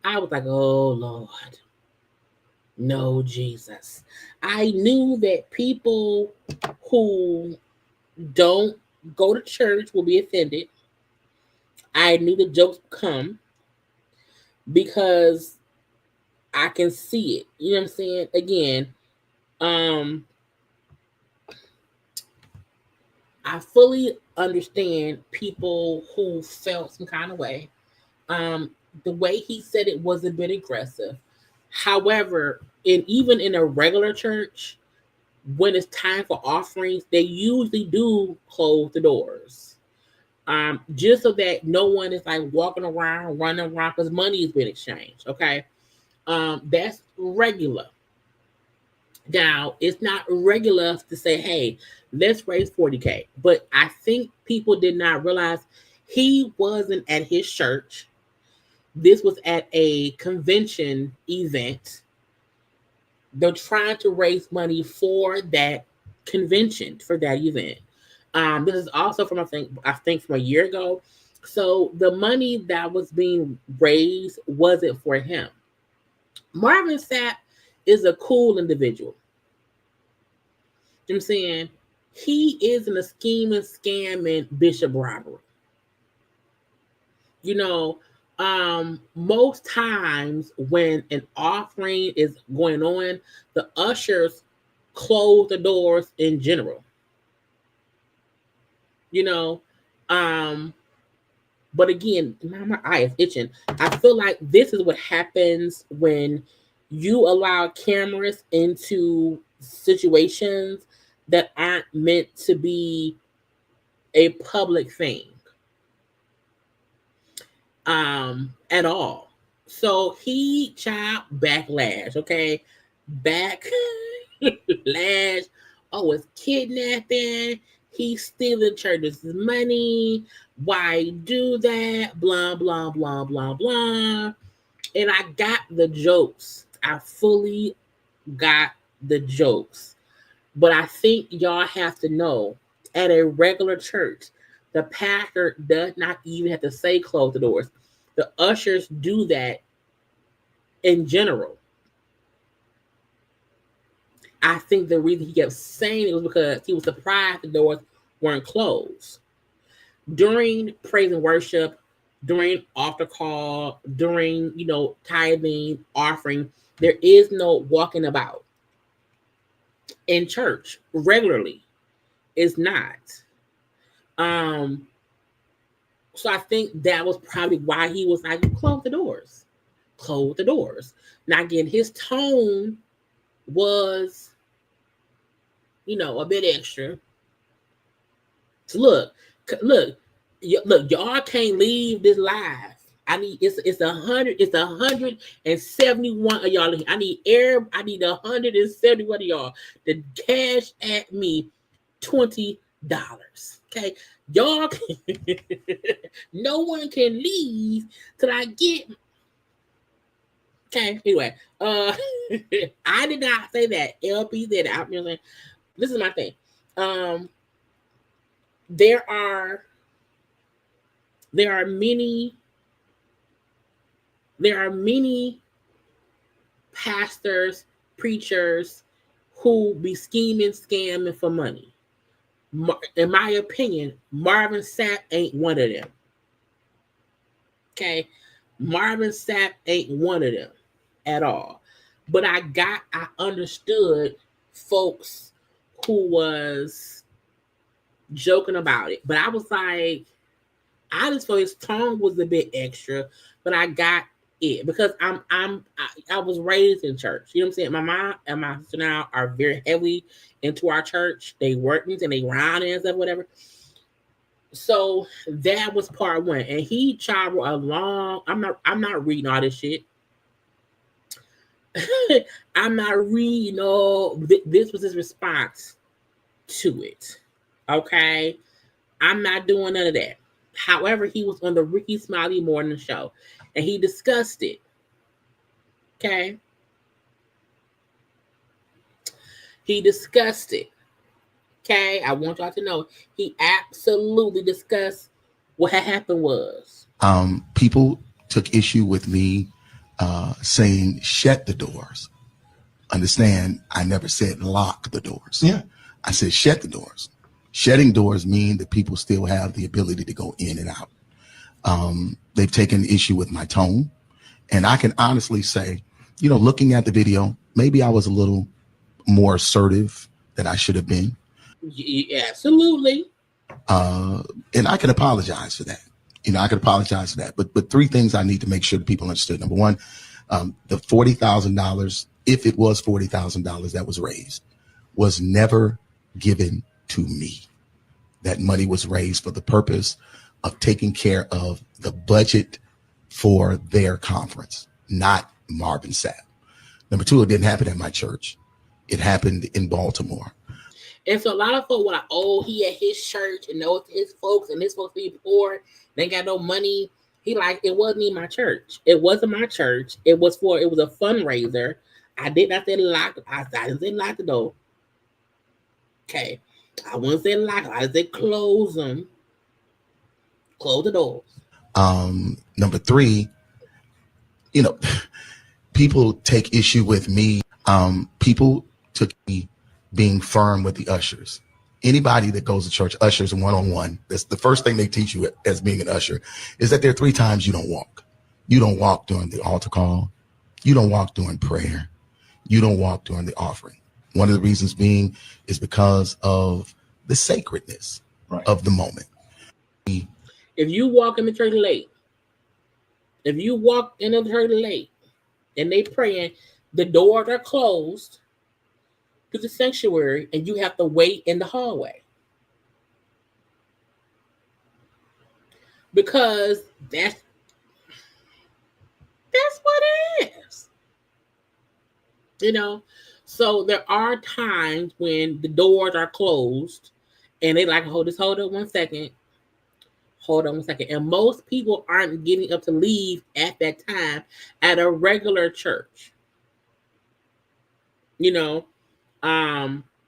I was like, oh, Lord. No, Jesus. I knew that people who don't go to church will be offended. I knew the jokes would come because I can see it. You know what I'm saying? Again, I fully understand people who felt some kind of way. The way he said it was a bit aggressive. However, even in a regular church, when it's time for offerings, they usually do close the doors. Just so that no one is like walking around, running around, because money has been exchanged. Okay. That's regular. Now, it's not regular to say, hey, let's raise 40K. But I think people did not realize he wasn't at his church. This was at a convention event. They're trying to raise money for that convention, for that event. This is also from I think from a year ago. So the money that was being raised wasn't for him. Marvin Sapp is a cool individual. You know what I'm saying? He isn't a scheming, scamming bishop robber. You know, most times when an offering is going on, the ushers close the doors in general. You know, but again, my eye is itching. I feel like this is what happens when you allow cameras into situations that aren't meant to be a public thing. At all. So he backlash, okay? Backlash. Oh, it's kidnapping. He's stealing church's money. Why do that? Blah, blah, blah, blah, blah. And I got the jokes. I fully got the jokes. But I think y'all have to know, at a regular church, the pastor does not even have to say close the doors. The ushers do that in general. I think the reason he kept saying it was because he was surprised the doors weren't closed. During praise and worship, during altar call, during, tithing, offering, there is no walking about in church regularly. It's not. So I think that was probably why he was like, close the doors. Close the doors. Now again, his tone was, a bit extra. So look, y'all can't leave this live. I need it's 171 of y'all. I need 171 of y'all to cash at me $20. Okay. Y'all no one can leave till I get. Okay, anyway. I did not say that. LP said that. This is my thing. There are many pastors, preachers who be scheming, scamming for money. In my opinion, Marvin Sapp ain't one of them. Okay, Marvin Sapp ain't one of them at all. But I understood folks who was joking about it. But I was like, I just thought his tone was a bit extra, but I got it because I was raised in church. You know what I'm saying? My mom and my sister now are very heavily into our church. They work and they round and stuff, whatever. So that was part one. And he traveled along. I'm not reading all this shit. I'm not reading all. This was his response to it. Okay? I'm not doing none of that. However, he was on the Ricky Smiley Morning Show, and he discussed it. Okay? He discussed it. Okay? I want y'all to know he absolutely discussed what had happened was. People took issue with me saying shut the doors. Understand, I never said lock the doors. Yeah. I said shut the doors. Shutting doors mean that people still have the ability to go in and out. They've taken issue with my tone. And I can honestly say, looking at the video, maybe I was a little more assertive than I should have been. Yeah, absolutely. And I can apologize for that. I could apologize for that. But three things I need to make sure that people understood. Number one, the $40,000, if it was $40,000 that was raised, was never given to me. That money was raised for the purpose of taking care of the budget for their conference, not Marvin Sapp. Number two, it didn't happen at my church. It happened in Baltimore. And so a lot of folks were like, oh, he at his church and those his folks and his folks be poor. They ain't got no money. He like, it wasn't even my church. It wasn't my church. It was a fundraiser. I did not say lock. I didn't say lock the door. Okay. I wouldn't say lock. I said close them. Close the doors. Number 3, you know, people take issue with me. People took me being firm with the ushers. Anybody that goes to church, ushers one-on-one, that's the first thing they teach you as being an usher, is that there are 3 times you don't walk. You don't walk during the altar call. You don't walk during prayer. You don't walk during the offering. One of the reasons being is because of the sacredness of the moment. If you walk in the church late, and they praying, the doors are closed to the sanctuary, and you have to wait in the hallway. Because that's what it is. You know? So there are times when the doors are closed and they like, hold on one second. And most people aren't getting up to leave at that time at a regular church. You know,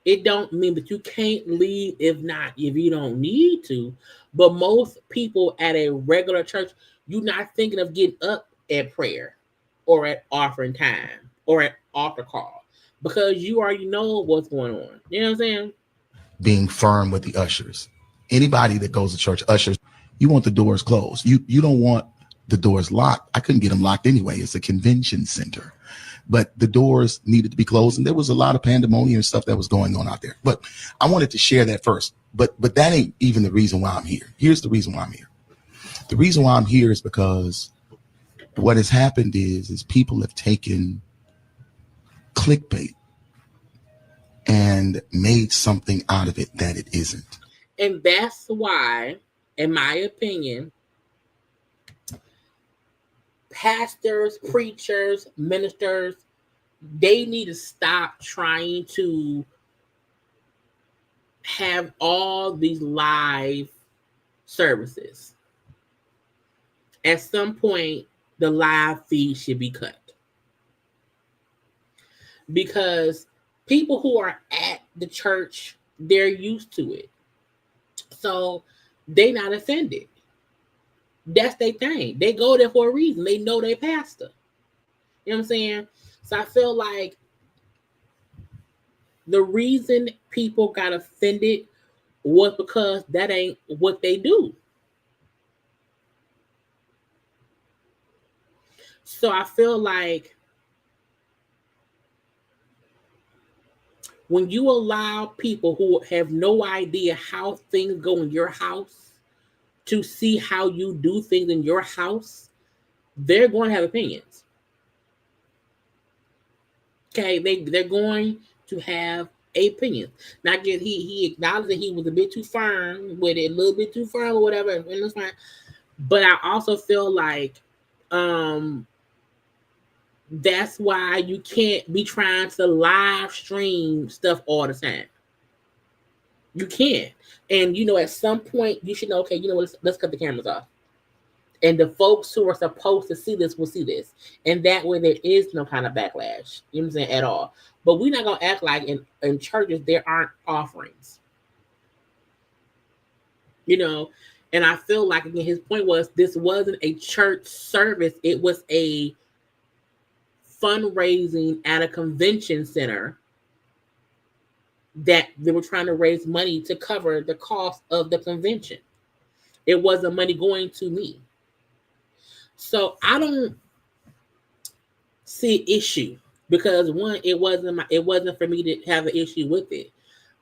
it don't mean that you can't leave if you don't need to. But most people at a regular church, you're not thinking of getting up at prayer or at offering time or at altar call because you already know what's going on. You know what I'm saying? Being firm with the ushers. Anybody that goes to church, ushers, you want the doors closed. You don't want the doors locked. I couldn't get them locked anyway. It's a convention center. But the doors needed to be closed, and there was a lot of pandemonium and stuff that was going on out there. But I wanted to share that first. But that ain't even the reason why I'm here. Here's the reason why I'm here. The reason why I'm here is because what has happened is people have taken clickbait and made something out of it that it isn't. And that's why, in my opinion, pastors, preachers, ministers, they need to stop trying to have all these live services. At some point, the live feed should be cut. Because people who are at the church, they're used to it. So they not offended. That's their thing. They go there for a reason. They know their pastor. You know what I'm saying? So I feel like the reason people got offended was because that ain't what they do. So I feel like when you allow people who have no idea how things go in your house to see how you do things in your house, they're going to have opinions. Okay, they're going to have opinions. Now, again, he acknowledged that he was a bit too firm with it, a little bit too firm or whatever, and that's fine. But I also feel like that's why you can't be trying to live stream stuff all the time. You can't. And, you know, at some point, you should know, okay, you know what, let's cut the cameras off. And the folks who are supposed to see this will see this. And that way there is no kind of backlash, you know what I'm saying, at all. But we're not going to act like in churches there aren't offerings. You know, and I feel like, again, his point was this wasn't a church service. It was a fundraising at a convention center that they were trying to raise money to cover the cost of the convention. It wasn't money going to me. So I don't see an issue because one, it wasn't for me to have an issue with it.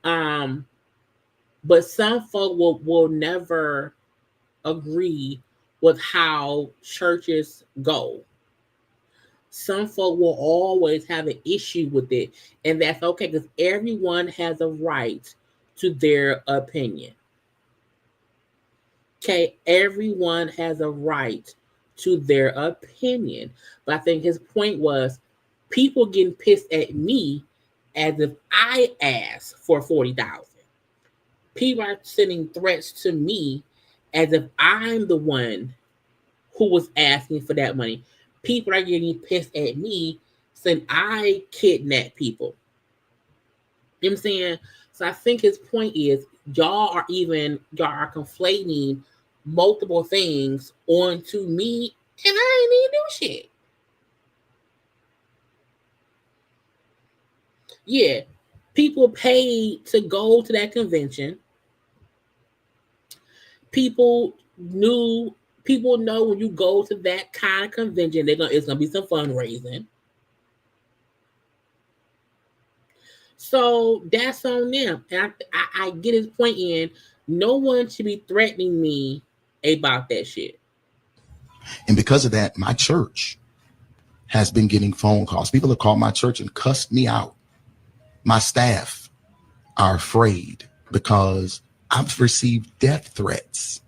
But some folk will never agree with how churches go. Some folk will always have an issue with it, and that's okay because everyone has a right to their opinion. Okay, everyone has a right to their opinion. But I think his point was people getting pissed at me as if I asked for $40,000. People are sending threats to me as if I'm the one who was asking for that money. People are getting pissed at me saying I kidnap people. You know what I'm saying? So I think his point is y'all are conflating multiple things onto me, and I ain't even do shit. Yeah, people paid to go to that convention. People know when you go to that kind of convention, it's gonna be some fundraising. So that's on them. And I get his point in. No one should be threatening me about that shit. And because of that, my church has been getting phone calls. People have called my church and cussed me out. My staff are afraid because I've received death threats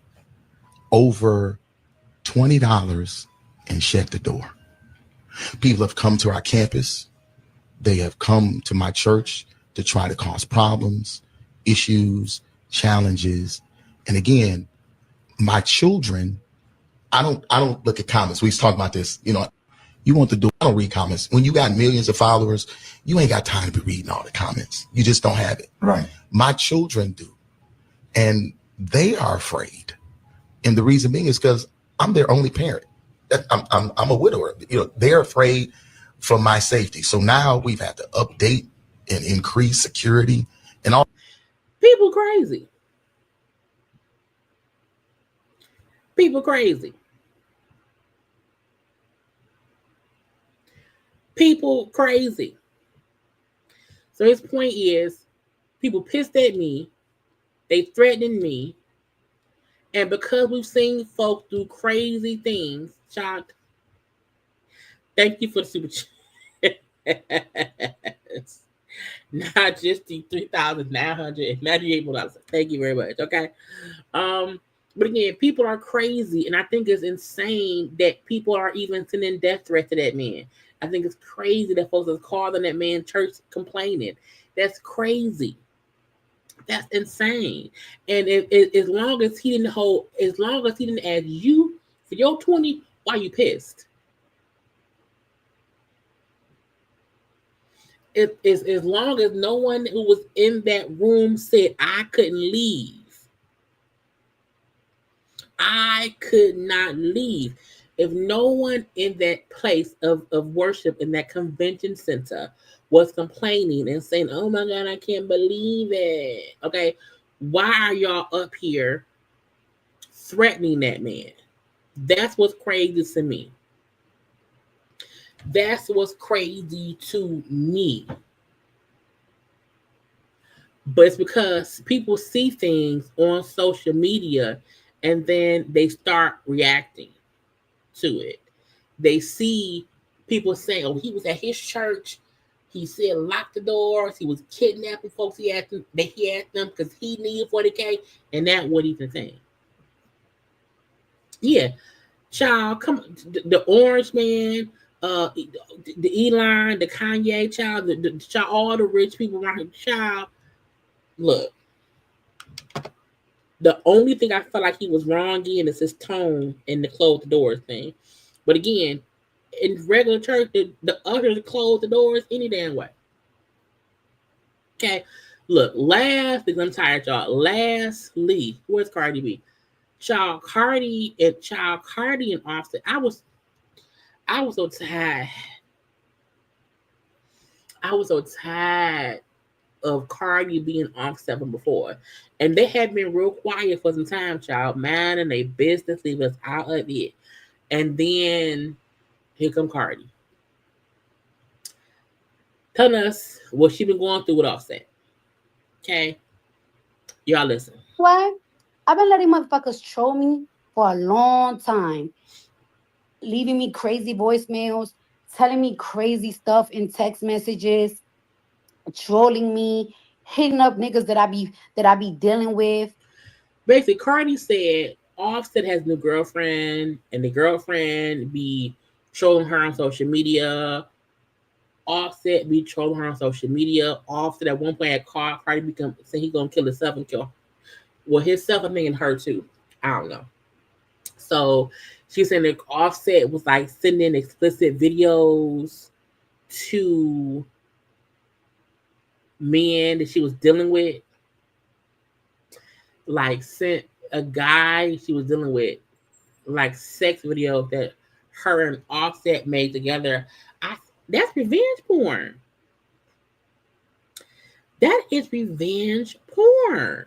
over $20 and shut the door. People have come to our campus. They have come to my church to try to cause problems, issues, challenges. And again, my children, I don't look at comments. We talk about this, you know, you want to do, I don't read comments. When you got millions of followers, you ain't got time to be reading all the comments. You just don't have it. Right. My children do. And they are afraid. And the reason being is because I'm their only parent. I'm a widower. You know, they're afraid for my safety. So now we've had to update and increase security and all. People crazy. People crazy. People crazy. So his point is, people pissed at me, they threatening me, and because we've seen folks do crazy things, child, thank you for the super chat. Not just the $3,998. Thank you very much. Okay. But again, people are crazy, and I think it's insane that people are even sending death threats to that man. I think it's crazy that folks are calling that man church complaining. That's crazy. That's insane. And as long as he didn't ask you for your 20, why you pissed? As long as no one who was in that room said I couldn't leave. I could not leave. If no one in that place of worship in that convention center was complaining and saying, oh my God, I can't believe it. Okay, why are y'all up here threatening that man? That's what's crazy to me. That's what's crazy to me. But it's because people see things on social media and then they start reacting to it. They see people saying, oh, he was at his church. He said lock the doors. He was kidnapping folks. He had them because he needed 40K. And that wasn't even a thing. Yeah. Child, come the orange man, the Elon, the Kanye child, the child, all the rich people around him, child. Look, the only thing I felt like he was wrong in is his tone and the close the doors thing. But again, in regular church, the ushers close the doors any damn way. Okay, look, last, because I'm tired, y'all. Lastly, where's Cardi B? Child Cardi and Offset. I was so tired. I was so tired of Cardi being Offset from before. And they had been real quiet for some time, child. Minding their business, leave us out of it. And then here come Cardi. Telling us what she been going through with Offset. Okay? Y'all listen. What? I've been letting motherfuckers troll me for a long time. Leaving me crazy voicemails, telling me crazy stuff in text messages, trolling me, hitting up niggas that I be dealing with. Basically, Cardi said Offset has a new girlfriend, and the girlfriend be trolling her on social media. Offset be trolling her on social media. Offset at one point had called Cardi saying he gonna kill himself and kill. Well, himself, I think, and her too. I don't know. So she said that Offset was like sending explicit videos to men that she was dealing with. Like sent a guy she was dealing with like sex videos that her and Offset made together. That's revenge porn. That is revenge porn.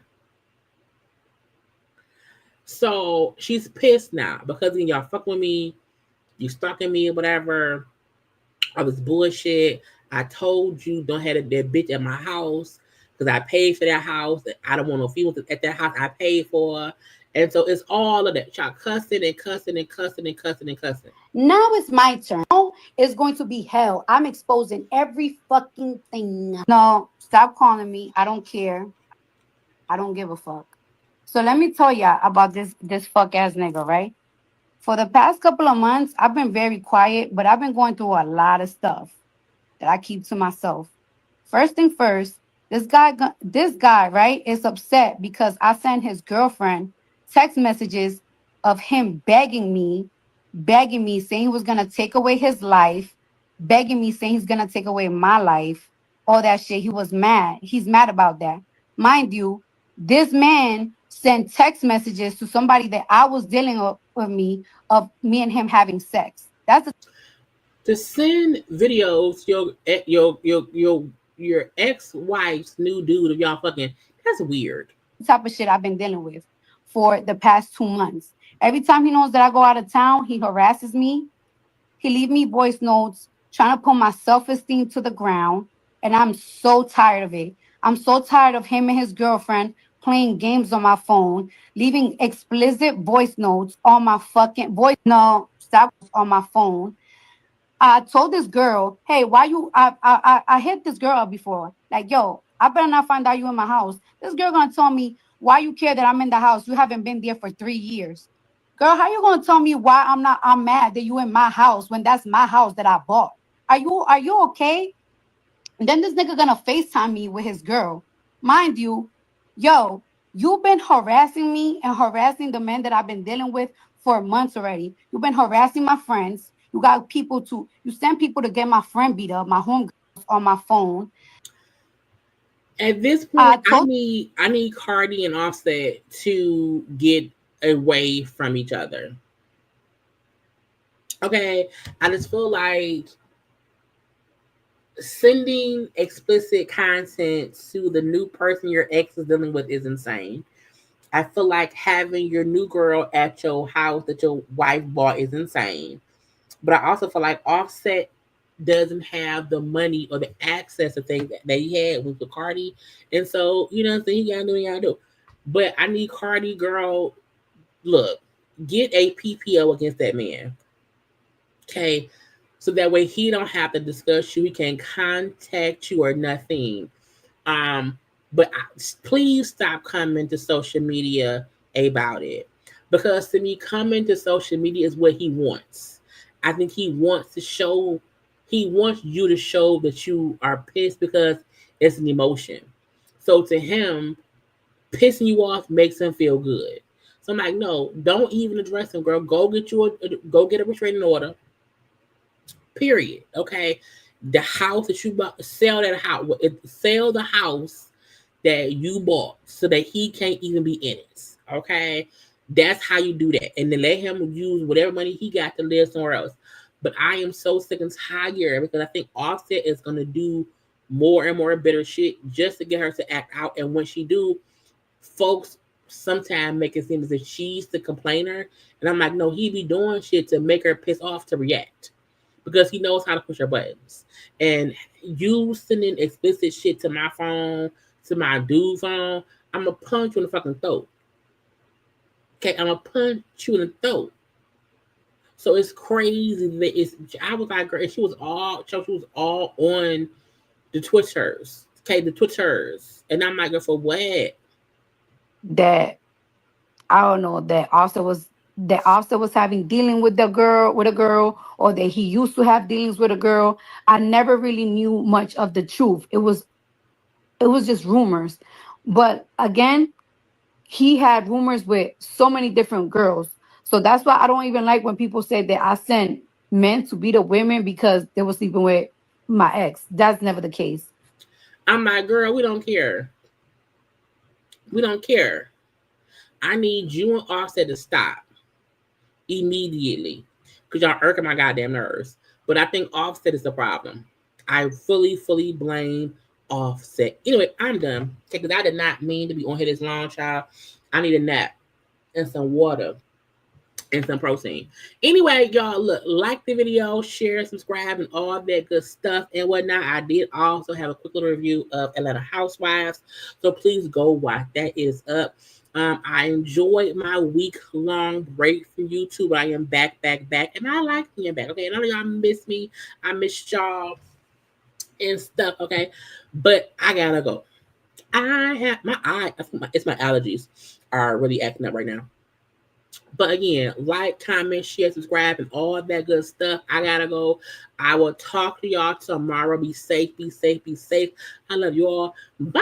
So she's pissed now because y'all fuck with me, you stalking me or whatever. All this bullshit. I told you don't have that bitch at my house because I paid for that house. I don't want no females at that house I paid for. And so it's all of that. Y'all cussing and cussing and cussing and cussing and cussing. Now it's my turn. Now it's going to be hell. I'm exposing every fucking thing. No, stop calling me. I don't care. I don't give a fuck. So let me tell y'all about this fuck ass nigga, right? For the past couple of months, I've been very quiet, but I've been going through a lot of stuff that I keep to myself. First thing first, this guy, right, is upset because I sent his girlfriend text messages of him begging me, saying he was gonna take away his life, begging me, saying he's gonna take away my life, all that shit. He was mad. He's mad about that. Mind you, this man sent text messages to somebody that I was dealing with me of me and him having sex. That's to send videos your ex-wife's new dude of y'all fucking. That's weird. Type of shit I've been dealing with for the past 2 months. Every time he knows that I go out of town, he harasses me. He leave me voice notes trying to put my self-esteem to the ground, and I'm so tired of it. I'm so tired of him and his girlfriend playing games on my phone, leaving explicit voice notes on my fucking voice. No, stop on my phone. I told this girl, hey, why you? I hit this girl up before. Like, yo, I better not find out you in my house. This girl gonna tell me why you care that I'm in the house. You haven't been there for 3 years. Girl, how you gonna tell me why I'm mad that you in my house when that's my house that I bought? Are you okay? And then this nigga gonna FaceTime me with his girl. Mind you, yo, you've been harassing me and harassing the men that I've been dealing with for months already. You've been harassing my friends. You send people to get my friend beat up, my homegirls on my phone. At this point, I need Cardi and Offset to get away from each other. Okay, I just feel like sending explicit content to the new person your ex is dealing with is insane. I feel like having your new girl at your house that your wife bought is insane. But I also feel like Offset doesn't have the money or the access to things that he had with the Cardi. And so, you know what I'm saying? He gotta do what he gotta do. But I need Cardi, girl, look, get a PPO against that man. Okay. So that way he don't have to discuss you. He can contact you or nothing. But please stop coming to social media about it. Because to me, coming to social media is what he wants. I think he wants you to show that you are pissed because it's an emotion. So to him, pissing you off makes him feel good. So I'm like, no, don't even address him, girl. Go get a restraining order. Period. Okay. The house that you bought, sell the house that you bought so that he can't even be in it. Okay. That's how you do that. And then let him use whatever money he got to live somewhere else. But I am so sick and tired because I think Offset is going to do more and more bitter shit just to get her to act out. And when she do, folks sometimes make it seem as if she's the complainer. And I'm like, no, he be doing shit to make her piss off to react. Because he knows how to push her buttons. And you sending explicit shit to my phone, to my dude's phone, I'm going to punch you in the fucking throat. Okay, I'm going to punch you in the throat. So it's crazy that I was like, girl, she was all on the Twitters. Okay, the Twitters. And I'm like, girl, for what? That, I don't know, that Offset was having dealing with a girl, or that he used to have dealings with a girl. I never really knew much of the truth. It was just rumors. But again, he had rumors with so many different girls. So that's why I don't even like when people say that I sent men to beat up women because they were sleeping with my ex. That's never the case. I'm like, girl, we don't care. We don't care. I need you and Offset to stop immediately because y'all irking my goddamn nerves. But I think Offset is the problem. I fully blame Offset. Anyway, I'm done because I did not mean to be on here this long, child. I need a nap and some water and some protein. Anyway, y'all, look, like the video, share, subscribe, and all that good stuff and whatnot. I did also have a quick little review of Atlanta Housewives, so please go watch. That is up. I enjoyed my week-long break from YouTube. I am back, and I like being back. Okay, none of y'all miss me. I miss y'all and stuff. Okay, but I gotta go. I have it's my allergies are really acting up right now. But again, like, comment, share, subscribe, and all that good stuff. I gotta go. I will talk to y'all tomorrow. Be safe, be safe, be safe. I love you all. Bye.